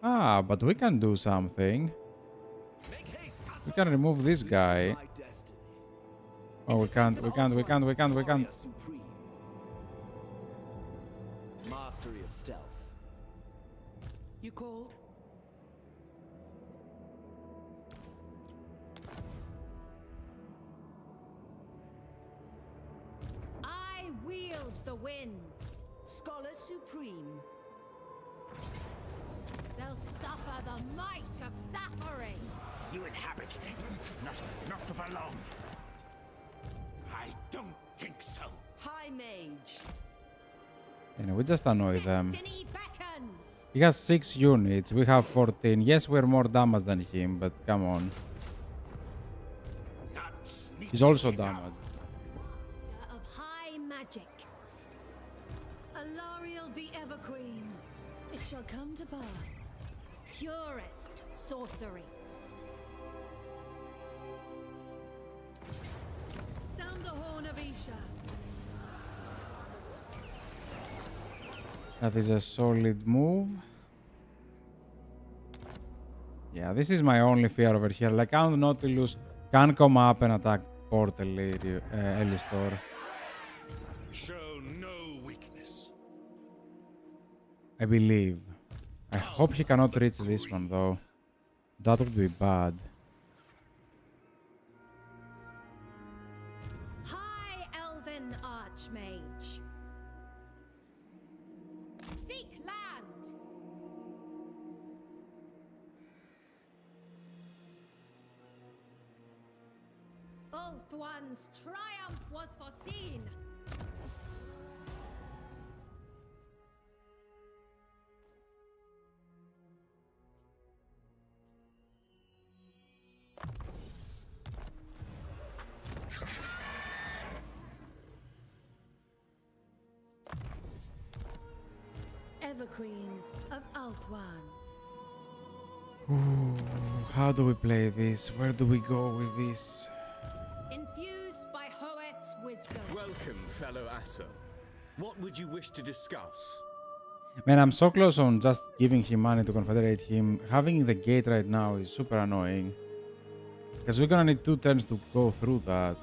But we can do something. We can remove this guy. Oh, we can't. Mastery of stealth. You called? I wield the winds. Scholar Supreme. They'll suffer the might of suffering. You inhabit, not for long. I don't think so. High Mage. We just annoy them. Destiny beckons. He has 6 units. We have 14. Yes, we're more damaged than him, but come on. He's also damaged. Of high magic. Alariel the Everqueen. It shall come to pass. Purest sorcery. Sound the horn of Isha. That is a solid move. Yeah, this is my only fear over here. Like, Count Nautilus can come up and attack Port Elistor. Show no weakness. I believe. I hope he cannot reach this one, though. That would be bad. High Elven Archmage. Seek land. Ulthuan's triumph was foreseen. Everqueen of Ulthuan. Ooh, how do we play this? Where do we go with this? Infused by Hoet's wisdom. Welcome, fellow Asso. What would you wish to discuss? Man, I'm so close on just giving him money to confederate him. Having the gate right now is super annoying. Because we're gonna need 2 turns to go through that.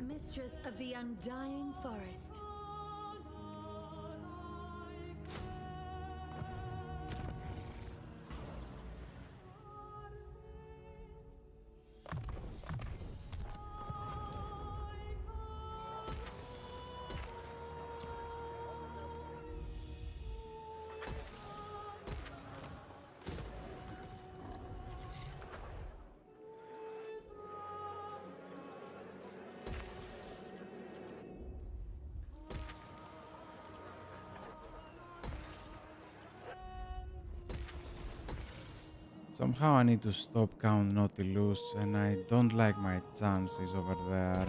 Mistress of the Undying Forest. Somehow I need to stop Count Nautilus, and I don't like my chances over there.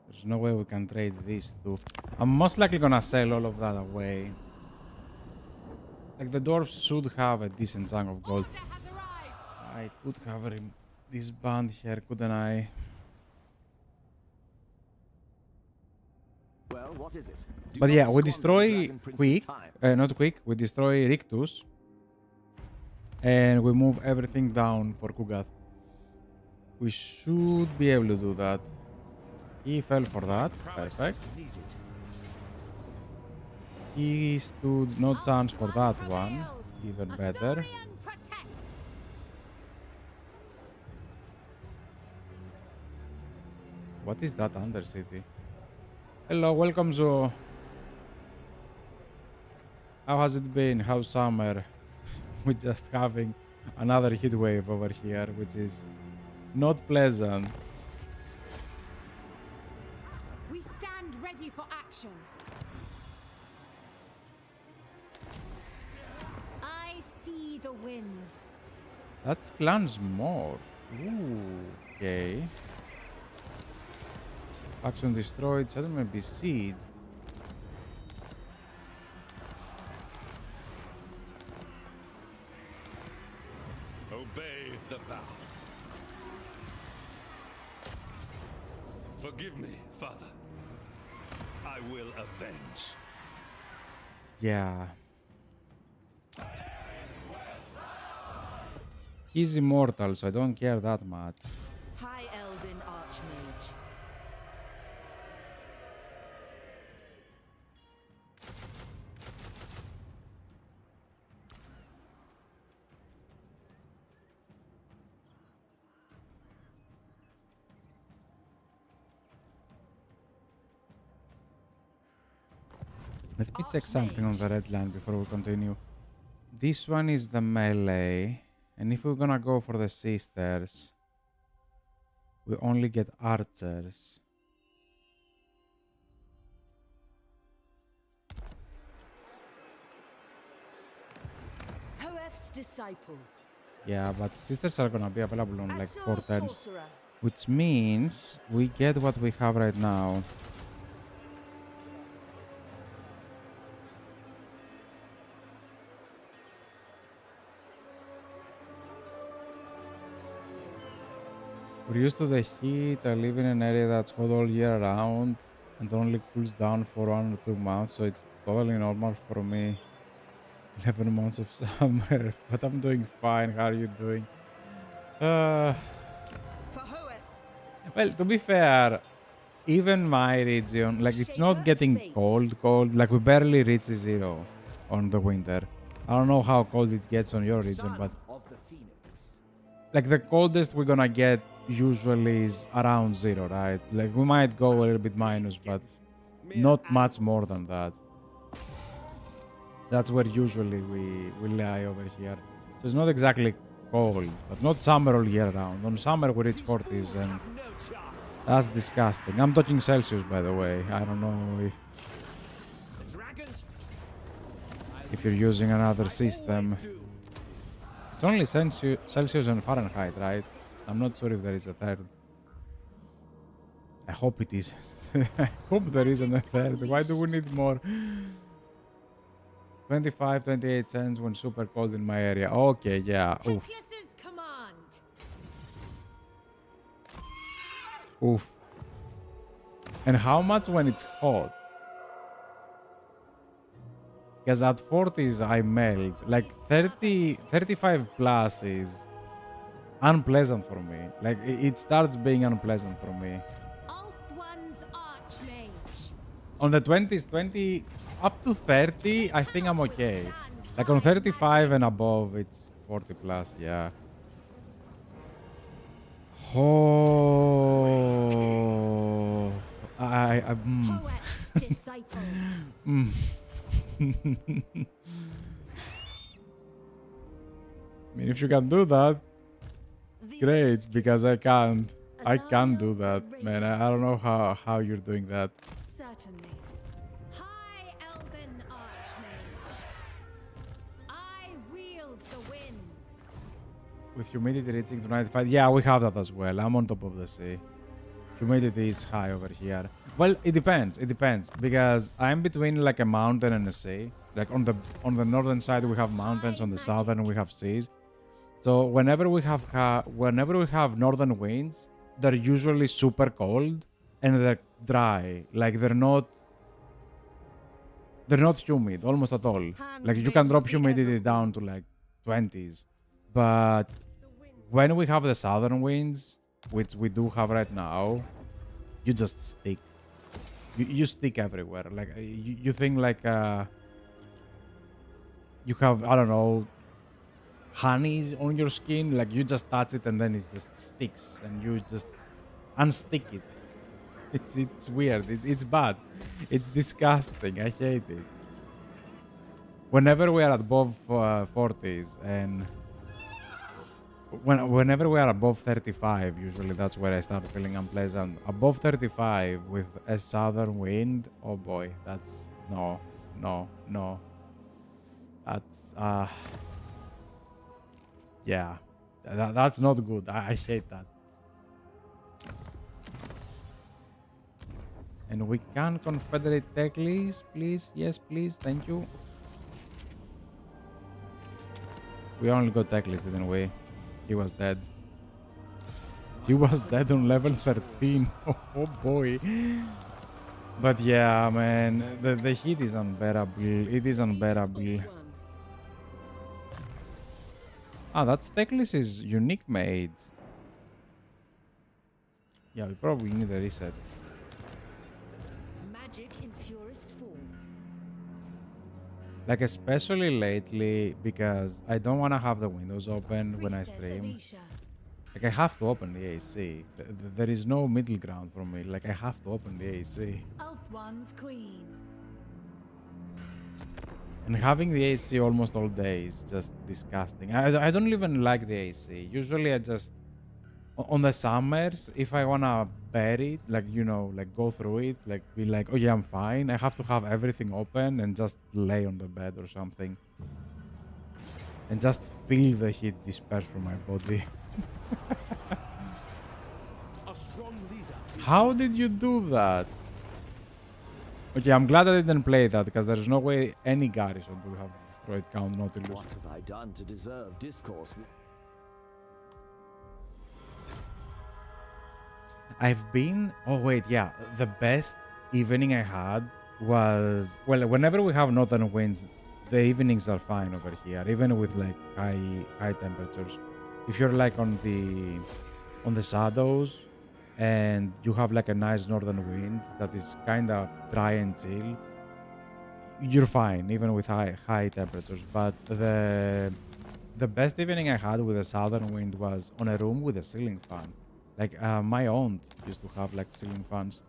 There's no way we can trade these 2. I'm most likely gonna sell all of that away. Like, the dwarves should have a decent chunk of gold. I could have this band here, couldn't I? Well, what is it? But yeah, we destroy Quick, not Quick, we destroy Rictus. And we move everything down for Kugath. We should be able to do that. He fell for that, perfect. He stood no chance for that one, even better. What is that Undercity? Hello, welcome to... How has it been? How's summer? We're just having another heat wave over here, which is not pleasant. We stand ready for action. I see the winds. That clans more. Ooh, okay. Faction destroyed, settlement besieged. Obey the vow. Forgive me, Father. I will avenge. Yeah. He's immortal, so I don't care that much. High Elven Archmage. Let me check something on the red line before we continue. This one is the melee, and if we're gonna go for the sisters, we only get archers. Hoeth's disciple. Yeah, but sisters are gonna be available on like 4 turns, Sorcerer. which means we get what we have right now. We're used to the heat. I live in an area that's hot all year round and only cools down for 1 or 2 months, so it's totally normal for me. 11 months of summer, but I'm doing fine. How are you doing? For Hoeth. Well, to be fair, even my region, like it's not getting cold, like we barely reach 0 on the winter. I don't know how cold it gets on your region, but like the coldest we're gonna get usually is around 0, right? Like we might go a little bit minus, but not much more than that. That's where usually we lie over here. So it's not exactly cold, but not summer all year round. On summer we reach 40s and that's disgusting. I'm talking Celsius, by the way. I don't know if you're using another system. It's only Celsius and Fahrenheit, right? I'm not sure if there is a third. I hope it is. I hope there isn't a third. Why do we need more? 25, 28 cents when super cold in my area. Okay, yeah. Oof. Teclus's command. Oof. And how much when it's hot? Because at 40s I melt. Like 30, 35 plus is unpleasant for me. Like it starts being unpleasant for me. Ulthuan's Archmage. On the 20s, 20 up to 30, I think I'm okay. Like on 35 and above, it's 40 plus, yeah. Oh, Hoeth's disciple. I mean, if you can do that, great, because I can't. I can't do that, man. I don't know how you're doing that. Certainly. High Elven Archmage. I wield the winds. With humidity reaching to 95. Yeah, we have that as well. I'm on top of the sea. Humidity is high over here. Well, it depends. It depends because I'm between like a mountain and a sea. Like on the northern side we have mountains, on the southern we have seas. So whenever we have northern winds, they're usually super cold and they're dry. Like they're not humid almost at all. Like you can drop humidity down to like 20s. But when we have the southern winds, which we do have right now, you just stick. You stick everywhere. Like you think like you have, I don't know, honey on your skin. Like you just touch it and then it just sticks and you just unstick it. It's weird. It's bad. It's disgusting. I hate it. Whenever we are above 40s and whenever we are above 35, usually that's where I start feeling unpleasant. Above 35 with a southern wind, oh boy, that's no. That's yeah, that's not good. I hate that. And we can confederate Teclis, please. Yes, please. Thank you. We only got Teclis, didn't we? He was dead. He was dead on level 13. Oh boy. But yeah, man, the heat is unbearable. It is unbearable. Ah, that's Teclis' unique made. Yeah, we probably need a reset. Magic in purest form. Like, especially lately, because I don't want to have the windows open when I stream. Like, I have to open the AC. There is no middle ground for me. Like, I have to open the AC. Elf One's Queen. And having the AC almost all day is just disgusting. I don't even like the AC. Usually I just... On the summers, if I want to bear it, like, you know, like go through it, like be like, oh yeah, I'm fine. I have to have everything open and just lay on the bed or something. And just feel the heat disperse from my body. A strong leader. How did you do that? Okay, I'm glad I didn't play that, because there's no way any garrison would have destroyed Count Nautilus. What have I done to deserve discourse? I've been... Oh, wait, yeah. The best evening I had was... Well, whenever we have northern winds, the evenings are fine over here, even with, like, high temperatures. If you're, like, on the shadows, and you have, like, a nice northern wind that is kind of dry and chill, you're fine, even with high temperatures. But the best evening I had with a southern wind was on a room with a ceiling fan. Like, my aunt used to have, like, ceiling fans.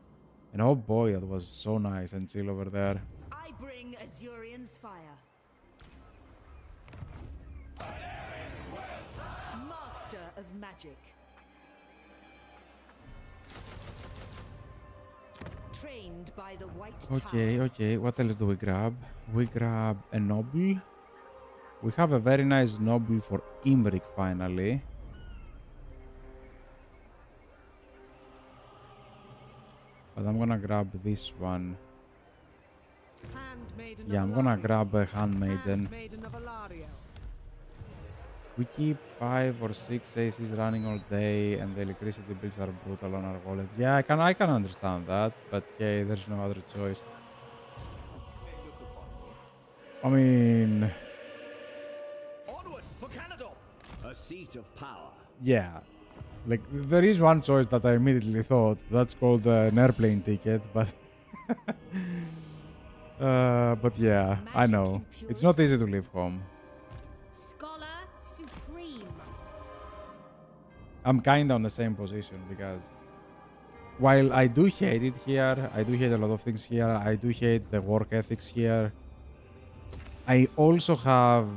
And oh boy, that was so nice and chill over there. I bring Azurian's fire. Master of magic. Trained by the White Tower. Okay. What else do we grab? We grab a noble. We have a very nice noble for Imrik, finally. But I'm gonna grab this one. Handmaiden Yeah, of I'm gonna Alario. grab a handmaiden. Handmaiden of Alario. We keep 5 or 6 ACs running all day, and the electricity bills are brutal on our wallet. Yeah, I can understand that, but yeah, there's no other choice. I mean, Onward for Canada. A seat of power. yeah. Like, there is one choice that I immediately thought. That's called an airplane ticket, but... but yeah, I know. It's not easy to leave home. Scholar Supreme. I'm kinda on the same position, because while I do hate it here, I do hate a lot of things here, I do hate the work ethics here, I also have...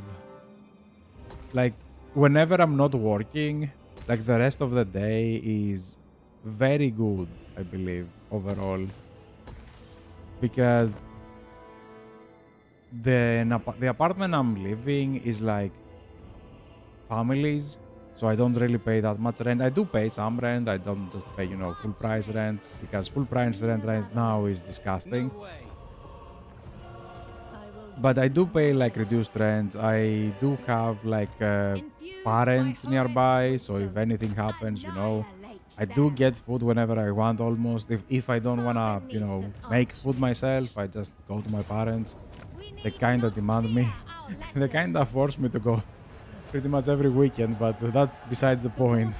Like, whenever I'm not working... Like, the rest of the day is very good, I believe, overall. Because the apartment I'm living is like families, so I don't really pay that much rent. I do pay some rent, I don't just pay, you know, full price rent, because full price rent right now is disgusting. But I do pay, like, reduced rents. I do have, like, parents nearby, so if anything happens, you know, I do get food whenever I want, almost. If I don't want to, you know, make food myself, I just go to my parents. They kind of demand me. They kind of force me to go pretty much every weekend, but that's besides the point.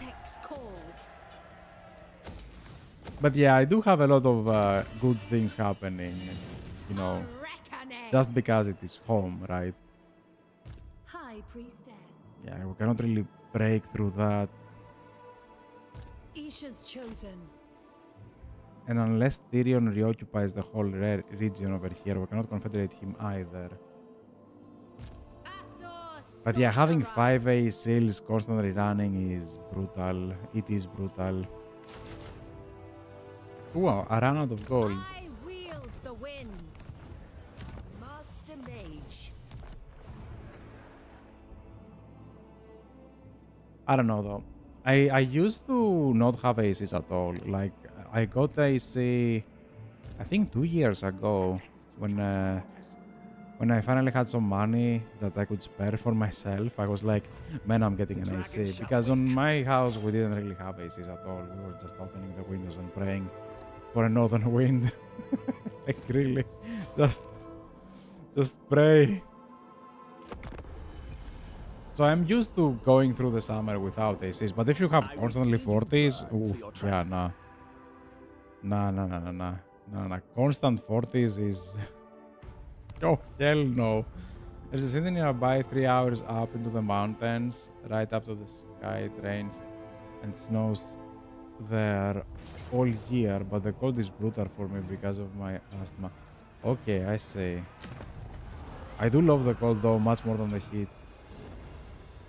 But yeah, I do have a lot of good things happening, you know, just because it is home, right? High Priestess. Yeah, we cannot really break through that. Isha's chosen. And unless Tyrion reoccupies the whole region over here, we cannot confederate him either. But yeah, having 5A seals constantly running is brutal. It is brutal. Wow, I ran out of gold. I wield the winds. Master Mage. I don't know though. I used to not have ACs at all. Like I got AC, I think 2 years ago when I finally had some money that I could spare for myself. I was like, man, I'm getting an AC because on my house we didn't really have ACs at all. We were just opening the windows and praying for a northern wind. Like really, just pray. So I'm used to going through the summer without ACs, but if you have constantly 40s, oof, yeah, nah. Nah. Constant 40s is... Oh, hell no. There's a city nearby 3 hours up into the mountains, right up to the sky. It rains and snows there all year, but the cold is brutal for me because of my asthma. Okay, I see. I do love the cold though, much more than the heat.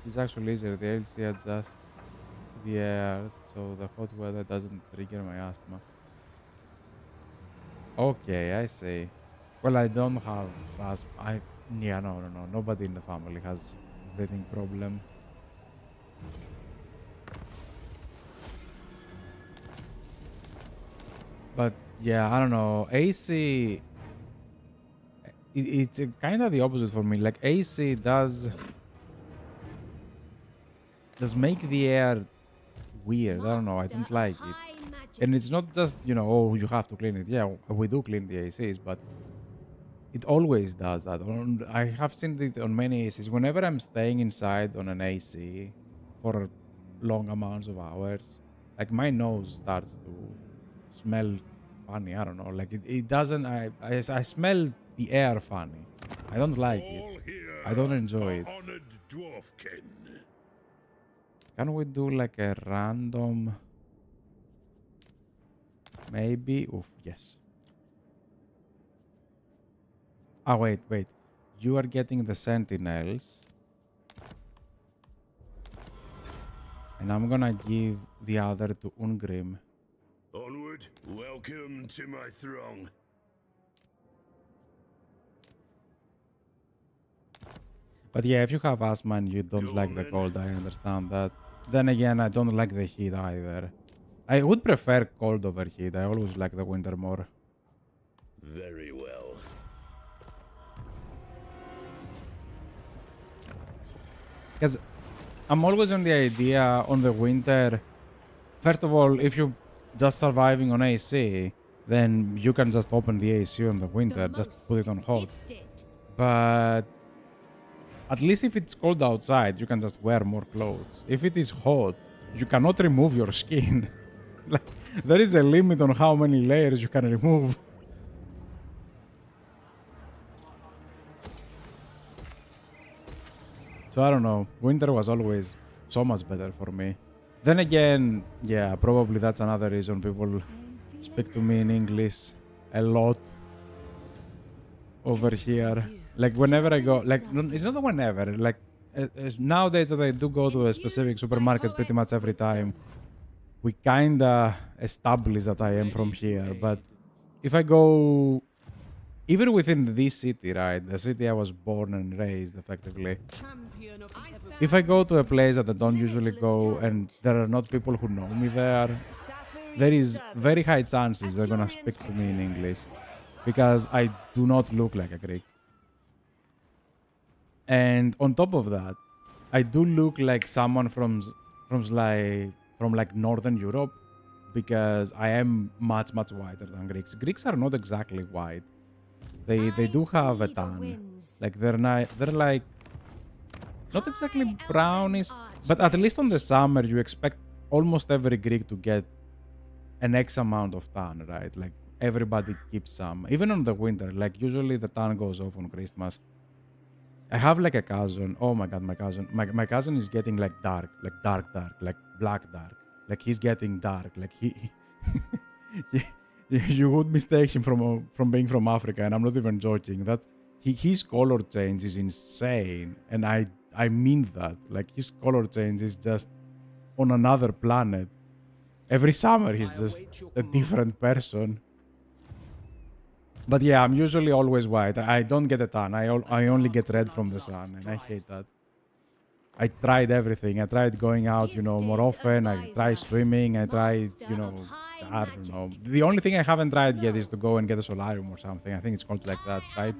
It's actually easier. The LC adjusts the air so the hot weather doesn't trigger my asthma. Okay, I see. Well, I don't have asthma. Yeah, no. Nobody in the family has breathing problem. But yeah, I don't know. AC, it's kind of the opposite for me. Like AC does make the air weird. I don't know. I don't like it. And it's not just, you know, oh, you have to clean it. Yeah, we do clean the ACs, but it always does that. I have seen it on many ACs. Whenever I'm staying inside on an AC for long amounts of hours, like my nose starts to smell funny. I don't know. Like it doesn't. I smell the air funny. I don't like it. I don't enjoy it. Can we do like a random? Maybe. Oof. Yes. Ah, wait. You are getting the sentinels. And I'm gonna give the other to Ungrim. Onward, welcome to my throng. But yeah, if you have asthma and you don't like the cold, I understand that. Then again, I don't like the heat either. I would prefer cold over heat. I always like the winter more. Very well. Because I'm always on the idea on the winter. First of all, if you're just surviving on AC, then you can just open the AC on the winter, just put it on hot. But at least if it's cold outside, you can just wear more clothes. If it is hot, you cannot remove your skin. Like, there is a limit on how many layers you can remove. So I don't know. Winter was always so much better for me. Then again, yeah, probably that's another reason people speak to me in English a lot over here. Like whenever I go, like it's not whenever, like nowadays that I do go to a specific supermarket pretty much every time, we kinda establish that I am from here. But if I go, even within this city, right, the city I was born and raised effectively, if I go to a place that I don't usually go and there are not people who know me there is very high chances they're gonna speak to me in English because I do not look like a Greek. And on top of that, I do look like someone from Northern Europe because I am much whiter than Greeks. Greeks are not exactly white. They do have a tan. Like they're like not exactly brownish, but at least on the summer you expect almost every Greek to get an X amount of tan, right? Like everybody keeps some. Even on the winter, like usually the tan goes off on Christmas. I have like a cousin. Oh my god, my cousin is getting like dark, like black dark. Like he's getting dark. Like You would mistake him from being from Africa, and I'm not even joking. That his color change is insane, and I mean that. Like his color change is just on another planet. Every summer he's just a different person. But yeah, I'm usually always white. I don't get a tan. I only get red from the sun, and I hate that. I tried everything. I tried going out, more often. I tried swimming. I tried, I don't know. The only thing I haven't tried yet is to go and get a solarium or something. I think it's called like that, right?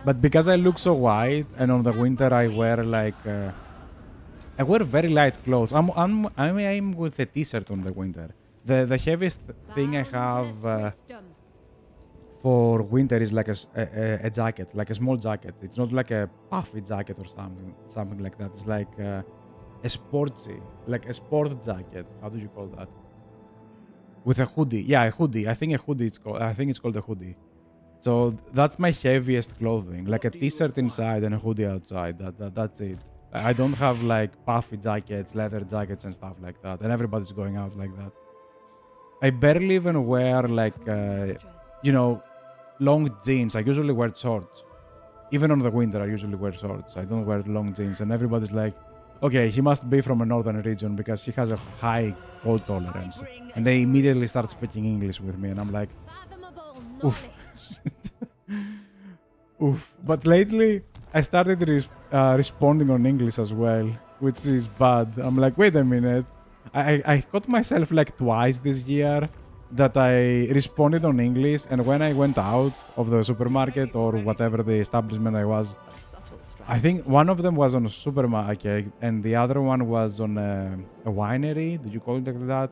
But because I look so white, and on the winter I wear like I wear very light clothes. I'm with a t-shirt on the winter. The heaviest thing I have for winter is like a jacket, like a small jacket. It's not like a puffy jacket or something like that. It's like a sportsy, like a sport jacket. How do you call that? With a hoodie. Yeah, a hoodie. I think a hoodie. I think it's called a hoodie. So that's my heaviest clothing, like a t-shirt inside and a hoodie outside. That's it. I don't have like puffy jackets, leather jackets and stuff like that. And everybody's going out like that. I barely even wear like, long jeans. I usually wear shorts. Even on the winter, I usually wear shorts. I don't wear long jeans. And everybody's like, okay, he must be from a northern region because he has a high cold tolerance. And they immediately start speaking English with me. And I'm like, oof. Oof. But lately, I started responding on English as well, which is bad. I'm like, wait a minute. I caught myself like twice this year that I responded on English, and when I went out of the supermarket or whatever the establishment I was, I think one of them was on a supermarket and the other one was on a winery. Do you call it like that?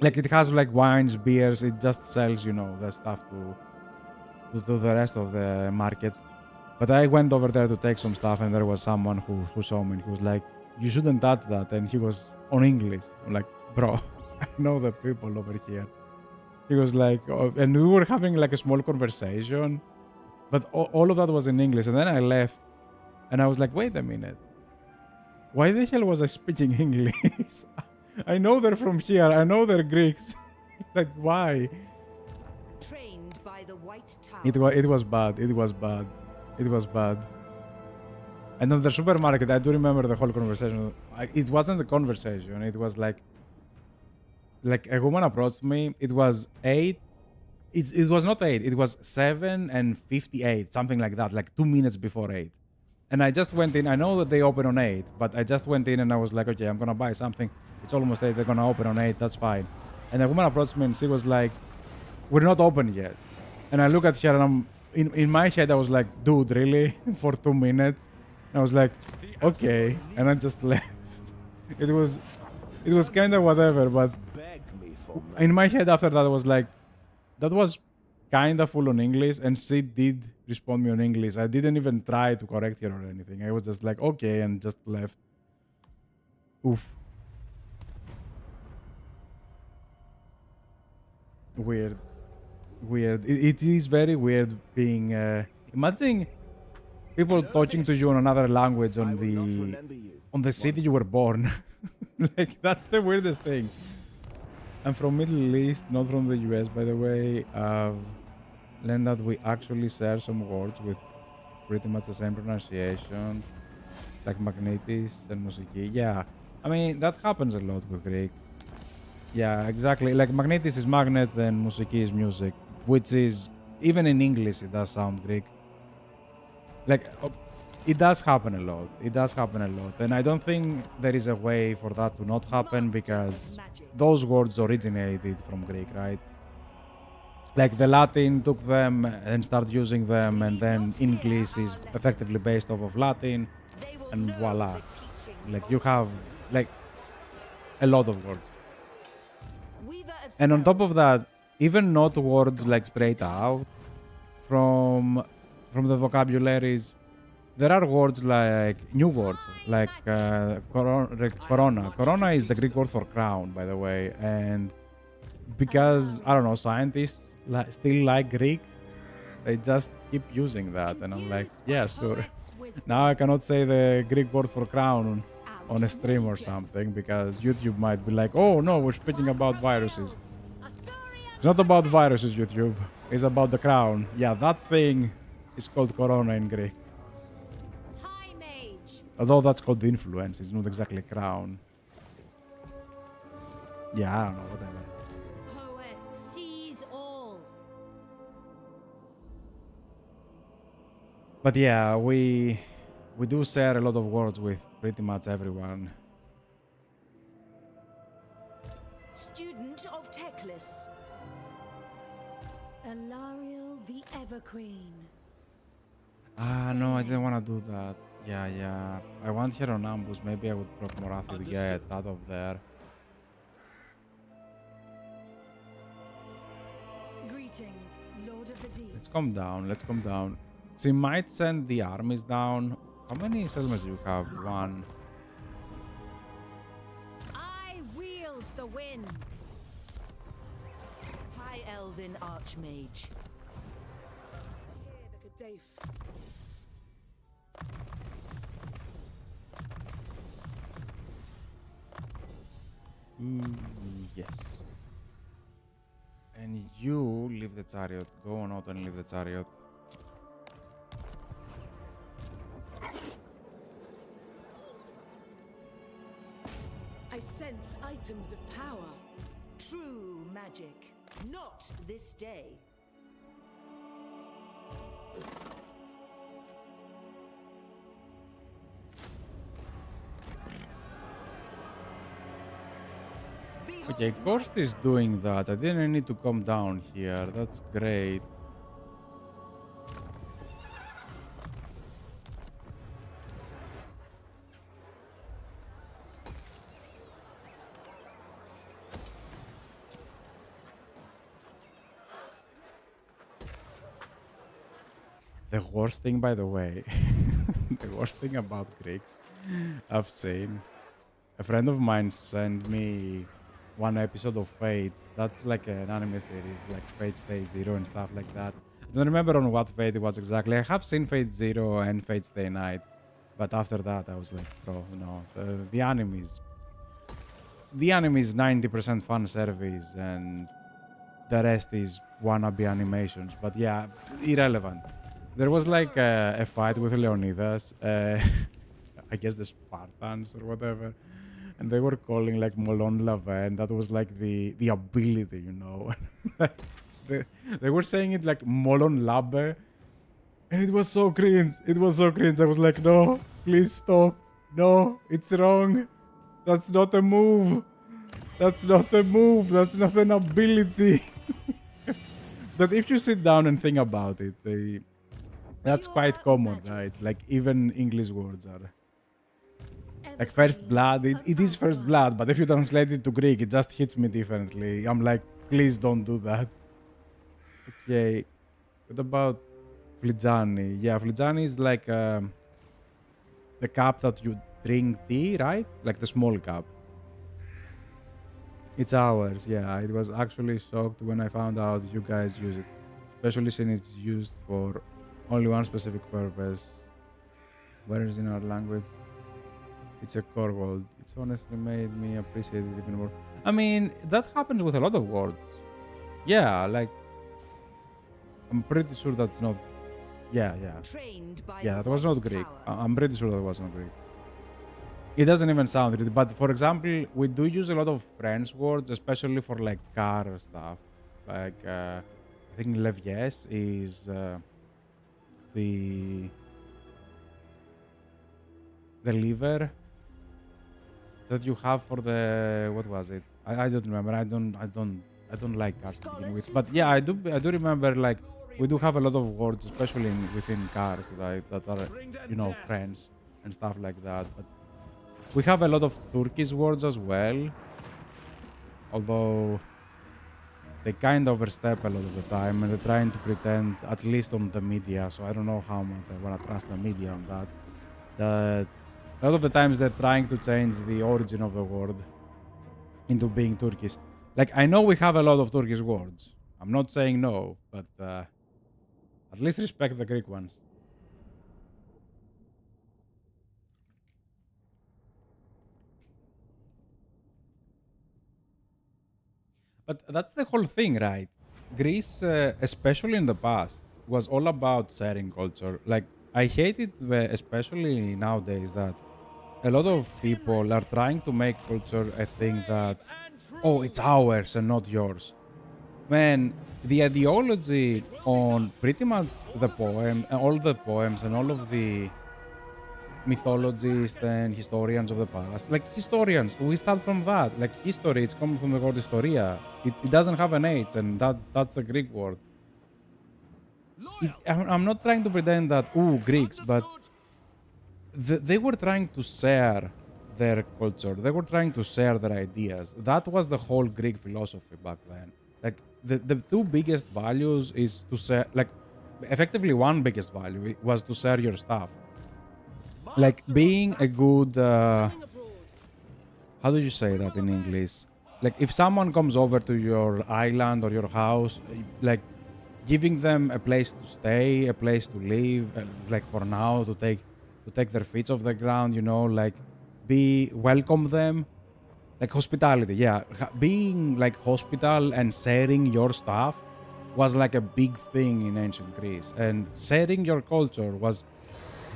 Like it has like wines, beers. It just sells, the stuff to the rest of the market. But I went over there to take some stuff, and there was someone who saw me and who was like, "You shouldn't touch that," and he was on English. I'm like, bro, I know the people over here. He was like, and we were having like a small conversation, but all of that was in English. And then I left, and I was like, wait a minute, why the hell was I speaking English? I know they're from here. I know they're Greeks. Like, why? Trained by the White Tower. It was bad. It was bad. It was bad. And on the supermarket, I do remember the whole conversation. It wasn't a conversation. It was like a woman approached me. It was 8. It was not 8. It was 7:58, something like that, like 2 minutes before 8. And I just went in. I know that they open on 8, but I just went in and I was like, okay, I'm going to buy something. It's almost 8. They're going to open on 8. That's fine. And the woman approached me and she was like, we're not open yet. And I look at her and I'm in my head, I was like, dude, really? For 2 minutes? And I was like, okay. And I just left. It was kind of whatever, but in my head after that, I was like, that was kind of full on English, and she did respond me on English. I didn't even try to correct her or anything. I was just like, okay, and just left. Oof. Weird. It is very weird being... imagine people talking to you in another language on the city you were born. Like, that's the weirdest thing. I'm from Middle East, not from the US, by the way. Learned that we actually share some words with pretty much the same pronunciation, like magnetis and musiki. Yeah, I mean, that happens a lot with Greek. Yeah, exactly. Like magnetis is magnet and musiki is music, which is, even in English, it does sound Greek. Like, it does happen a lot. It does happen a lot. And I don't think there is a way for that to not happen because those words originated from Greek, right? Like the Latin took them and started using them, and then English is effectively based off of Latin, and voila. Like you have like a lot of words. And on top of that, even not words like straight out from the vocabularies, there are words like new words, like corona. Corona is the Greek word for crown, by the way. And because, I don't know, scientists still like Greek, they just keep using that. And I'm like, yeah, sure. Now I cannot say the Greek word for crown on a stream or something because YouTube might be like, oh no, we're speaking about viruses. It's not about viruses, YouTube. It's about the crown. Yeah, that thing is called Corona in Greek. High Mage. Although that's called influence, it's not exactly crown. Yeah, I don't know, whatever. Poet sees all. But yeah, we do share a lot of words with pretty much everyone. Student of Teclis. Alariel the Everqueen. Ah, no, I didn't want to do that. Yeah. I want her on ambush. Maybe I would proc Morathi to get out of there. Greetings, Lord of the Deeps. Let's calm down. She might send the armies down. How many settlements do you have? One. I wield the winds. High Elven Archmage. Yes. And you leave the chariot. Go on out and leave the chariot. I sense items of power. True magic. Not this day. Okay, Ghost is doing that. I didn't need to come down here. That's great. The worst thing, by the way, the worst thing about Greeks I've seen, a friend of mine sent me one episode of Fate. That's like an anime series, like Fate Stay Zero and stuff like that. I don't remember on what Fate it was exactly. I have seen Fate Zero and Fate Stay Night, but after that I was like, bro, no, the anime is 90% fan service and the rest is wannabe animations. But yeah, irrelevant. There was like a fight with Leonidas, I guess the Spartans or whatever, and they were calling like Molon Lave, and that was like the ability, you know. they were saying it like Molon Labe, and it was so cringe. I was like, no, please stop. No, it's wrong. That's not a move. That's not an ability. But if you sit down and think about it, that's quite common, right? Like even English words are like first blood. It is first blood, but if you translate it to Greek, it just hits me differently. I'm like, please don't do that. Okay, what about Flijani? Yeah, Flijani is like the cup that you drink tea, right? Like the small cup. It's ours. Yeah, I was actually shocked when I found out you guys use it, especially since it's used for only one specific purpose. Where is in our language? It's a core word. It's honestly made me appreciate it even more. I mean, that happens with a lot of words. Yeah, like I'm pretty sure that's not. Yeah. Yeah, that was not Greek. I'm pretty sure that was not Greek. It doesn't even sound it. But for example, we do use a lot of French words, especially for like car stuff. Like I think levies is the lever that you have for the what was it? I don't remember. I don't like cars to begin with. But yeah, I do remember like we do have a lot of words, especially within cars that are French and stuff like that. But we have a lot of Turkish words as well, although they kind of overstep a lot of the time and they're trying to pretend, at least on the media, so I don't know how much I want to trust the media on that, that a lot of the times they're trying to change the origin of the word into being Turkish. Like, I know we have a lot of Turkish words. I'm not saying no, but at least respect the Greek ones. But that's the whole thing, right? Greece, especially in the past, was all about sharing culture. Like, I hate it, especially nowadays, that a lot of people are trying to make culture a thing that, oh, it's ours and not yours. Man, the ideology on pretty much the poem, all the poems and all of the mythologists and historians of the past. Like historians, we start from that. Like history, it's coming from the word historia. It doesn't have an H, and that's a Greek word. I'm not trying to pretend that Greeks, but they were trying to share their culture. They were trying to share their ideas. That was the whole Greek philosophy back then. Like the two biggest values is to share. Like effectively, one biggest value was to share your stuff. Like being a good how do you say that in English? Like if someone comes over to your island or your house, like giving them a place to stay, a place to live, like for now to take their feet off the ground, you know, like welcome them, like hospitality. Yeah, being like hospital and sharing your stuff was like a big thing in ancient Greece, and sharing your culture was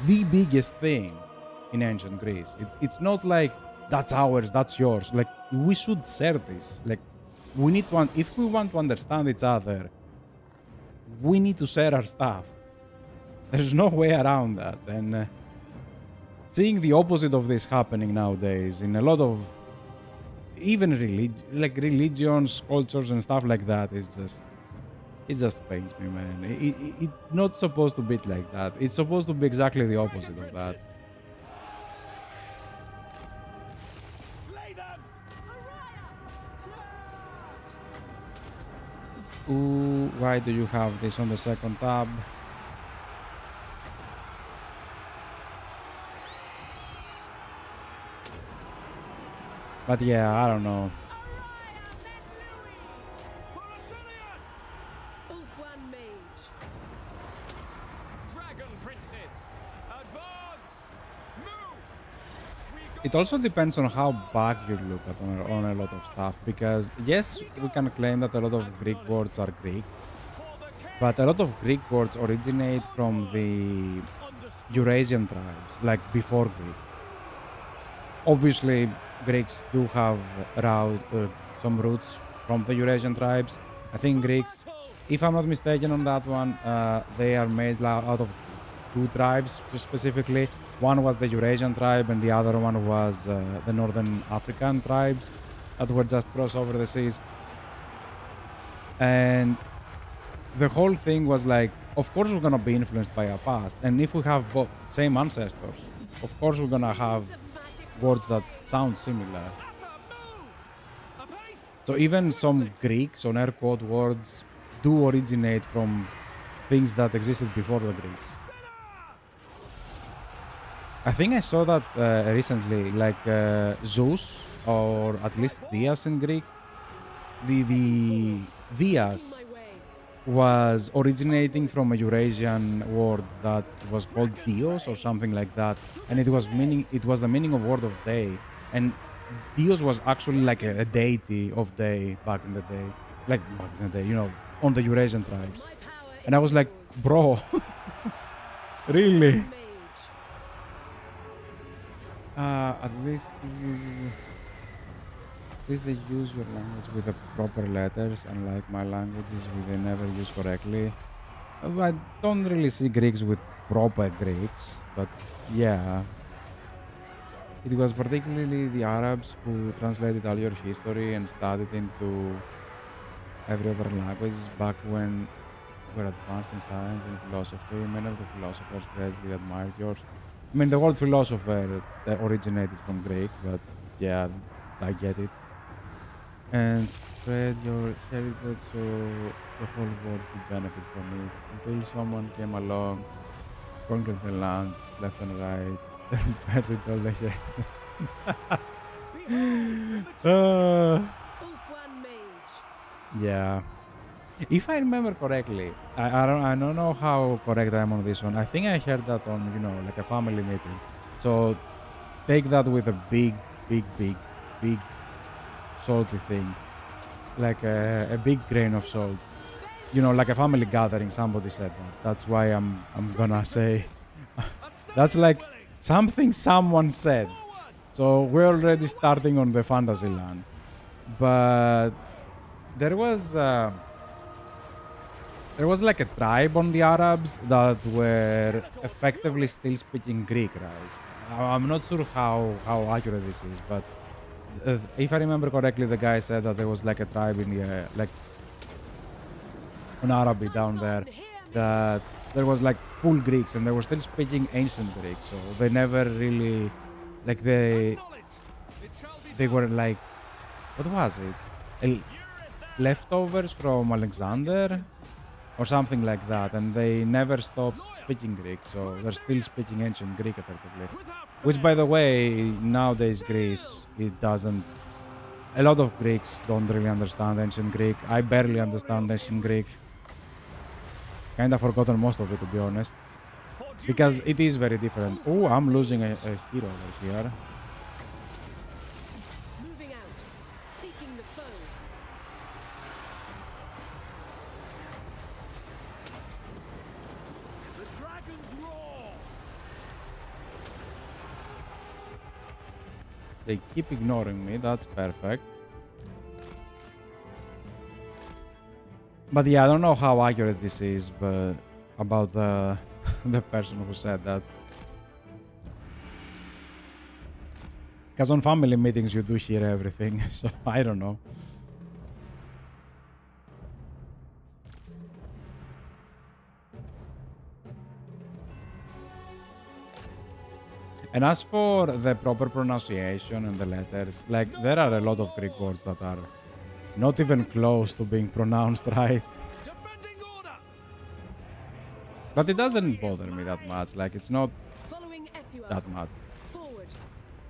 the biggest thing in ancient Greece. It's not like that's ours, that's yours. Like we should share this. Like we need to, if we want to understand each other, we need to share our stuff. There's no way around that. And seeing the opposite of this happening nowadays in a lot of even religions, cultures, and stuff like that is just. It just pains me, man. It's not supposed to be like that. It's supposed to be exactly the opposite of that. Ooh, why do you have this on the second tab? But yeah, I don't know. It also depends on how back you look at on a lot of stuff, because yes, we can claim that a lot of Greek words are Greek, but a lot of Greek words originate from the Eurasian tribes, like before Greek. Obviously, Greeks do have some roots from the Eurasian tribes. I think Greeks, if I'm not mistaken on that one, they are made out of two tribes specifically. One was the Eurasian tribe, and the other one was the Northern African tribes that were just crossed over the seas. And the whole thing was like, of course we're gonna be influenced by our past, and if we have both same ancestors, of course we're gonna have words that sound similar. So even some Greeks, on air quote words, do originate from things that existed before the Greeks. I think I saw that recently, like Zeus, or at least Dias in Greek. The Dias was originating from a Eurasian word that was called Dios or something like that, and it was the meaning of word of day, and Dios was actually like a deity of day back in the day, you know, on the Eurasian tribes. And I was like, bro, really? At least they use your language with the proper letters, unlike my languages which they never use correctly. I don't really see Greeks with proper Greeks, but yeah. It was particularly the Arabs who translated all your history and studied into every other language back when we were advanced in science and philosophy. Many of the philosophers greatly admired yours. I mean, the word philosopher originated from Greek, but yeah, I get it. And spread your heritage so the whole world could benefit from it. Until someone came along, conquered the lands left and right, and buried all the heritage. Yeah. If I remember correctly, I don't know how correct I am on this one. I think I heard that on, you know, like a family meeting. So take that with a big salty thing. like a big grain of salt. You know, like a family gathering. Somebody said that. That's why I'm gonna say that's like something someone said. So we're already starting on the fantasy land, but there was like a tribe on the Arabs that were effectively still speaking Greek, right? I'm not sure how accurate this is, but if I remember correctly, the guy said that there was like a tribe in the like on Arabic down there that there was like full Greeks and they were still speaking ancient Greek, so they never really like they were like what was it? Leftovers from Alexander or something like that, and they never stopped speaking Greek, so they're still speaking ancient Greek effectively. Which, by the way, nowadays Greece, it doesn't. A lot of Greeks don't really understand ancient Greek. I barely understand ancient Greek. Kinda forgotten most of it, to be honest, because it is very different. Oh, I'm losing a hero over here. Moving out, seeking the foe. The dragon's roar. They keep ignoring me. That's perfect. But yeah, I don't know how accurate this is, but about the the person who said that. Because on family meetings you do hear everything, so I don't know. And as for the proper pronunciation and the letters, like there are a lot of Greek words that are not even close to being pronounced right. But it doesn't bother me that much, like it's not that much.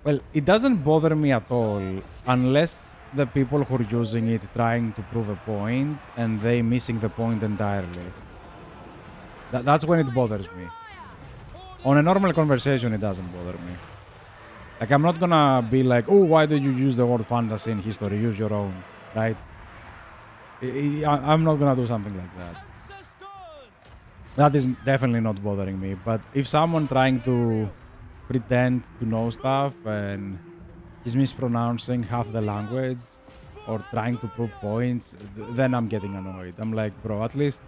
Well, it doesn't bother me at all unless the people who are using it trying to prove a point and they missing the point entirely. That's when it bothers me. On a normal conversation, it doesn't bother me. Like, I'm not gonna be like, oh, why do you use the word fantasy in history? Use your own, right? I'm not gonna do something like that. That is definitely not bothering me. But if someone trying to pretend to know stuff and is mispronouncing half the language or trying to prove points, then I'm getting annoyed. I'm like, bro, at least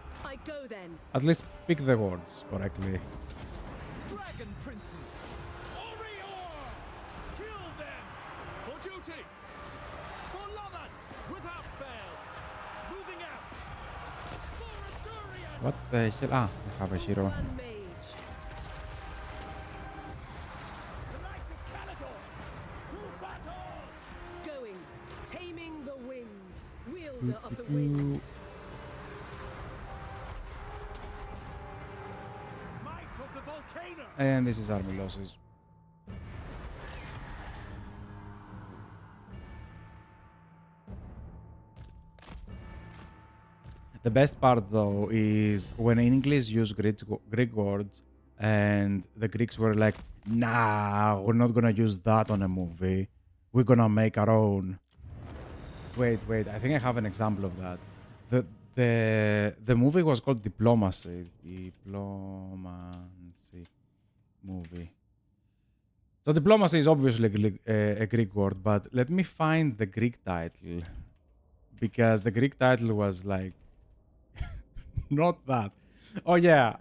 pick the words correctly. Dragon princes. Warrior! Kill them! For duty! For Lothan! Without fail! Moving out! For Assyria! What the hell? Ah, I have a hero. Going, taming the winds, wielder of the winds. And this is army losses. The best part though is when English use Greek words and the Greeks were like, nah, we're not gonna use that on a movie. We're gonna make our own. Wait, I think I have an example of that. The movie was called Diplomacy. Movie. So diplomacy is obviously a Greek word, but let me find the Greek title because the Greek title was like not that. Oh yeah.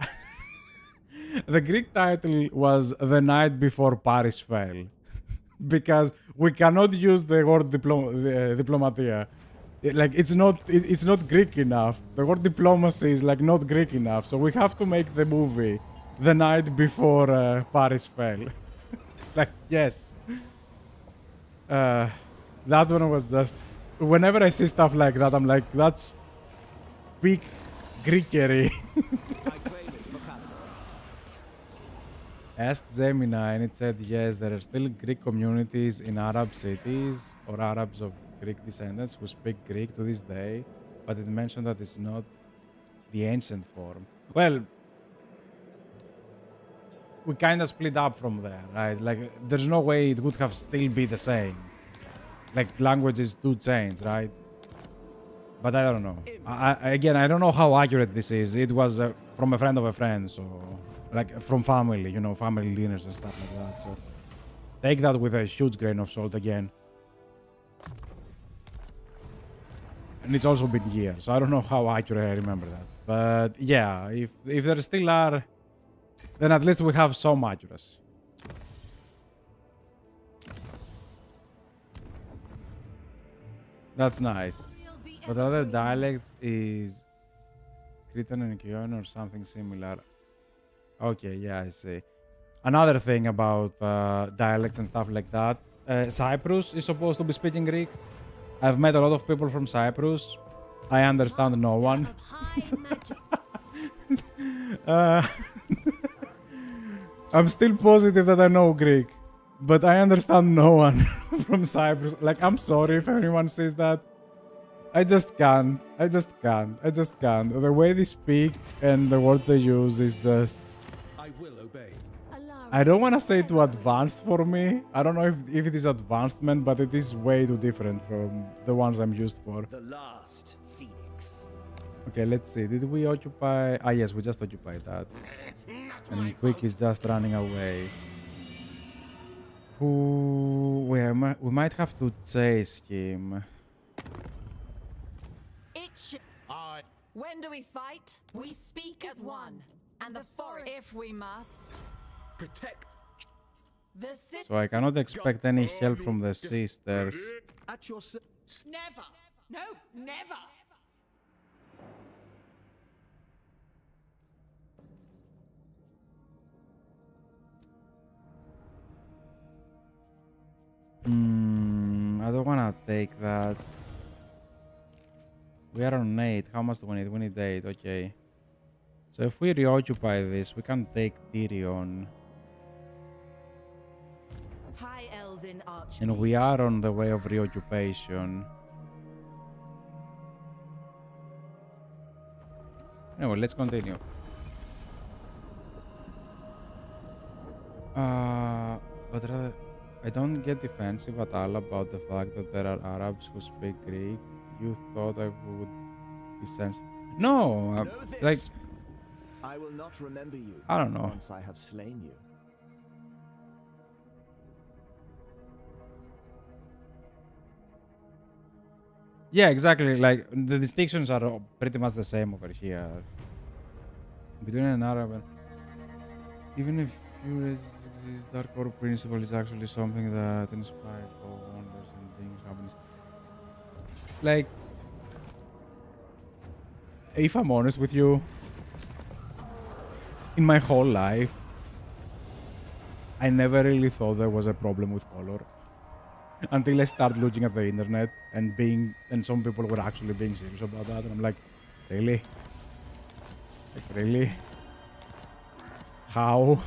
The Greek title was The Night Before Paris Fell because we cannot use the word diplomatia. It's not Greek enough. The word diplomacy is like not Greek enough, so we have to make the movie The Night Before Paris Fell. Like, yes. That one was just... Whenever I see stuff like that, I'm like, that's peak Greekery. Asked Gemini and it said, yes, there are still Greek communities in Arab cities or Arabs of Greek descendants who speak Greek to this day, but it mentioned that it's not the ancient form. Well, we kind of split up from there, right? Like, there's no way it would have still be the same. Like, languages do change, right? But I don't know. Again, I don't know how accurate this is. It was from a friend of a friend, so like from family, you know, family dinners and stuff like that. So take that with a huge grain of salt again. And it's also been years, so I don't know how accurate I remember that. But yeah, if there still are, then at least we have some accuracy. That's nice. But the other dialect is Cretan and Kion or something similar. Okay, yeah, I see. Another thing about dialects and stuff like that. Cyprus is supposed to be speaking Greek. I've met a lot of people from Cyprus. I understand no one. I'm still positive that I know Greek. But I understand no one from Cyprus. Like, I'm sorry if anyone says that. I just can't. I just can't. I just can't. The way they speak and the words they use is just... I will obey. I don't want to say too advanced for me. I don't know if it is advancement, but it is way too different from the ones I'm used for. The last Phoenix. Okay, let's see. Did we occupy... Ah, yes, we just occupied that. And Quick is just running away. We might have to chase him. When do we fight? We speak as one. And the forest, if we must. Protect. The city. So I cannot expect any help from the sisters. At your Never. No, never. I don't want to take that. We are on 8. How much do we need? We need 8. Okay. So if we reoccupy this, we can take Tyrion. High Elven Archmage. And we are on the way of reoccupation. Anyway, let's continue. But rather, I don't get defensive at all about the fact that there are Arabs who speak Greek. You thought I would be sensitive. No, like... I will not remember you. I don't know. Once I have slain you. Yeah, exactly. Like, the distinctions are pretty much the same over here. Between an Arab and... Even if few races exist, our core principle is actually something that inspires all wonders and things happening. Like... If I'm honest with you, in my whole life, I never really thought there was a problem with color. Until I started looking at the internet and some people were actually being serious about that, and I'm like, really? Like, really? How?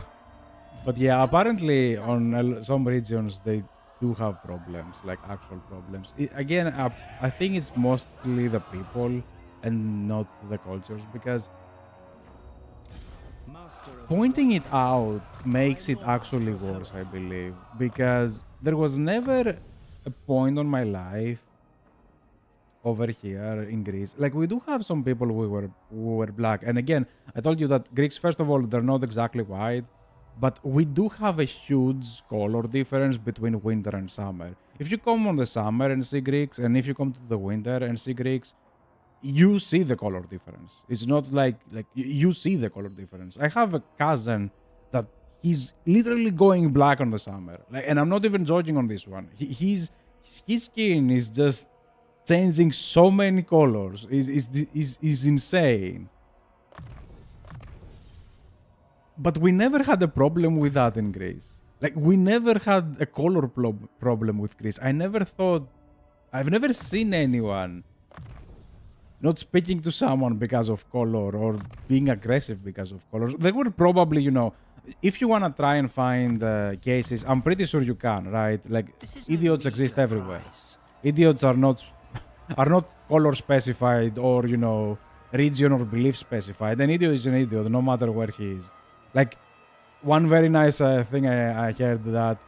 But yeah, apparently on some regions they do have problems, like actual problems. Again, I think it's mostly the people and not the cultures, because pointing it out makes it actually worse, I believe, because there was never a point on my life over here in Greece. Like, we do have some people who were black, and again, I told you that Greeks, first of all, they're not exactly white, but we do have a huge color difference between winter and summer. If you come on the summer and see Greeks, and if you come to the winter and see Greeks, you see the color difference. It's not like you see the color difference. I have a cousin that he's literally going black on the summer, and I'm not even joking on this one. His skin is just changing so many colors. Is insane. But we never had a problem with that in Greece. Like, we never had a color problem with Greece. I've never seen anyone not speaking to someone because of color or being aggressive because of color. There were probably, if you want to try and find cases, I'm pretty sure you can, right? Like, idiots exist everywhere. Idiots are not color specified or, region or belief specified. An idiot is an idiot, no matter where he is. Like, one very nice thing I heard that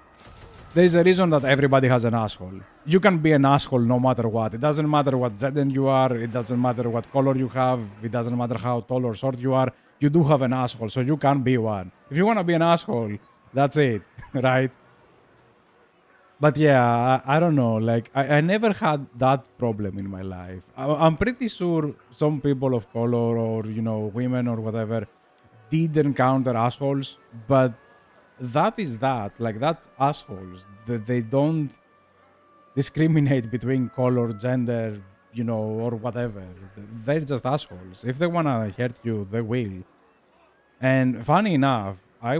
there's a reason that everybody has an asshole. You can be an asshole no matter what. It doesn't matter what Zeden you are. It doesn't matter what color you have. It doesn't matter how tall or short you are. You do have an asshole, so you can be one. If you want to be an asshole, that's it, right? But yeah, I don't know. Like, I never had that problem in my life. I'm pretty sure some people of color or, you know, women or whatever did encounter assholes, but that is that. Like, that's assholes. They don't discriminate between color, gender, you know, or whatever. They're just assholes. If they want to hurt you, they will. And funny enough, I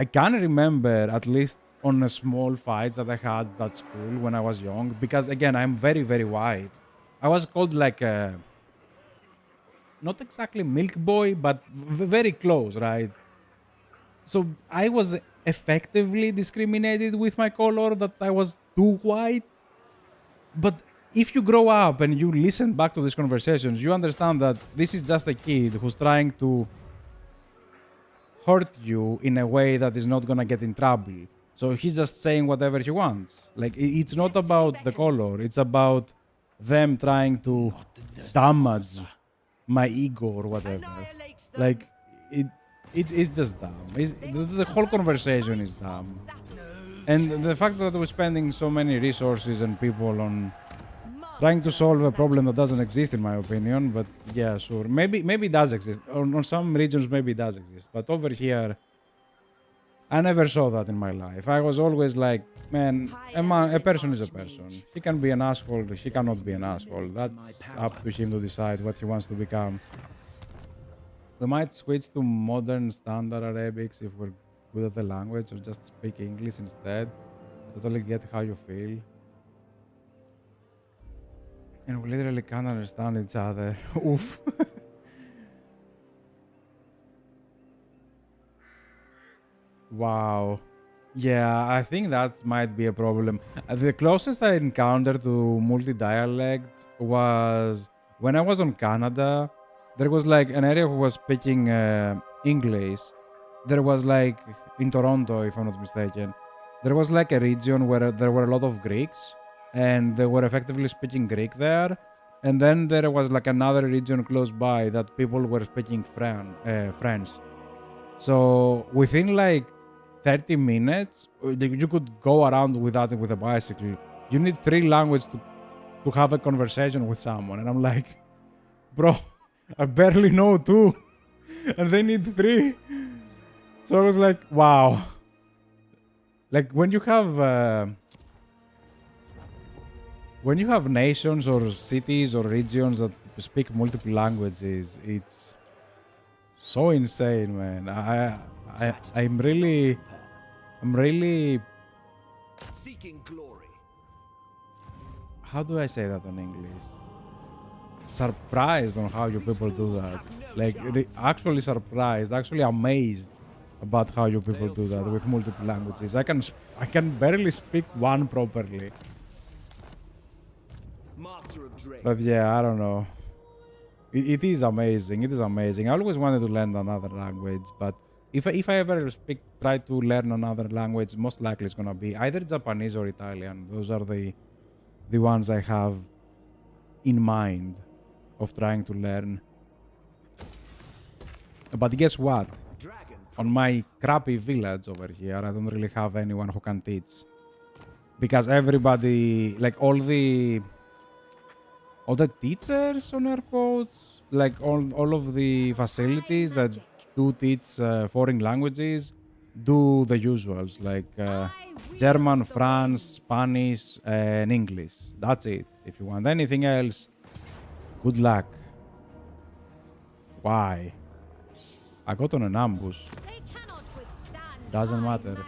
can remember at least on a small fights that I had at school when I was young, because again, I'm very, very white. I was called like a, not exactly milk boy, but very close, right? So I was effectively discriminated with my color, that I was too white. But if you grow up and you listen back to these conversations, you understand that this is just a kid who's trying to hurt you in a way that is not gonna get in trouble. So he's just saying whatever he wants. Like, it's not about the color. It's about them trying to damage my ego or whatever. Like, it's just dumb. The whole conversation is dumb. And the fact that we're spending so many resources and people on trying to solve a problem that doesn't exist, in my opinion. But yeah, sure. Maybe it does exist. On some regions, maybe it does exist. But over here, I never saw that in my life. I was always like, man, a person is a person. He can be an asshole, he cannot be an asshole. That's up to him to decide what he wants to become. We might switch to modern standard Arabics if we're good at the language, or just speak English instead. I totally get how you feel. And we literally can't understand each other. Oof. Wow. Yeah, I think that might be a problem. The closest I encountered to multi-dialect was when I was on Canada. There was like an area who was speaking English. There was like, in Toronto, if I'm not mistaken, there was like a region where there were a lot of Greeks, and they were effectively speaking Greek there. And then there was like another region close by that people were speaking French. So within like 30 minutes, you could go around with that with a bicycle. You need 3 languages to have a conversation with someone. And I'm like, bro, I barely know 2. And they need 3. So I was like, wow. Like, when you have nations or cities or regions that speak multiple languages, it's so insane, man. I'm really seeking glory. How do I say that in English? Surprised on how you people do that. Like, actually surprised, actually amazed about how you people do that with multiple languages. I can barely speak one properly. But yeah, I don't know. It is amazing. It is amazing. I always wanted to learn another language, but if I ever try to learn another language, most likely it's gonna be either Japanese or Italian. Those are the ones I have in mind of trying to learn. But guess what? On my crappy village over here, I don't really have anyone who can teach. Because everybody, like all the teachers on air quotes, like all of the facilities that do teach foreign languages, do the usuals, like German, France, Spanish, and English. That's it. If you want anything else, good luck. Why? I got on an ambush. Doesn't matter.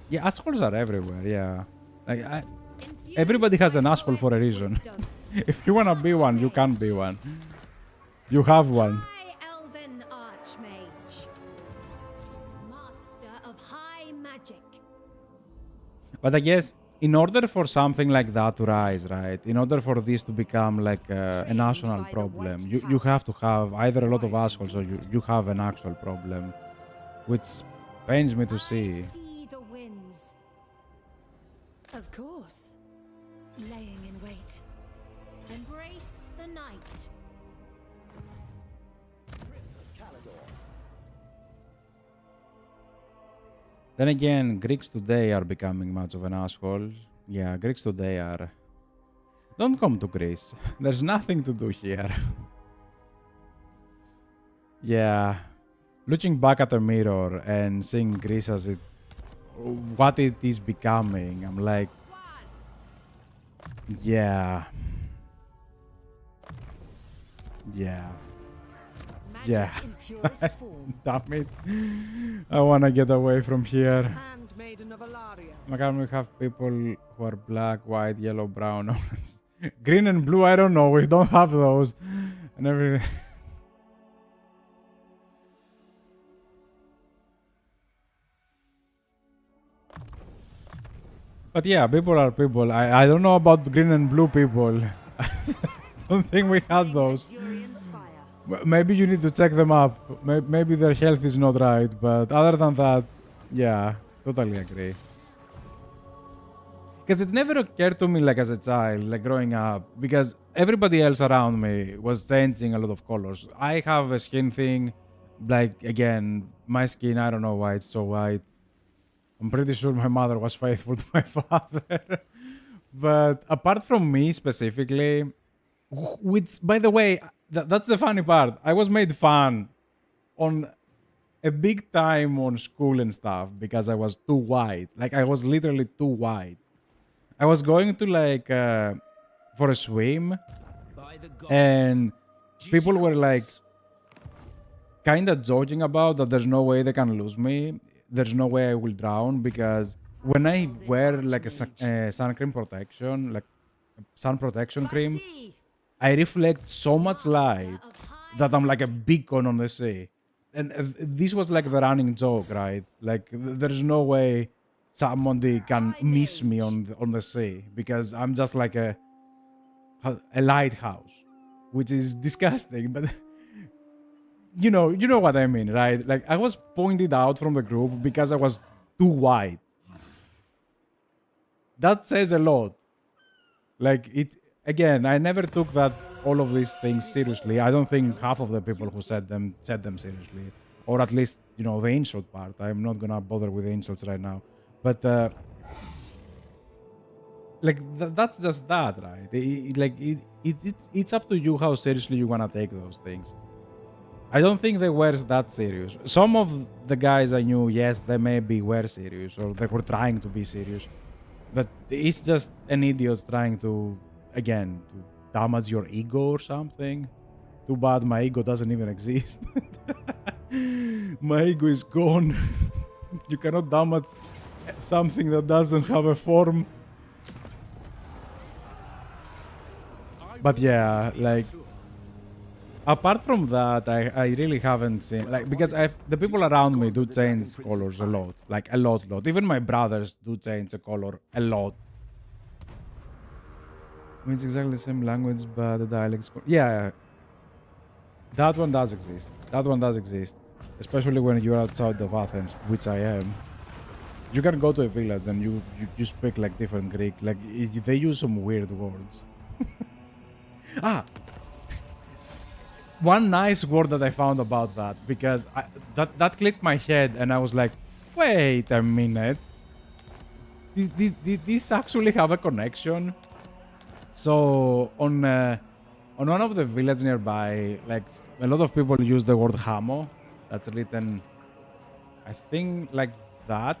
Yeah, assholes are everywhere, yeah. Like, everybody has an asshole for a reason. If you wanna be one, you can be one. You have one. Elven Archmage, Master of High Magic. But I guess in order for something like that to rise, right? In order for this to become like a national problem, you have to have either a lot of assholes or you have an actual problem. Which Pains me to I see. see the winds. Of course. Laying in wait. Embrace the night. Then again, Greeks today are becoming much of an asshole. Yeah, Greeks today are. Don't come to Greece. There's nothing to do here. Yeah. Looking back at the mirror and seeing Greece as what it is becoming, I'm like, yeah. Yeah. Yeah. Damn it. I wanna get away from here. Handmaiden of Alaria. Why can't we have people who are black, white, yellow, brown, orange? Green and blue, I don't know. We don't have those. And everything. But yeah, people are people. I don't know about green and blue people. I don't think we had those. Maybe you need to check them up. Maybe their health is not right. But other than that, yeah, totally agree. Because it never occurred to me like as a child, like growing up, because everybody else around me was changing a lot of colors. I have a skin thing, like again, my skin, I don't know why it's so white. I'm pretty sure my mother was faithful to my father. But apart from me specifically, which, by the way, that's the funny part. I was made fun on a big time on school and stuff because I was too white. Like, I was literally too white. I was going to, like, for a swim, and people were, like, kind of joking about that there's no way they can lose me. There's no way I will drown because when I wear, like, a sun cream protection, like, sun protection cream, I reflect so much light that I'm like a beacon on the sea. And this was like the running joke, right? Like, there's no way somebody can miss me on the sea because I'm just like a lighthouse, which is disgusting. But you know what I mean, right? Like, I was pointed out from the group because I was too white. That says a lot. Like, it again, I never took that all of these things seriously. I don't think half of the people who said them seriously, or at least the insult part. I'm not gonna bother with the insults right now, but like that's just that, right? It's up to you how seriously you wanna take those things. I don't think they were that serious. Some of the guys I knew, yes, they maybe were serious or they were trying to be serious, but it's just an idiot trying to, again, to damage your ego or something. Too bad my ego doesn't even exist. My ego is gone. You cannot damage something that doesn't have a form. But yeah, like, apart from that, I really haven't seen, like, because the people around me do change colors a lot, like a lot. Even my brothers do change a color a lot. I mean, it's exactly the same language, but the dialects. Yeah, that one does exist. That one does exist, especially when you're outside of Athens, which I am. You can go to a village and you speak like different Greek. Like, they use some weird words. One nice word that I found about that, because that clicked my head and I was like, wait a minute. These actually have a connection. So on one of the villages nearby, like, a lot of people use the word hamo. That's written, I think, like that,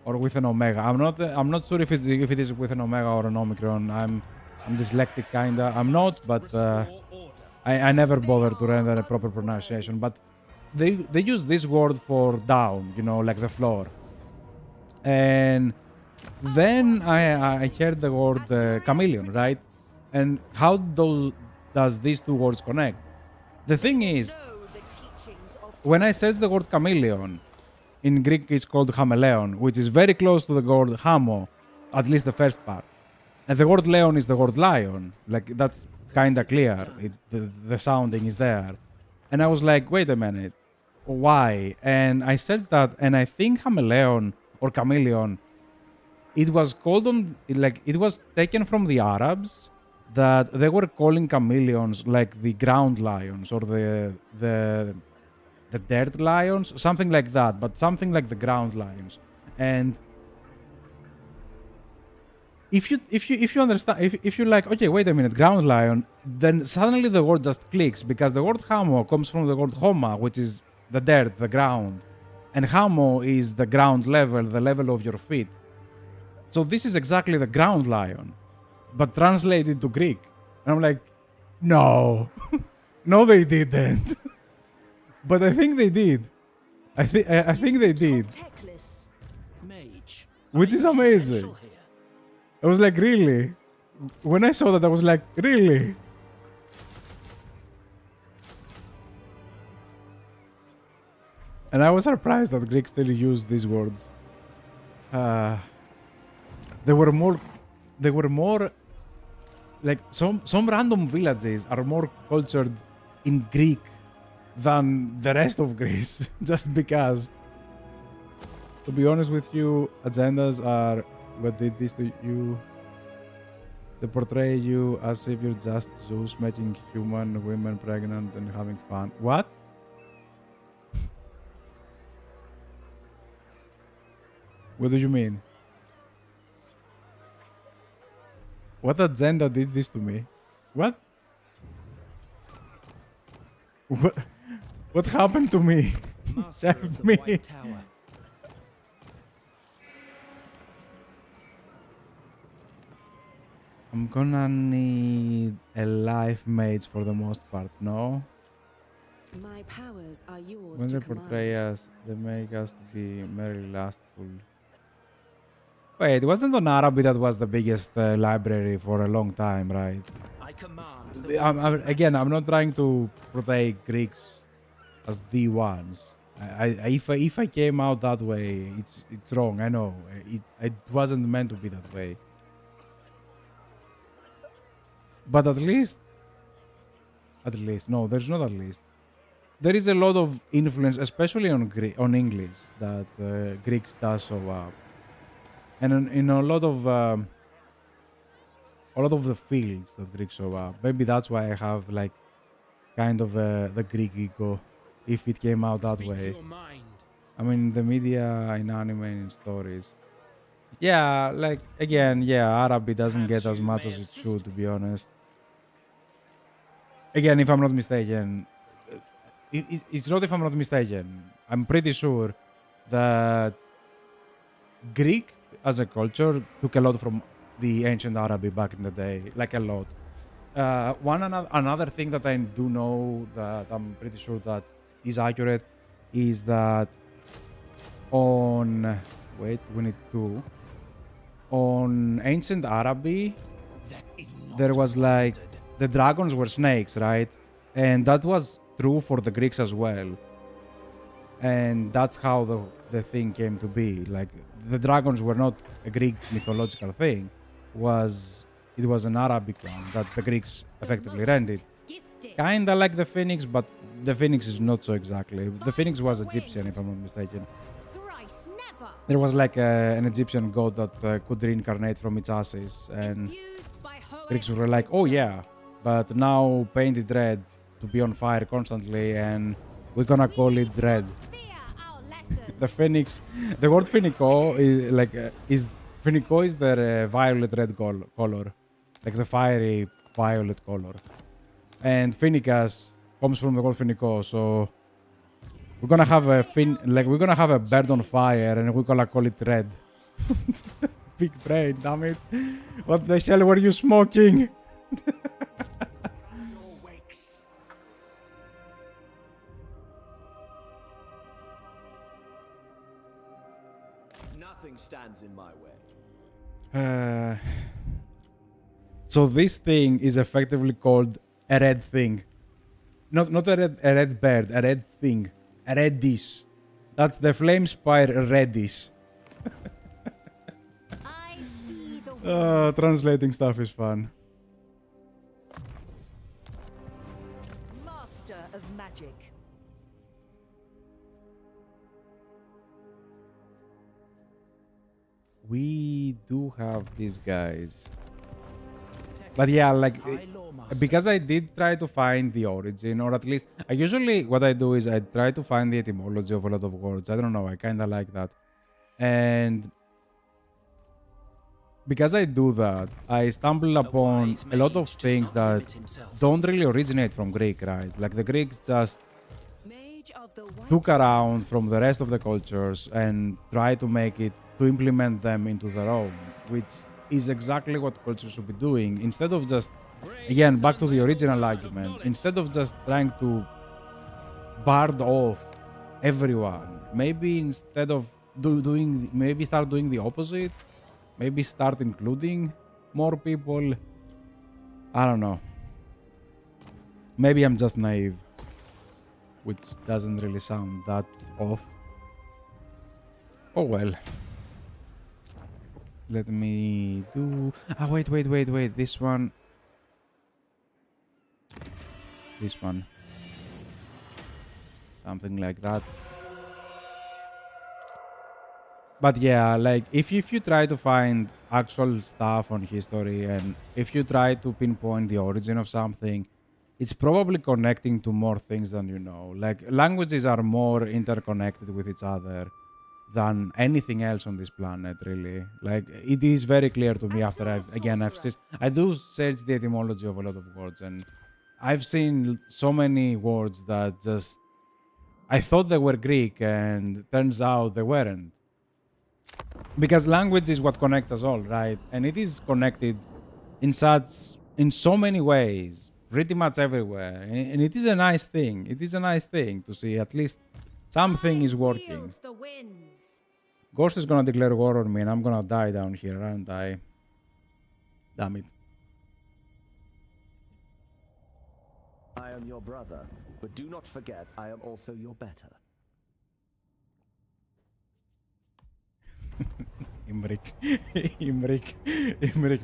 or with an omega. I'm not sure if it is with an omega or an omicron. I'm dyslexic kinda. I'm not, but I never bothered to render a proper pronunciation. But they use this word for down, like the floor. And then I heard the word chameleon, right? And how does these two words connect? The thing is, when I search the word chameleon, in Greek it's called chameleon, which is very close to the word hamo, at least the first part. And the word leon is the word lion. Like, that's kind of clear. The sounding is there. And I was like, wait a minute. why. And I searched that, and I think chameleon or chameleon, it was called on, like, it was taken from the Arabs, that they were calling chameleons like the ground lions or the dirt lions, something like that, but something like the ground lions. And if you understand, if you're like, okay, wait a minute, ground lion, then suddenly the word just clicks, because the word hamo comes from the word homa, which is the dirt, the ground, and hamo is the ground level, the level of your feet. So this is exactly the ground lion, but translated to Greek. And I'm like, no, no, they didn't. But I think they did. I think they did, Mage. which is amazing. I was like, really? When I saw that, I was like, really? And I was surprised that Greeks still use these words. They were more like some random villages are more cultured in Greek than the rest of Greece, just because. To be honest with you, agendas are what did this to you. They portray you as if you're just Zeus making human women pregnant and having fun. What? What do you mean? What agenda did this to me? What? What happened to me? Help me. I'm gonna need a life mage for the most part, no? My powers are yours When to they portray command. us, they make us to be merely lustful. Wait, wasn't on Arabic that was the biggest library for a long time, right? I command. Again, I'm not trying to portray Greeks as the ones. If I came out that way, it's wrong. I know it wasn't meant to be that way. But at least, no, there's not at least. There is a lot of influence, especially on English, that Greeks does show up, and in a lot of the fields that Greeks show up. Maybe that's why I have like kind of the Greek ego, if it came out that way. I mean, the media, in anime, and in stories. Yeah, like again, yeah, Arabic doesn't get as much as it should, to be honest. Again, if I'm not mistaken, it's not if I'm not mistaken. I'm pretty sure that Greek as a culture took a lot from the ancient Arabic back in the day, like a lot. Another thing that I do know that I'm pretty sure that is accurate is that on ancient Arabic there was like the dragons were snakes, right? And that was true for the Greeks as well. And that's how the thing came to be. Like the dragons were not a Greek mythological thing. It was an Arabic one that the Greeks effectively rented. Kinda like the phoenix, but the phoenix is not so exactly. The phoenix was Egyptian, if I'm not mistaken. There was like an Egyptian god that could reincarnate from its ashes, and Greeks were like, oh yeah, but now painted red to be on fire constantly, and we're gonna call it red. The phoenix, the word phoenico is phoenico is the violet red color, like the fiery violet color, and phoenicus comes from the word phoenico. So we're gonna have a bird on fire, and we're gonna call it red. Big brain, damn it! What the hell were you smoking? Nothing stands in my way. So this thing is effectively called a red thing. Not a red bird, a red thing. A reddish. That's the flame spire reddish. Translating stuff is fun. Master of magic. we do have these guys. But yeah, like, because I did try to find the origin, or at least, I usually, what I do is I try to find the etymology of a lot of words. I don't know, I kind of like that. And because I do that, I stumble upon a lot of things that don't really originate from Greek, right? Like, the Greeks just took around from the rest of the cultures and try to make it, to implement them into their own, which is exactly what culture should be doing. Instead of just, again, back to the original argument, instead of just trying to bard off everyone, maybe instead of maybe start doing the opposite, maybe start including more people. I don't know. Maybe I'm just naive, which doesn't really sound that off. Oh well. Let me do... Ah, wait. This one. This one. Something like that. But yeah, like, if you try to find actual stuff on history, and if you try to pinpoint the origin of something, it's probably connecting to more things than you know. Like, languages are more interconnected with each other than anything else on this planet, really. Like, it is very clear to me after I do search the etymology of a lot of words, and I've seen so many words that just, I thought they were Greek, and turns out they weren't. Because language is what connects us all, right? And it is connected in so many ways, pretty much everywhere. And it is a nice thing. It is a nice thing to see at least something is working. Ghost is gonna declare war on me, and I'm gonna die down here, aren't I? Damn it. I am your brother, but do not forget I am also your better. Imrik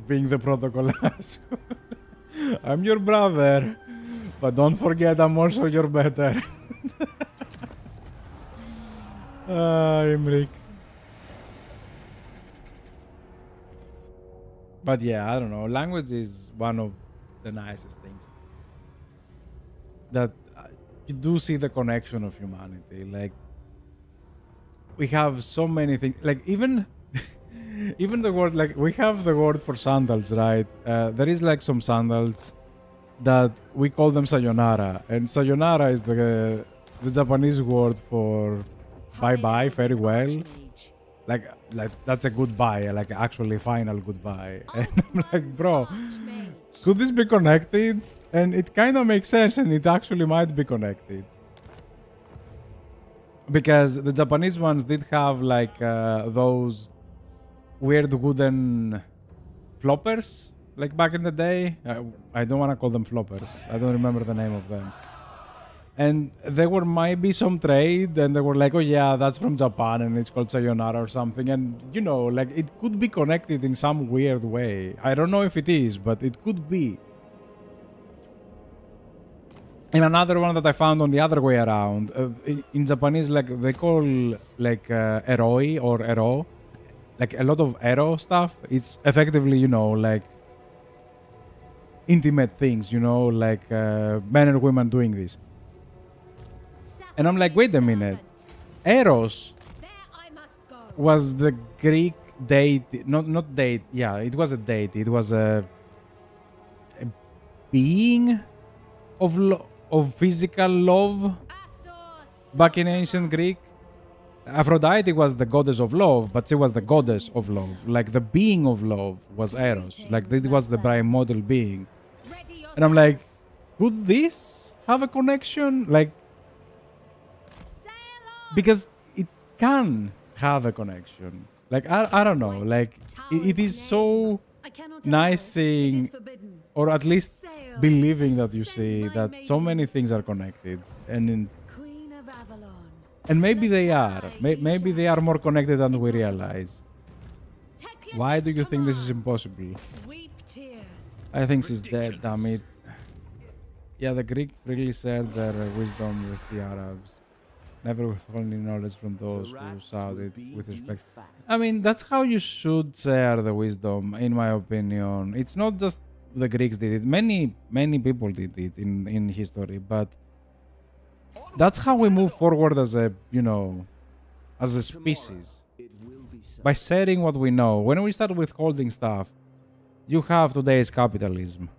being the protocol asshole. I'm your brother, but don't forget I'm also your better. Imrik. But yeah, I don't know. Language is one of the nicest things. That you do see the connection of humanity. Like, we have so many things. Like, even the word, like, we have the word for sandals, right? There is like some sandals that we call them sayonara, and sayonara is the Japanese word for bye-bye, farewell. Like that's a goodbye, like actually final goodbye. And I'm like, bro, could this be connected? And it kind of makes sense, and it actually might be connected. Because the Japanese ones did have like those weird wooden floppers, like back in the day. I don't want to call them floppers. I don't remember the name of them. And there were maybe some trade, and they were like, oh yeah, that's from Japan, and it's called sayonara or something. And, you know, like, it could be connected in some weird way. I don't know if it is, but it could be. And another one that I found on the other way around, in Japanese, like, they call, like, eroi or ero, like, a lot of ero stuff. It's effectively, you know, like, intimate things, you know, like, men and women doing this. And I'm like, wait a minute. Eros was the Greek deity, not deity, yeah, it was a deity. It was a being of physical love back in ancient Greek. Aphrodite was the goddess of love, but she was the goddess of love. Like, the being of love was Eros. Like, it was the primordial being. And I'm like, could this have a connection? Like, because it can have a connection. Like, I don't know. Like, it is so nice seeing, or at least believing that you see that so many things are connected. And maybe they are. Maybe they are more connected than we realize. Why do you think this is impossible? I think she's dead, damn it. Yeah, the Greek really shared their wisdom with the Arabs. Never withholding knowledge from those who rats sought will it be with respect. defanged. I mean, that's how you should share the wisdom, in my opinion. It's not just the Greeks did it. Many people did it in history, but that's how we move forward as a, as a species. It will be so. By sharing what we know. When we start withholding stuff, you have today's capitalism.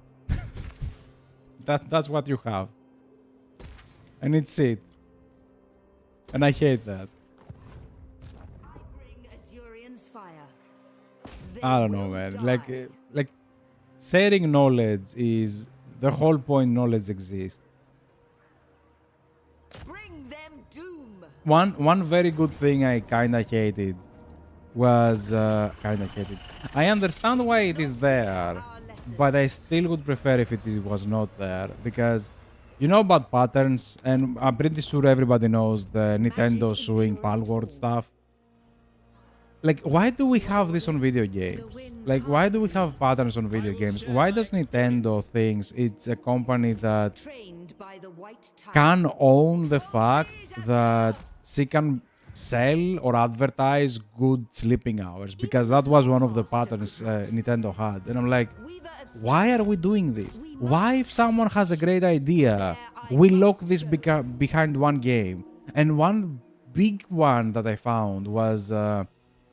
That's what you have. And it's it. And I hate that. Bring Azurian's fire. I don't know, man. Like sharing knowledge is the whole point. Knowledge exists. Bring them doom. One very good thing I kinda hated was I understand why it is there, but I still would prefer if it was not there, because you know about patterns, and I'm pretty sure everybody knows the Nintendo suing Palworld stuff. Like, why do we have this on video games? Like, why do we have patterns on video games? Why does Nintendo thinks it's a company that can own the fact that she can sell or advertise good sleeping hours? Because that was one of the patterns Nintendo had. And I'm like, why are we doing this? Why, if someone has a great idea, we lock this behind one game? And one big one that I found was...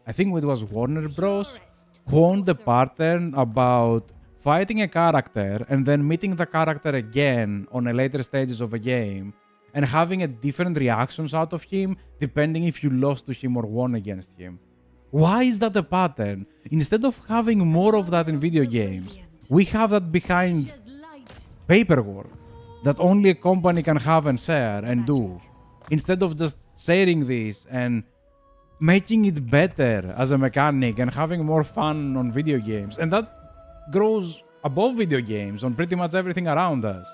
I think it was Warner Bros. Who owned the pattern about fighting a character and then meeting the character again on a later stages of a game and having a different reactions out of him depending if you lost to him or won against him. Why is that a pattern? Instead of having more of that in video games, we have that behind paperwork that only a company can have and share and do. Instead of just sharing this and making it better as a mechanic and having more fun on video games. And that grows above video games on pretty much everything around us.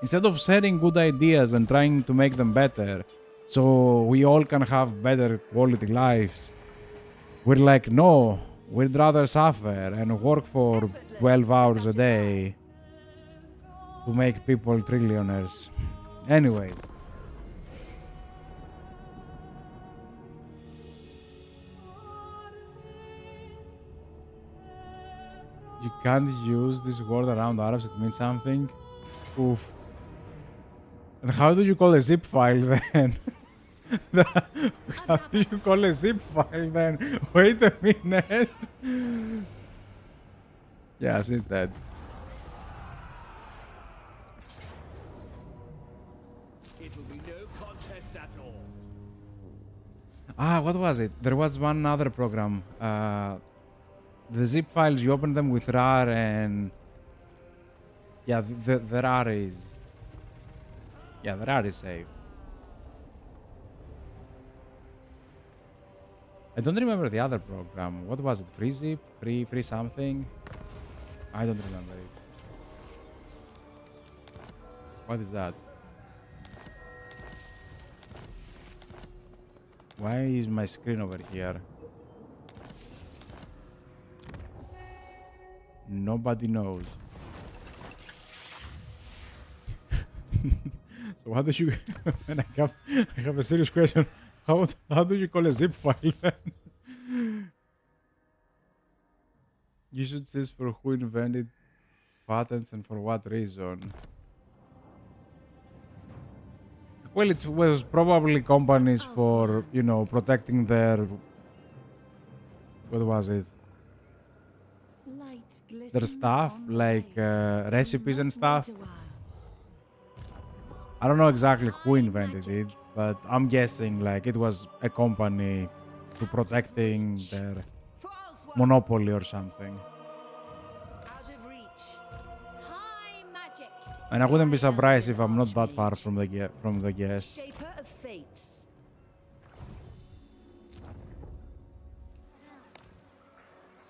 Instead of sharing good ideas and trying to make them better so we all can have better quality lives, we're like, no, we'd rather suffer and work for 12 hours a day to make people trillionaires. Anyways. You can't use this word around Arabs, it means something. Oof. And how do you call a zip file then? How do you call a zip file then? Wait a minute. Yeah, she's dead. It'll be no contest at all. Ah, what was it? There was one other program. The zip files, you open them with RAR and... Yeah, the RAR is... Yeah, the RAR is safe. I don't remember the other program. What was it? Free zip? Free something? I don't remember it. What is that? Why is my screen over here? Nobody knows. So how do you... And I have a serious question. How do you call a zip file then? You should search for who invented patents and for what reason. Well, it was probably companies for, protecting their... What was it? Their stuff, like recipes and stuff. I don't know exactly who invented it, but I'm guessing like it was a company to protecting their monopoly or something. And I wouldn't be surprised if I'm not that far from the guess.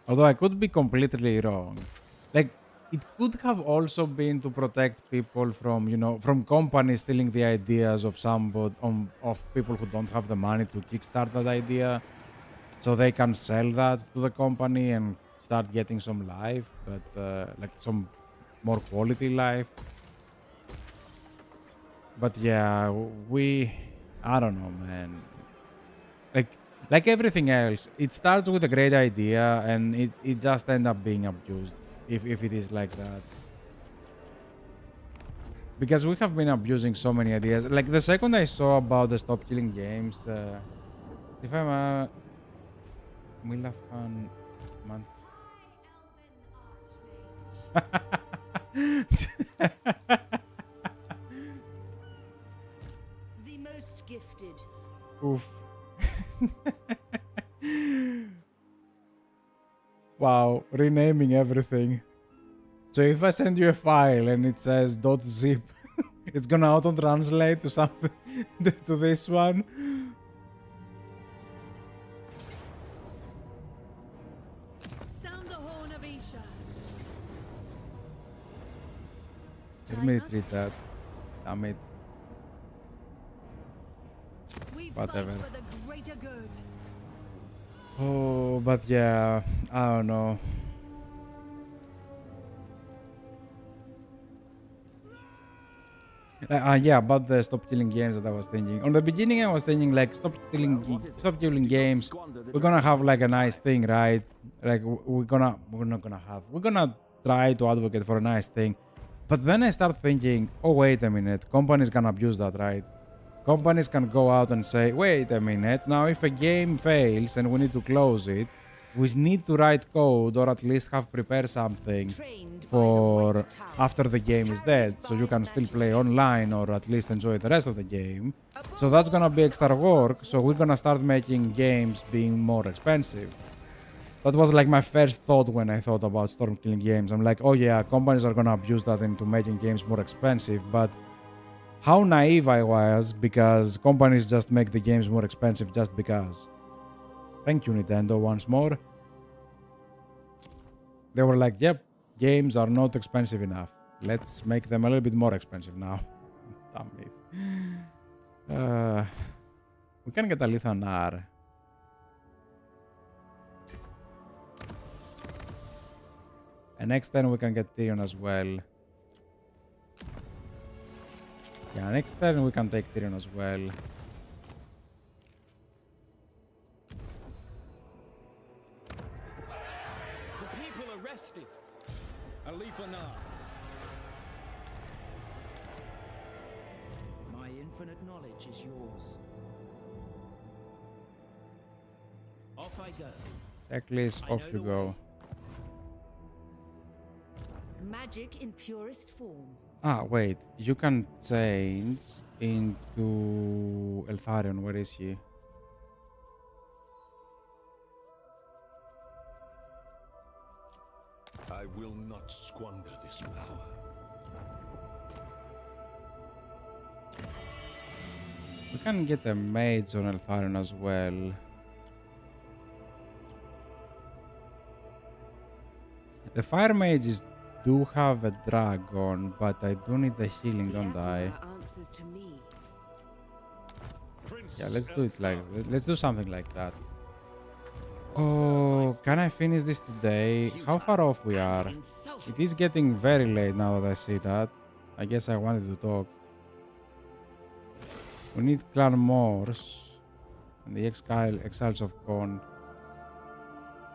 Although I could be completely wrong. Like, it could have also been to protect people from, from companies stealing the ideas of of people who don't have the money to kickstart that idea. So they can sell that to the company and start getting some life, but like some more quality life. But yeah, we I don't know, man. Like everything else, it starts with a great idea and it just ends up being abused if it is like that. Because we have been abusing so many ideas. Like the second I saw about the stop killing games, if I'm a Milafan man. The most gifted. Oof. Wow, renaming everything. So if I send you a file and it says .zip, it's gonna auto-translate to something to this one. Sound the horn of Isha. Let me retreat that. Damn it. We Whatever. fight for the greater good. Oh, but yeah, I don't know. Yeah, about the stop killing games that I was thinking. On the beginning, I was thinking like stop killing games. We're gonna have like a nice thing, right? Like we're gonna try to advocate for a nice thing. But then I start thinking, oh wait a minute, companies can abuse that, right? Companies can go out and say, wait a minute, now if a game fails and we need to close it, we need to write code or at least have prepared something for after the game is dead, so you can still play online or at least enjoy the rest of the game. So that's gonna be extra work, so we're gonna start making games being more expensive. That was like my first thought when I thought about storm killing games. I'm like, oh yeah, companies are gonna abuse that into making games more expensive, but how naive I was, because companies just make the games more expensive just because. Thank you, Nintendo, once more. They were like, yep, games are not expensive enough. Let's make them a little bit more expensive now. Damn it. We can get a Lithan R. And next turn we can get Tyrion as well. Yeah, next turn we can take Tyrion as well. The people are restive. Alifanar. My infinite knowledge is yours. Off I go. Checklist, off you go. Magic in purest form. Ah, wait. You can change into Eltharion. Where is he? I will not squander this power. We can get a mage on Eltharion as well. The fire mages do have a dragon, but I do need the healing, don't I? Yeah, let's do it like let's do something like that. Oh, can I finish this today? How far off we are? It is getting very late now that I see that. I guess I wanted to talk. We need Clan Morse and the Exiles of Corn.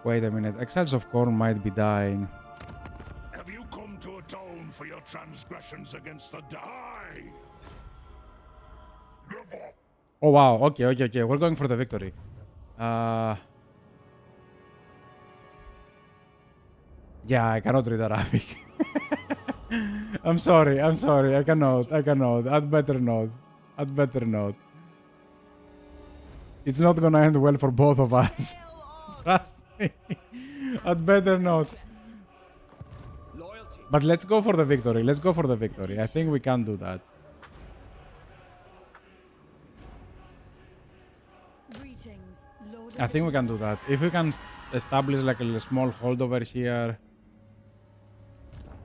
Wait a minute, Exiles of Corn might be dying. Have you come to atone for your transgressions against the die? Never. Oh wow, okay. We're going for the victory. Yeah, I cannot read Arabic. I'm sorry, I cannot. I'd better not. It's not gonna end well for both of us. Trust me. I'd better not. But let's go for the victory. I think we can do that. I think we can do that. If we can establish like a small hold over here.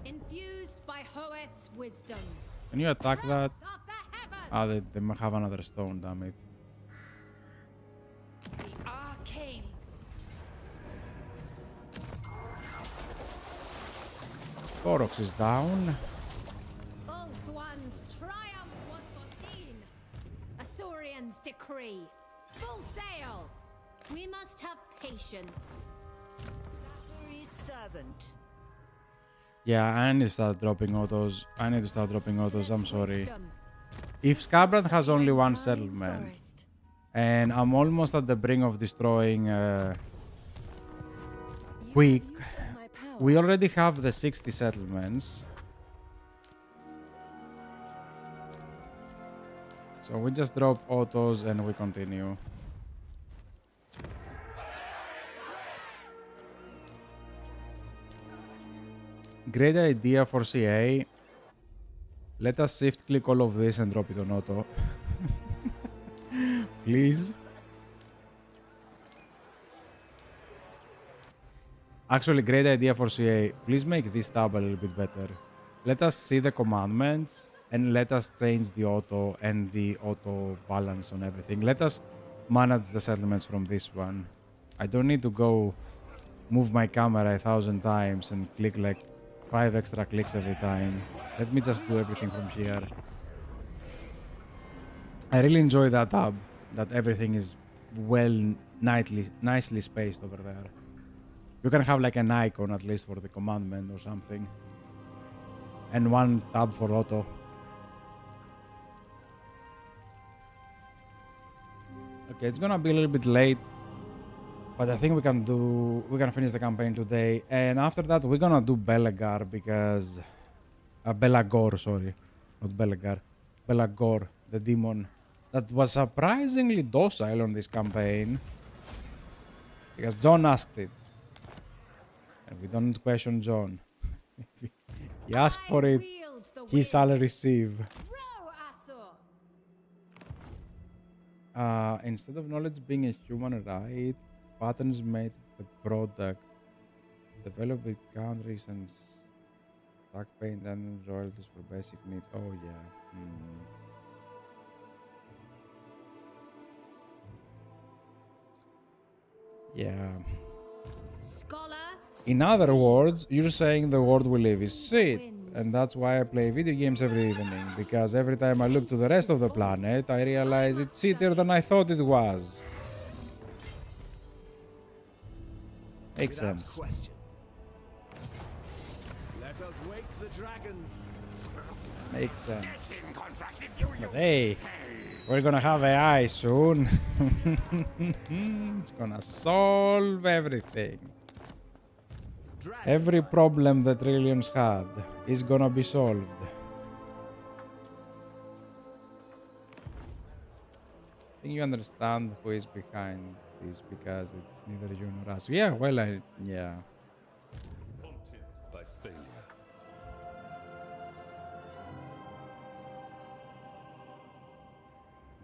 Infused by Hoet's wisdom. Can you attack that? Ah, they might have another stone, damn it. Arcane. Koroks is down. Ulthuan's triumph was foreseen. Asaurian Assyrian's decree. Full sail! We must have patience. His servant. Yeah, I need to start dropping autos. I'm sorry. If Scabrand has only one settlement, and I'm almost at the brink of destroying Quick, we already have the 60 settlements. So we just drop autos and we continue. Great idea for CA. Let us shift click all of this and drop it on auto. Please. Actually, great idea for CA. Please make this tab a little bit better. Let us see the commandments and let us change the auto and the auto balance on everything. Let us manage the settlements from this one. I don't need to go move my camera 1,000 times and click like 5 extra clicks every time. Let me just do everything from here. I really enjoy that tab, that everything is well, nicely spaced over there. You can have like an icon at least for the commandment or something. And one tab for auto. Okay, it's gonna be a little bit late, but I think we can finish the campaign today. And after that, we're gonna do Belagar because... Belagor, sorry. Not Belagar. Belagor, the demon. That was surprisingly docile on this campaign. Because John asked it. And we don't question John. If he asks for it, he shall receive. Instead of knowledge being a human right, patterns made the product. Developing countries and stack paint and royalties for basic needs. Oh yeah. Yeah. In other words, you're saying the world we live is shit. And that's why I play video games every evening. Because every time I look to the rest of the planet, I realize it's shittier than I thought it was. Makes sense. Let us wake the dragons. Makes sense. But hey, we're gonna have AI soon. It's gonna solve everything. Every problem that Trillions had is gonna be solved. I think you understand who is behind this because it's neither you nor us. Yeah, well, yeah. By failure.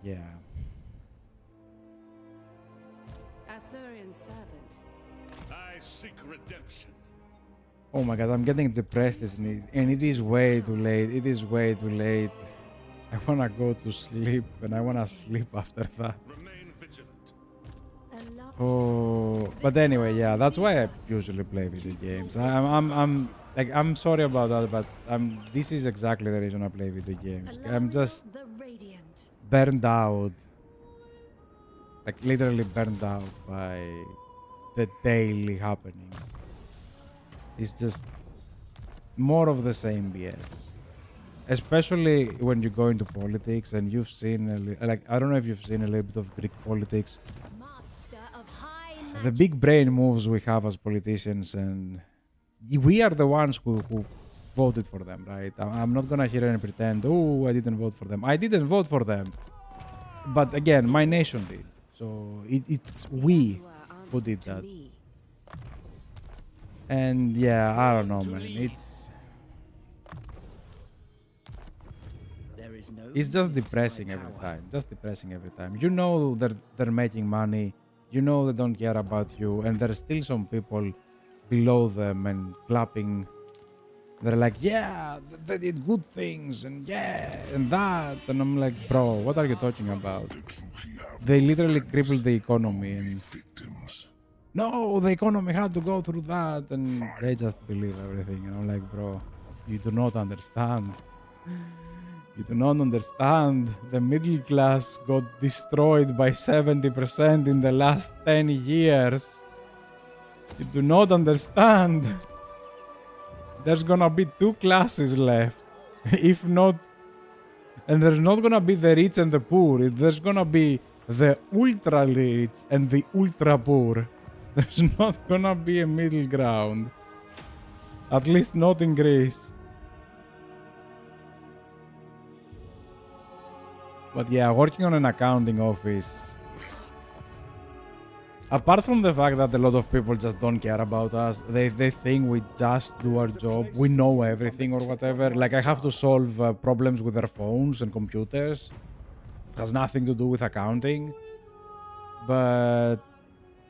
Yeah. Assyrian servant. I seek redemption. Oh my god, I'm getting depressed, and it is way too late. It is way too late. I wanna go to sleep, and I wanna sleep after that. Remain vigilant. Oh, but anyway, yeah, that's why I usually play video games. I'm sorry about that, but this is exactly the reason I play video games. I'm just burned out, like literally burned out by the daily happenings. It's just more of the same BS. Especially when you go into politics and you've seen, I don't know if you've seen a little bit of Greek politics. The big brain moves we have as politicians, and we are the ones who voted for them, right? I'm not gonna hear and pretend, oh, I didn't vote for them. I didn't vote for them. But again, my nation did. So it's we who did that. And yeah, I don't know, man. It's just depressing every time. Just depressing every time. You know that they're making money. You know they don't care about you. And there's still some people below them and clapping. They're like, yeah, they did good things. And yeah, and that. And I'm like, bro, what are you talking about? They literally crippled the economy. And no, the economy had to go through that. And they just believe everything. And I'm like, bro, you do not understand. You do not understand. The middle class got destroyed by 70% in the last 10 years. You do not understand. There's gonna be 2 classes left. If not... And there's not gonna be the rich and the poor. There's gonna be the ultra rich and the ultra poor. There's not gonna be a middle ground. At least not in Greece. But yeah, working on an accounting office. Apart from the fact that a lot of people just don't care about us, they think we just do our job, we know everything or whatever. Like, I have to solve problems with their phones and computers. It has nothing to do with accounting. But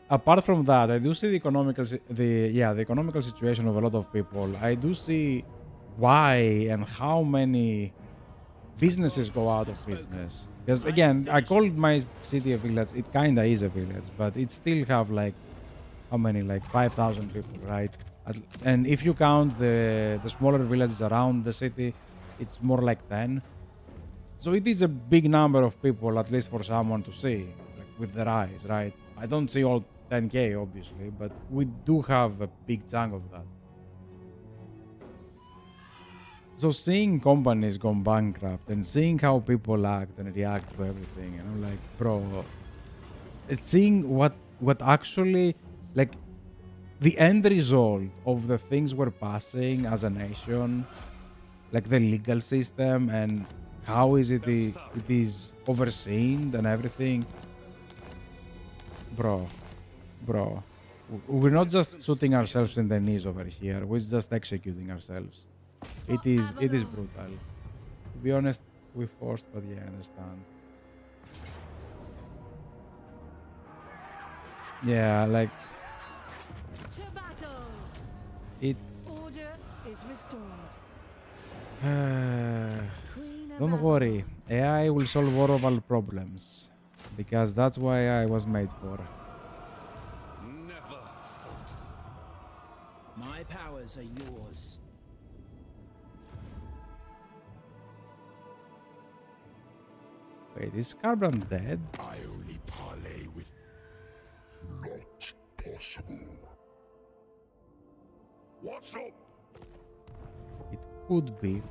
apart from that, I do see the economical situation of a lot of people. I do see why and how many businesses go out of business. Because again, I called my city a village. It kinda is a village, but it still have like how many? Like 5,000 people, right? And if you count the smaller villages around the city, it's more like 10. So it is a big number of people, at least for someone to see, like with their eyes, right? I don't see all 10K, obviously, but we do have a big chunk of that. So seeing companies go bankrupt and seeing how people act and react to everything, and I'm like, bro, it's seeing what actually, like, the end result of the things we're passing as a nation, like the legal system and how is it is overseen and everything. Bro, we're not just shooting ourselves in the knees over here, we're just executing ourselves. It is brutal. To be honest, we're forced, but yeah, I understand. Yeah, like To battle. it's Order is restored. don't worry, AI will solve all of our problems because that's why I was made for. Never falter. My powers are yours. Wait, is Scarbrand dead? I only parley with not possible. What's up? It could be.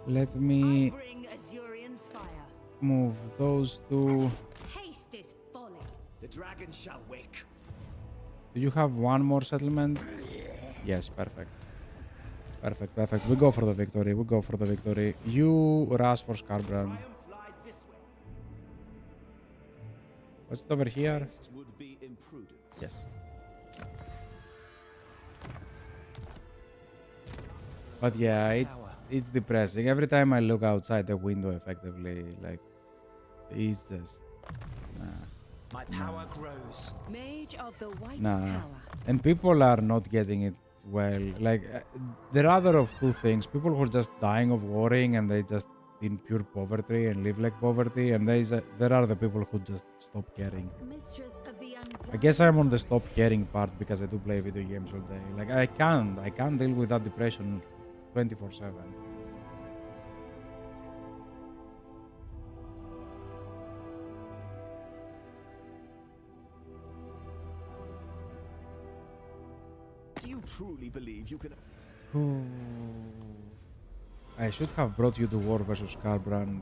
Let me Bring Azurian's fire. move those two. Haste is folly. The dragon shall wake. Do you have one more settlement? Yes, perfect. Perfect. We go for the victory. You rush for Scarbrand. What's it over here? Would be imprudent. Yes. But yeah, it's depressing. Every time I look outside the window, effectively, like, it's just My power grows. Mage of the White nah. Tower. And people are not getting it well. Like, there are other of two things: people who are just dying of worrying and they just in pure poverty and live like poverty, and there are the people who just stop caring. Mistress of the I guess I'm on the stop caring part because I do play video games all day. Like, I can't deal with that depression 24/7. Do you truly believe you can? I should have brought you to war versus Scarbrand.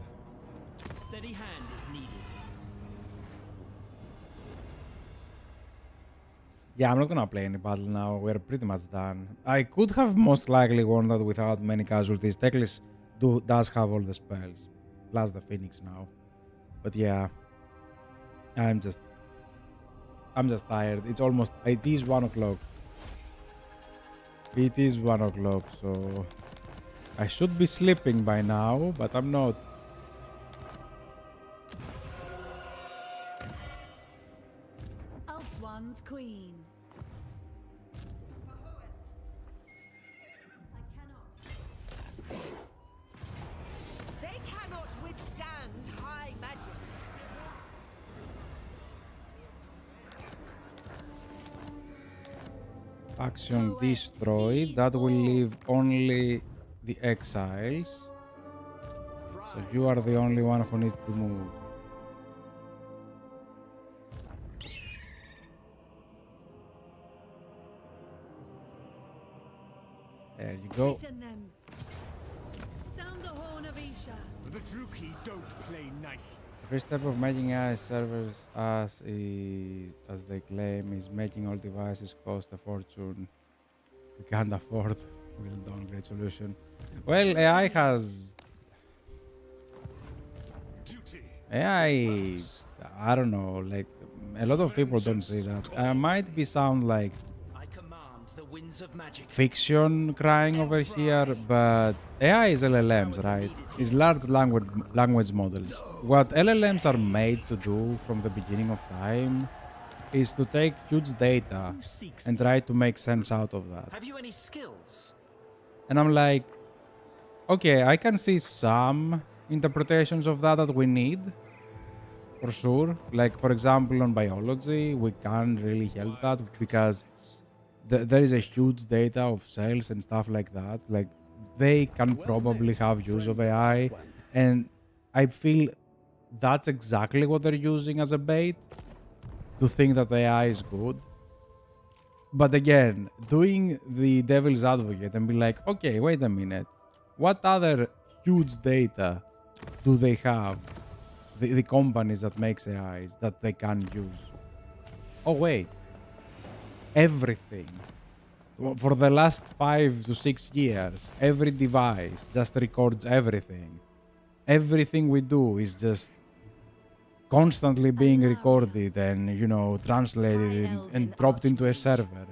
Steady hand is needed. Yeah, I'm not gonna play any battle now. We're pretty much done. I could have most likely won that without many casualties. Teclis does have all the spells, plus the Phoenix now. But yeah, I'm just tired. It is 1 o'clock. It is 1 o'clock, so I should be sleeping by now, but I'm not. Elf One's Queen. They cannot withstand high magic. Action destroyed. That will leave only the exiles. So you are the only one who needs to move. There you go. Chasten them. Sound the horn of Isha. The Druki don't play nicely. The first step of making AI servers as they claim is making all devices cost a fortune. We can't afford. Well done, great solution. Well, AI has... AI... I don't know, like, a lot of people don't see that. Might be sound like fiction crying over here, but AI is LLMs, right? It's large language models. What LLMs are made to do from the beginning of time is to take huge data and try to make sense out of that. Have you any skills? And I'm like, okay, I can see some interpretations of that we need, for sure. Like, for example, on biology, we can't really help that because there is a huge data of cells and stuff like that. Like, they can probably have use of AI, and I feel that's exactly what they're using as a bait to think that AI is good. But again, doing the devil's advocate and be like, okay, wait a minute, what other huge data do they have, the companies that makes AIs, that they can use? Oh wait, everything. For the last 5 to 6 years, every device just records everything. Everything we do is just constantly being recorded and, you know, translated and dropped into a server.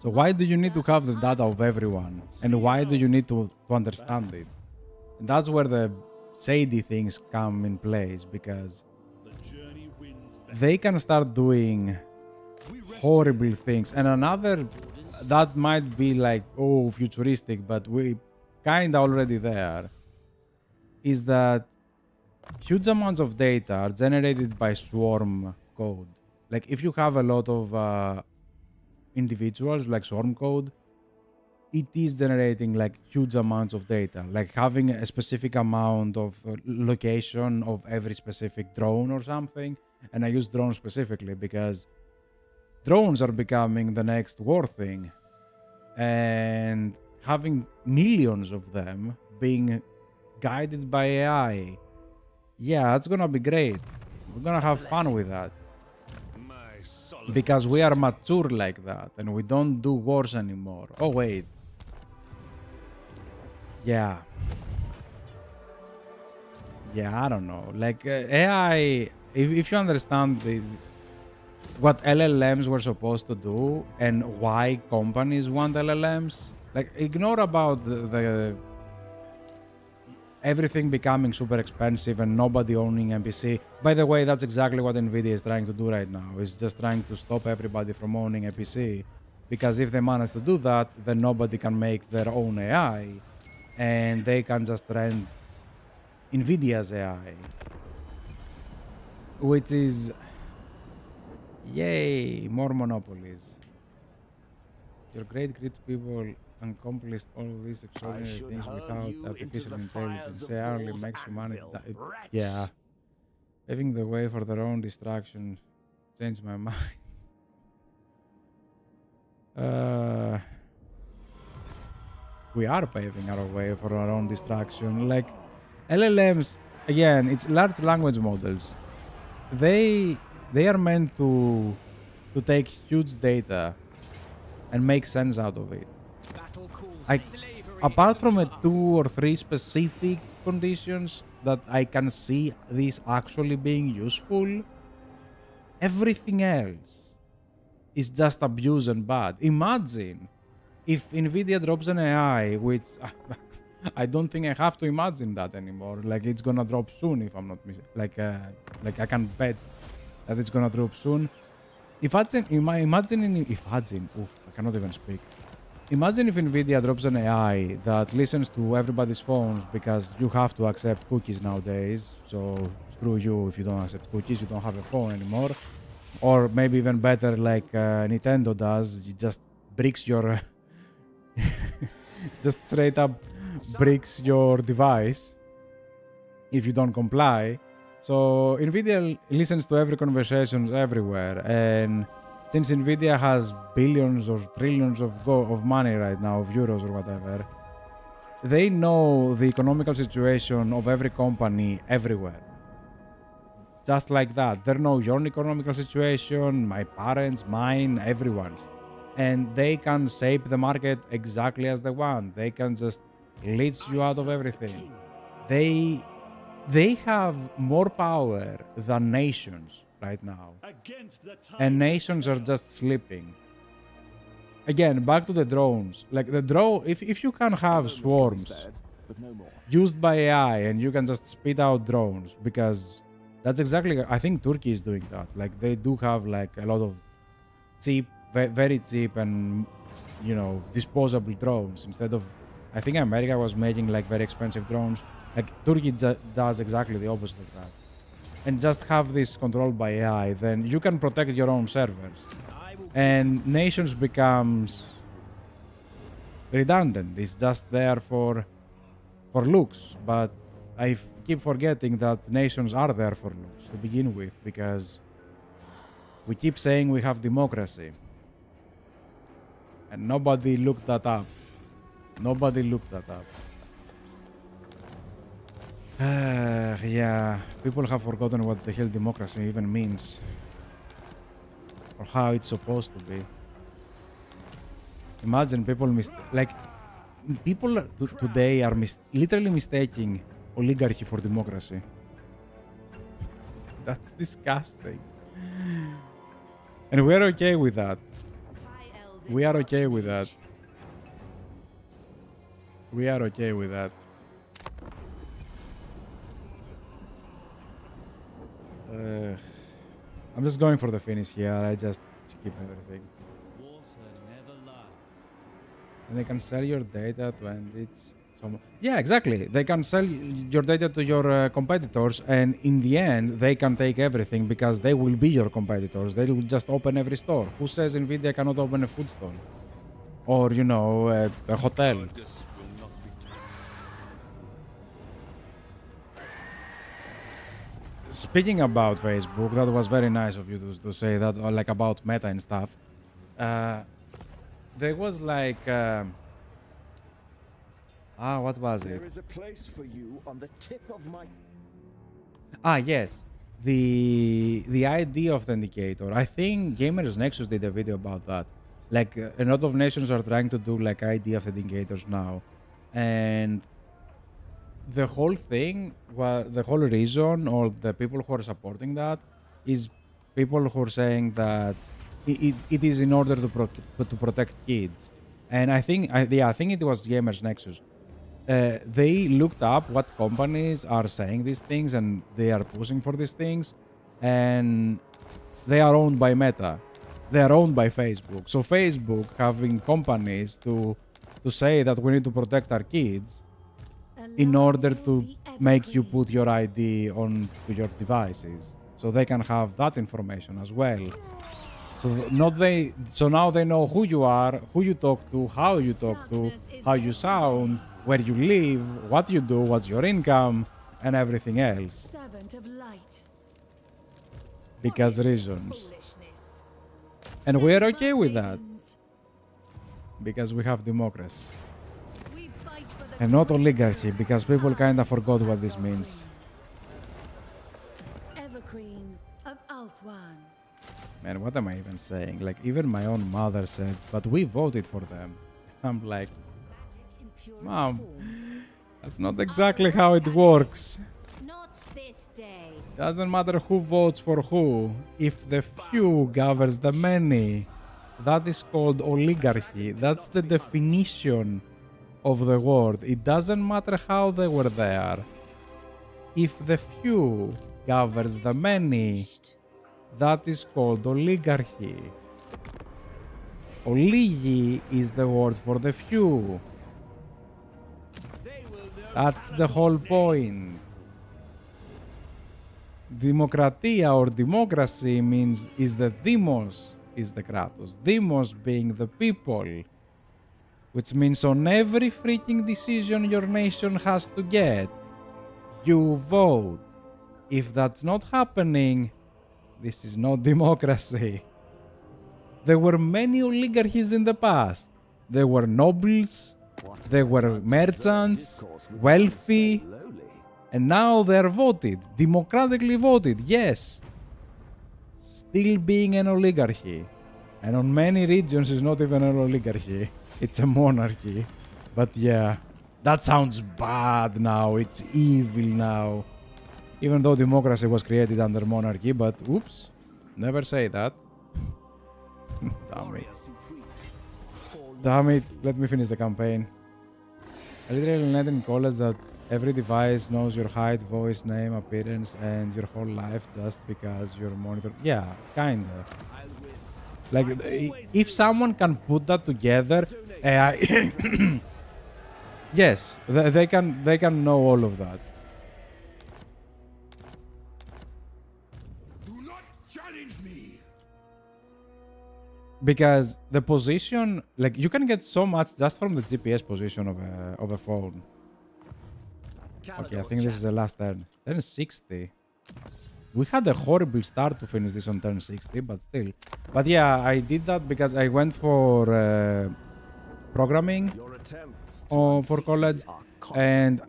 So why do you need to have the data of everyone? And why do you need to understand it? And that's where the shady things come in place, because they can start doing horrible things. And another that might be like, oh, futuristic, but we kind of already there, is that huge amounts of data are generated by swarm code. Like, if you have a lot of individuals, like swarm code, it is generating like huge amounts of data. Like having a specific amount of location of every specific drone or something. And I use drones specifically because drones are becoming the next war thing. And having millions of them being guided by AI, yeah, it's gonna be great. We're gonna have fun with that. Because we are mature like that and we don't do wars anymore. Oh, wait. Yeah. Yeah, I don't know. Like, AI, if you understand what LLMs were supposed to do and why companies want LLMs, like, ignore about the everything becoming super expensive and nobody owning NPC. By the way, that's exactly what Nvidia is trying to do right now. It's just trying to stop everybody from owning a PC. Because if they manage to do that, then nobody can make their own AI. And they can just rent Nvidia's AI. Which is... yay, more monopolies. Your great people accomplished all of these extraordinary things without artificial intelligence. AI only makes humanity die. Yeah. Paving the way for their own destruction changed my mind. We are paving our way for our own destruction. Like, LLMs, again, it's large language models. They are meant to take huge data and make sense out of it. Apart from 2 or 3 specific conditions that I can see this actually being useful, everything else is just abuse and bad. Imagine if Nvidia drops an AI, which I don't think I have to imagine that anymore. Like, it's gonna drop soon, if I'm not mistaken. Like I can bet that it's gonna drop soon. Imagine, oof, I cannot even speak. Imagine if Nvidia drops an AI that listens to everybody's phones, because you have to accept cookies nowadays. So screw you if you don't accept cookies, you don't have a phone anymore. Or maybe even better, like Nintendo does, it just bricks your... just straight up bricks your device. if you don't comply. So Nvidia listens to every conversation everywhere, and since Nvidia has billions or trillions of money right now, of euros or whatever, they know the economical situation of every company everywhere. Just like that. They know your economical situation, my parents, mine, everyone's. And they can shape the market exactly as they want. They can just leech you out of everything. They have more power than nations right now. And nations are just sleeping. Again, back to the drones. Like the drone, if you can have swarms used by AI and you can just spit out drones, because that's exactly, I think Turkey is doing that. Like they do have like a lot of cheap, very cheap and, you know, disposable drones instead of, I think America was making like very expensive drones. Like Turkey does exactly the opposite of that. And just have this controlled by AI, then you can protect your own servers. And nations becomes redundant. It's just there for looks. But I keep forgetting that nations are there for looks to begin with, because we keep saying we have democracy. And nobody looked that up. Nobody looked that up. Yeah, people have forgotten what the hell democracy even means. Or how it's supposed to be. Imagine people people today are literally mistaking oligarchy for democracy. That's disgusting. And we're okay with that. We are okay with that. We are okay with that. I'm just going for the finish here. I just skip everything. And they can sell your data to entities. Yeah, exactly. They can sell your data to your competitors, and in the end, they can take everything because they will be your competitors. They will just open every store. Who says Nvidia cannot open a food store? Or, you know, a hotel? Speaking about Facebook, that was very nice of you to say that, or like about Meta and stuff. There was like, what was it? There is a place for you on the tip of my... Yes, the ID authenticator. I think Gamers Nexus did a video about that. Like a lot of nations are trying to do like ID authenticators now, and the whole thing, the whole reason, or the people who are supporting that, is people who are saying that it is in order to protect kids. And I think, I think it was Gamers Nexus. They looked up what companies are saying these things, and they are pushing for these things, and they are owned by Meta. They are owned by Facebook. So Facebook having companies to say that we need to protect our kids in order to make you put your ID on to your devices, so they can have that information as well. So now they know who you are, who you talk to, how you talk to, how you sound, where you live, what you do, what's your income, and everything else. Because reasons. And we are okay with that. Because we have democracy. And not oligarchy, because people kinda forgot what this means. Man, what am I even saying? Like, even my own mother said, but we voted for them. I'm like, Mom, that's not exactly how it works. Doesn't matter who votes for who, if the few governs the many. That is called oligarchy. That's the definition of the word. It doesn't matter how they were there. If the few governs the many, that is called oligarchy. Oligi is the word for the few. That's the whole point. Demokratia or democracy means is the demos is the kratos. Demos being the people. Which means on every freaking decision your nation has to get, you vote. If that's not happening, this is not democracy. There were many oligarchies in the past. There were nobles, there were merchants, wealthy, and now they're voted, democratically voted, yes. Still being an oligarchy. And on many regions it's not even an oligarchy, it's a monarchy. But yeah, that sounds bad now, it's evil now. Even though democracy was created under monarchy, but oops, never say that. Damn it. Damn it, let me finish the campaign. I literally learned in college that every device knows your height, voice, name, appearance, and your whole life just because you're monitored. Yeah, kinda. Like, if someone can put that together, yes, they can know all of that. Do not challenge me. Because the position, like, you can get so much just from the GPS position of a phone. Okay, I think this is the last turn. Turn 60. We had a horrible start to finish this on turn 60, but still. But yeah, I did that because I went for programming for college, and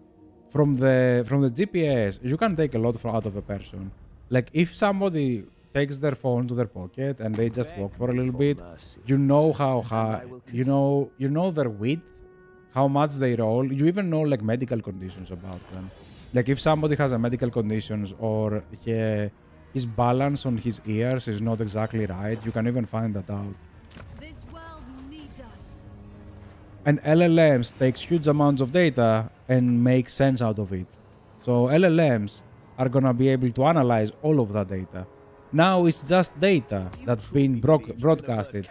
from the GPS, you can take a lot out of a person. Like, if somebody takes their phone to their pocket and they just walk for a little bit, you know how high, you know their width, how much they roll. You even know like medical conditions about them. Like, if somebody has a medical conditions or his balance on his ears is not exactly right, you can even find that out. This world needs us. And LLMs takes huge amounts of data and make sense out of it. So LLMs are gonna be able to analyze all of that data. Now it's just data that's being broadcasted.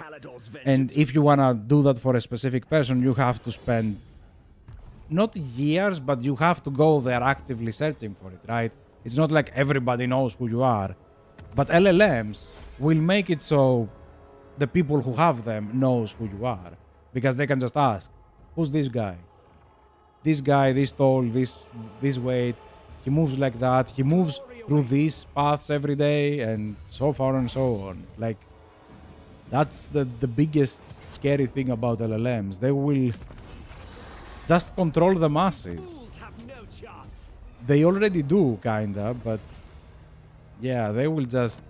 And if you wanna do that for a specific person, you have to spend not years, but you have to go there actively searching for it, right? It's not like everybody knows who you are. But LLMs will make it so the people who have them knows who you are. Because they can just ask, who's this guy? This guy, this tall, this weight, he moves like that, he moves through these paths every day, and so far and so on. Like, that's the biggest scary thing about LLMs. They will just control the masses. They already do, kinda, but yeah, they will just...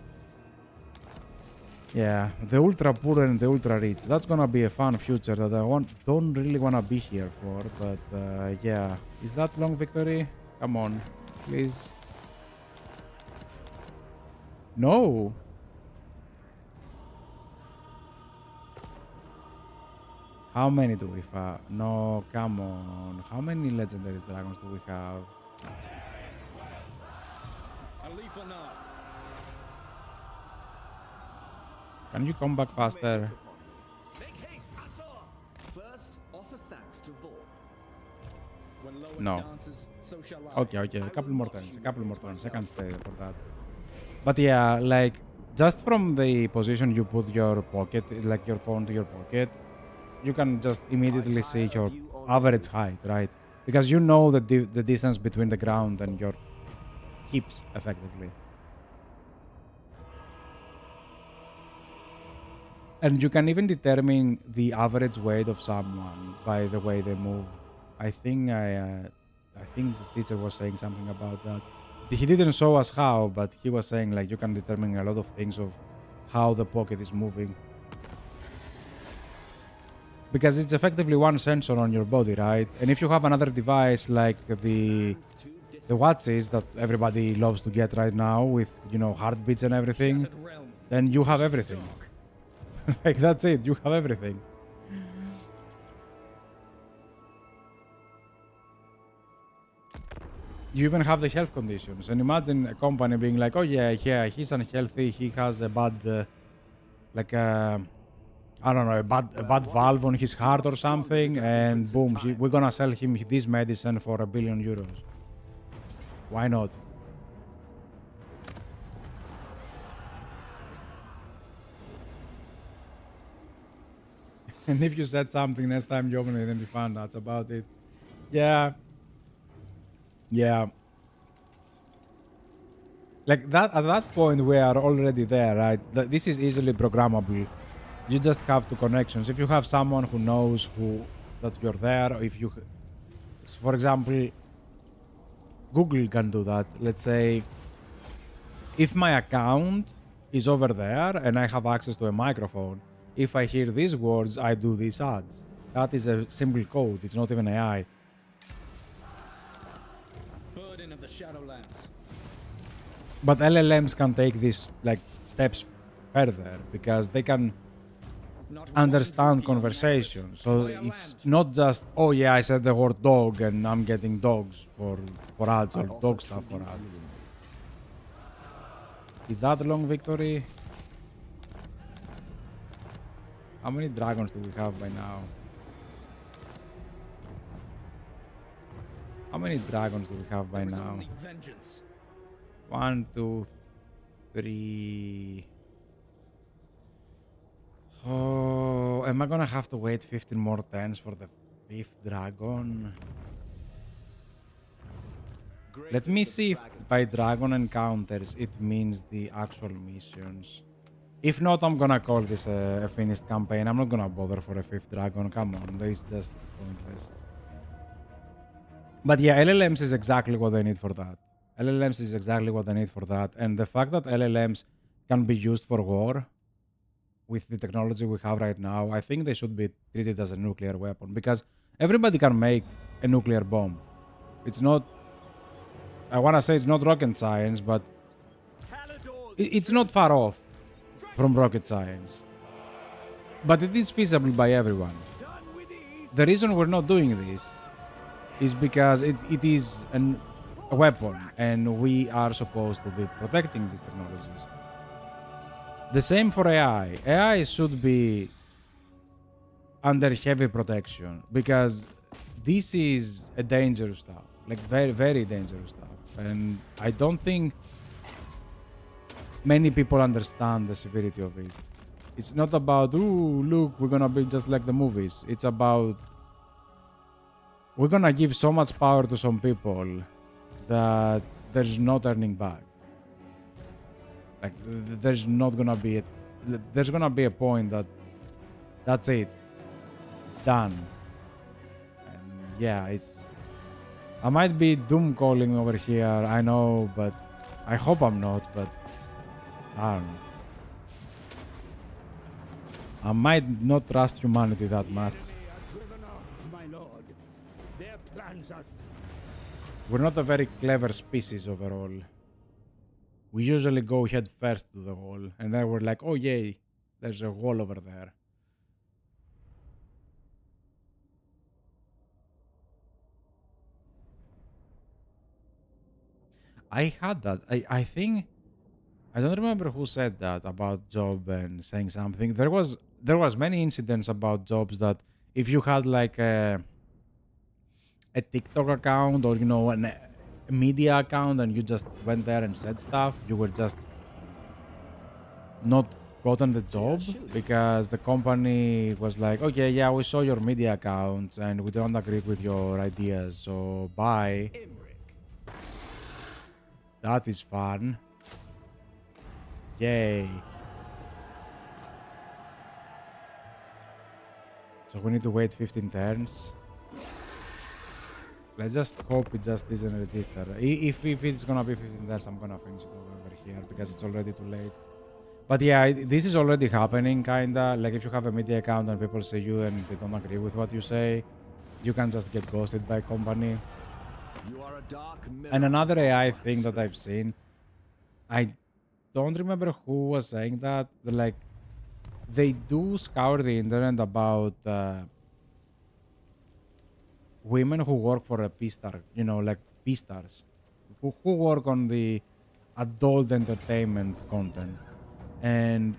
Yeah, the ultra poor and the ultra rich. That's gonna be a fun future that I don't really wanna be here for, but yeah. Is that long victory? Come on, please. No! How many do we have? No, come on. How many legendary dragons do we have? Can you come back faster? No. Okay, a couple more turns. I can stay for that. But yeah, like, just from the position you put your pocket, like your phone to your pocket, you can just immediately see your average height, right? Because you know the distance between the ground and your hips, effectively. And you can even determine the average weight of someone by the way they move. I think the teacher was saying something about that. He didn't show us how, but he was saying like you can determine a lot of things of how the pocket is moving. Because it's effectively one sensor on your body, right? And if you have another device like the watches that everybody loves to get right now with, you know, heartbeats and everything, then you have everything. Like, that's it, you have everything. You even have the health conditions. And imagine a company being like, oh yeah, he's unhealthy, he has a bad, I don't know, a bad valve on his heart or something, and boom, we're gonna sell him this medicine for €1 billion. Why not? And if you said something next time you open it, then you found out about it. Yeah. Yeah. Like that, at that point, we are already there, right? This is easily programmable. You just have two connections. If you have someone who knows that you're there, or if you, for example, Google can do that. Let's say, if my account is over there and I have access to a microphone, if I hear these words, I do these ads. That is a simple code. It's not even AI. Burden of the Shadowlands. But LLMs can take these like steps further because they can understand conversation. So it's not just, oh yeah, I said the word dog and I'm getting dogs for ads or dog stuff for ads. Is that a long victory? How many dragons do we have by now? How many dragons do we have by now? 1, 2, 3. Oh, am I gonna have to wait 15 more turns for the 5th dragon? Let me see if by dragon encounters it means the actual missions. If not, I'm gonna call this a finished campaign. I'm not gonna bother for a 5th dragon. Come on, this is just pointless. But yeah, LLMs is exactly what they need for that. LLMs is exactly what they need for that. And the fact that LLMs can be used for war with the technology we have right now, I think they should be treated as a nuclear weapon because everybody can make a nuclear bomb. It's not, I want to say it's not rocket science, but it's not far off from rocket science. But it is feasible by everyone. The reason we're not doing this is because it is a weapon and we are supposed to be protecting these technologies. The same for AI. AI should be under heavy protection because this is a dangerous stuff, like very, very dangerous stuff. And I don't think many people understand the severity of it. It's not about, ooh, look, we're gonna be just like the movies. It's about, we're gonna give so much power to some people that there's no turning back. Like, there's gonna be a point that that's it. It's done. And yeah, I might be doom calling over here, I know, but I hope I'm not, but I don't know. I might not trust humanity that much. We're not a very clever species overall. We usually go head first to the wall, and then we're like, oh yay, there's a wall over there. I had that. I think, I don't remember who said that about job and saying something. There was many incidents about jobs that if you had like a TikTok account or a media account and you just went there and said stuff, you were just not gotten the job because the company was like, okay, yeah, we saw your media account and we don't agree with your ideas, so bye. Imrik. That is fun. Yay. So we need to wait 15 turns. Let's just hope it just isn't registered. If it's gonna be 15 turns, I'm gonna finish it over here because it's already too late. But yeah, this is already happening, kinda. Like if you have a media account and people say you and they don't agree with what you say, you can just get ghosted by a company. And another AI thing that I've seen, I don't remember who was saying that, like they do scour the internet about women who work for a P-star, like P-stars, who work on the adult entertainment content. And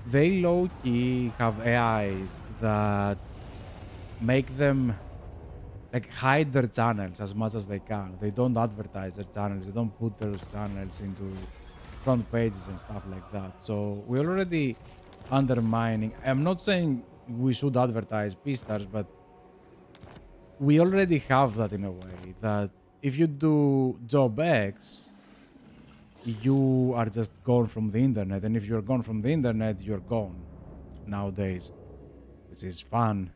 they low-key have AIs that make them like hide their channels as much as they can. They don't advertise their channels. They don't put those channels into front pages and stuff like that. So we're already undermining. I'm not saying we should advertise P-stars, but we already have that in a way that if you do job X, you are just gone from the internet. And if you're gone from the internet, you're gone nowadays, which is fun.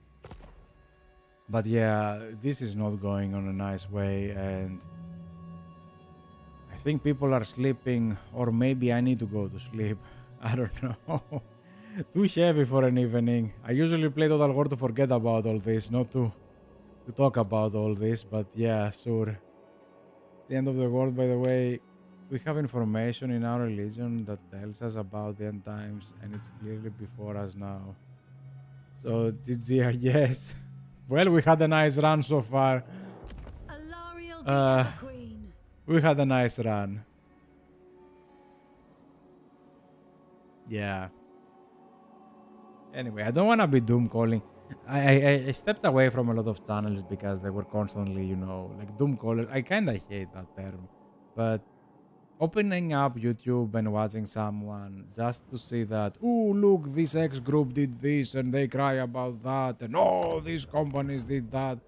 But yeah, this is not going on a nice way, and I think people are sleeping, or maybe I need to go to sleep. I don't know. Too heavy for an evening. I usually play Total War to forget about all this, not to talk about all this, but yeah, sure. The end of the world, by the way, we have information in our religion that tells us about the end times, and it's clearly before us now. So, GG, I guess. Well, we had a nice run so far. We had a nice run. Yeah. Anyway, I don't want to be doom calling. I stepped away from a lot of channels because they were constantly, you know, like doom callers. I kind of hate that term. But opening up YouTube and watching someone just to see that, oh, look, this X group did this and they cry about that, and oh, these companies did that.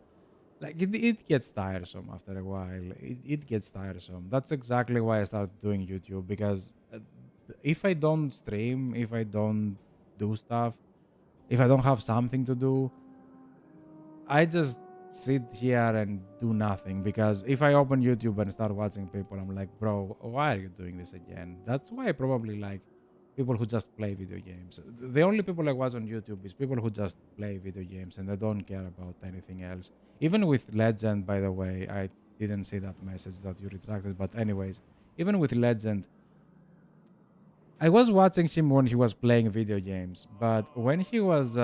Like, it gets tiresome after a while. It gets tiresome. That's exactly why I started doing YouTube, because if I don't stream, if I don't do stuff, if I don't have something to do, I just sit here and do nothing. Because if I open YouTube and start watching people, I'm like, bro, why are you doing this again? That's why I probably like people who just play video games. The only people I watch on YouTube is people who just play video games and they don't care about anything else. Even with Legend, by the way, I didn't see that message that you retracted, but anyways, even with Legend, I was watching him when he was playing video games, but when he was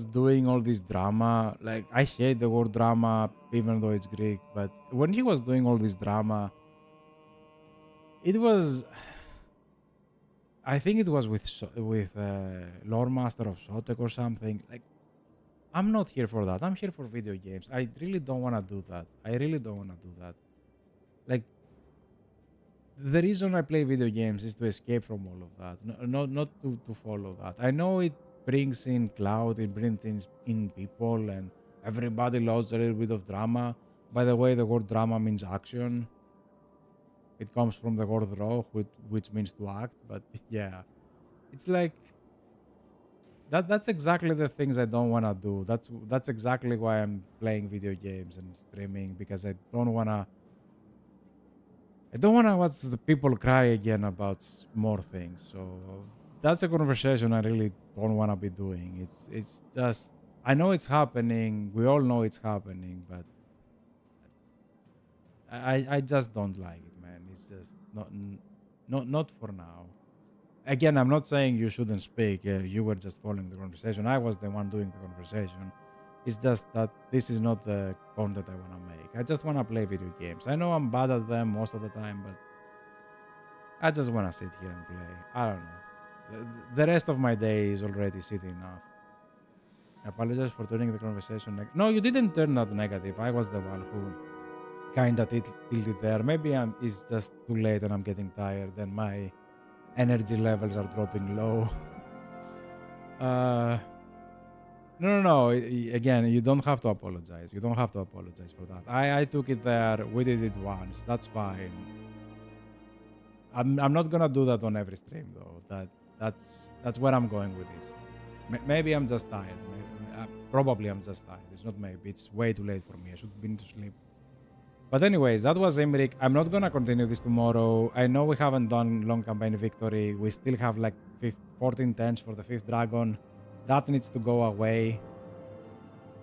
doing all this drama, like, I hate the word drama even though it's Greek, but when he was doing all this drama, it was, I think it was with Lore Master of Sotek or something. Like, I'm not here for that. I'm here for video games. I really don't want to do that. Like, the reason I play video games is to escape from all of that, not to follow that. I know it brings in cloud, it brings in people, and everybody loves a little bit of drama. By the way, the word drama means action. It comes from the word raw, which means to act. But yeah, it's like that's exactly the things I don't want to do. That's exactly why I'm playing video games and streaming, because I don't want to watch the people cry again about more things. So that's a conversation I really don't want to be doing. It's just, I know it's happening. We all know it's happening, but I just don't like it, man. It's just not for now. Again, I'm not saying you shouldn't speak. You were just following the conversation. I was the one doing the conversation. It's just that this is not the content I want to make. I just want to play video games. I know I'm bad at them most of the time, but I just want to sit here and play. I don't know. The rest of my day is already city enough. I apologize for turning the conversation no, you didn't turn that negative. I was the one who kind of tilted there. Maybe it's just too late and I'm getting tired and my energy levels are dropping low. No. Again, you don't have to apologize. You don't have to apologize for that. I took it there. We did it once. That's fine. I'm not gonna do that on every stream though. That's where I'm going with this. Maybe I'm just tired. Probably I'm just tired. It's not maybe. It's way too late for me. I should have been to sleep. But anyways, that was Imrik. I'm not gonna continue this tomorrow. I know we haven't done long campaign victory. We still have like 14 tens for the 5th dragon. That needs to go away.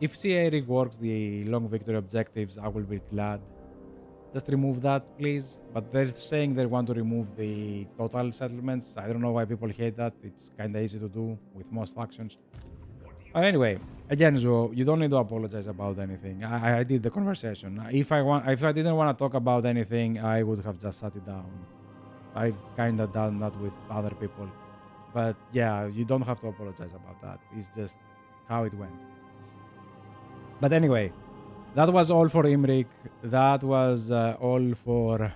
If CA reworks the long victory objectives, I will be glad. Just remove that, please. But they're saying they want to remove the total settlements. I don't know why people hate that. It's kind of easy to do with most factions. Anyway, again, so you don't need to apologize about anything. I did the conversation. If I didn't want to talk about anything, I would have just shut it down. I've kind of done that with other people. But yeah, you don't have to apologize about that. It's just how it went. But anyway, that was all for Imrik. That was all for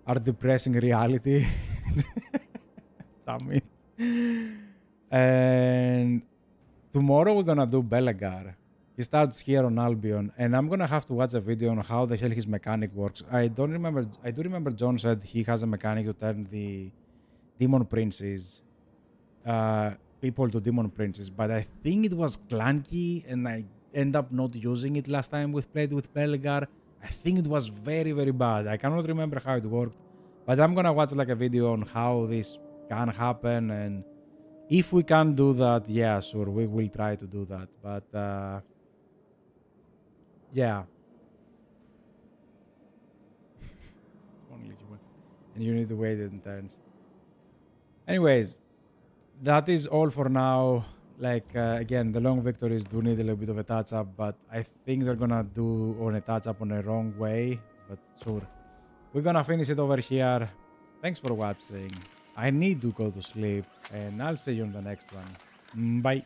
our depressing reality. Damn it. And tomorrow we're gonna do Belegar. He starts here on Albion, and I'm gonna have to watch a video on how the hell his mechanic works. I do remember John said he has a mechanic to turn the demon princes, people to demon princes, but I think it was clunky, and I end up not using it last time we played with Pelgar. I think it was very, very bad. I cannot remember how it worked, but I'm gonna watch like a video on how this can happen, and if we can do that, yeah, sure, we will try to do that. But yeah. Only you and you need to wait in turns. Anyways, that is all for now. Like, again, the long victories do need a little bit of a touch-up, but I think they're gonna do on a touch-up on a wrong way. But sure. We're gonna finish it over here. Thanks for watching. I need to go to sleep, and I'll see you in the next one. Bye.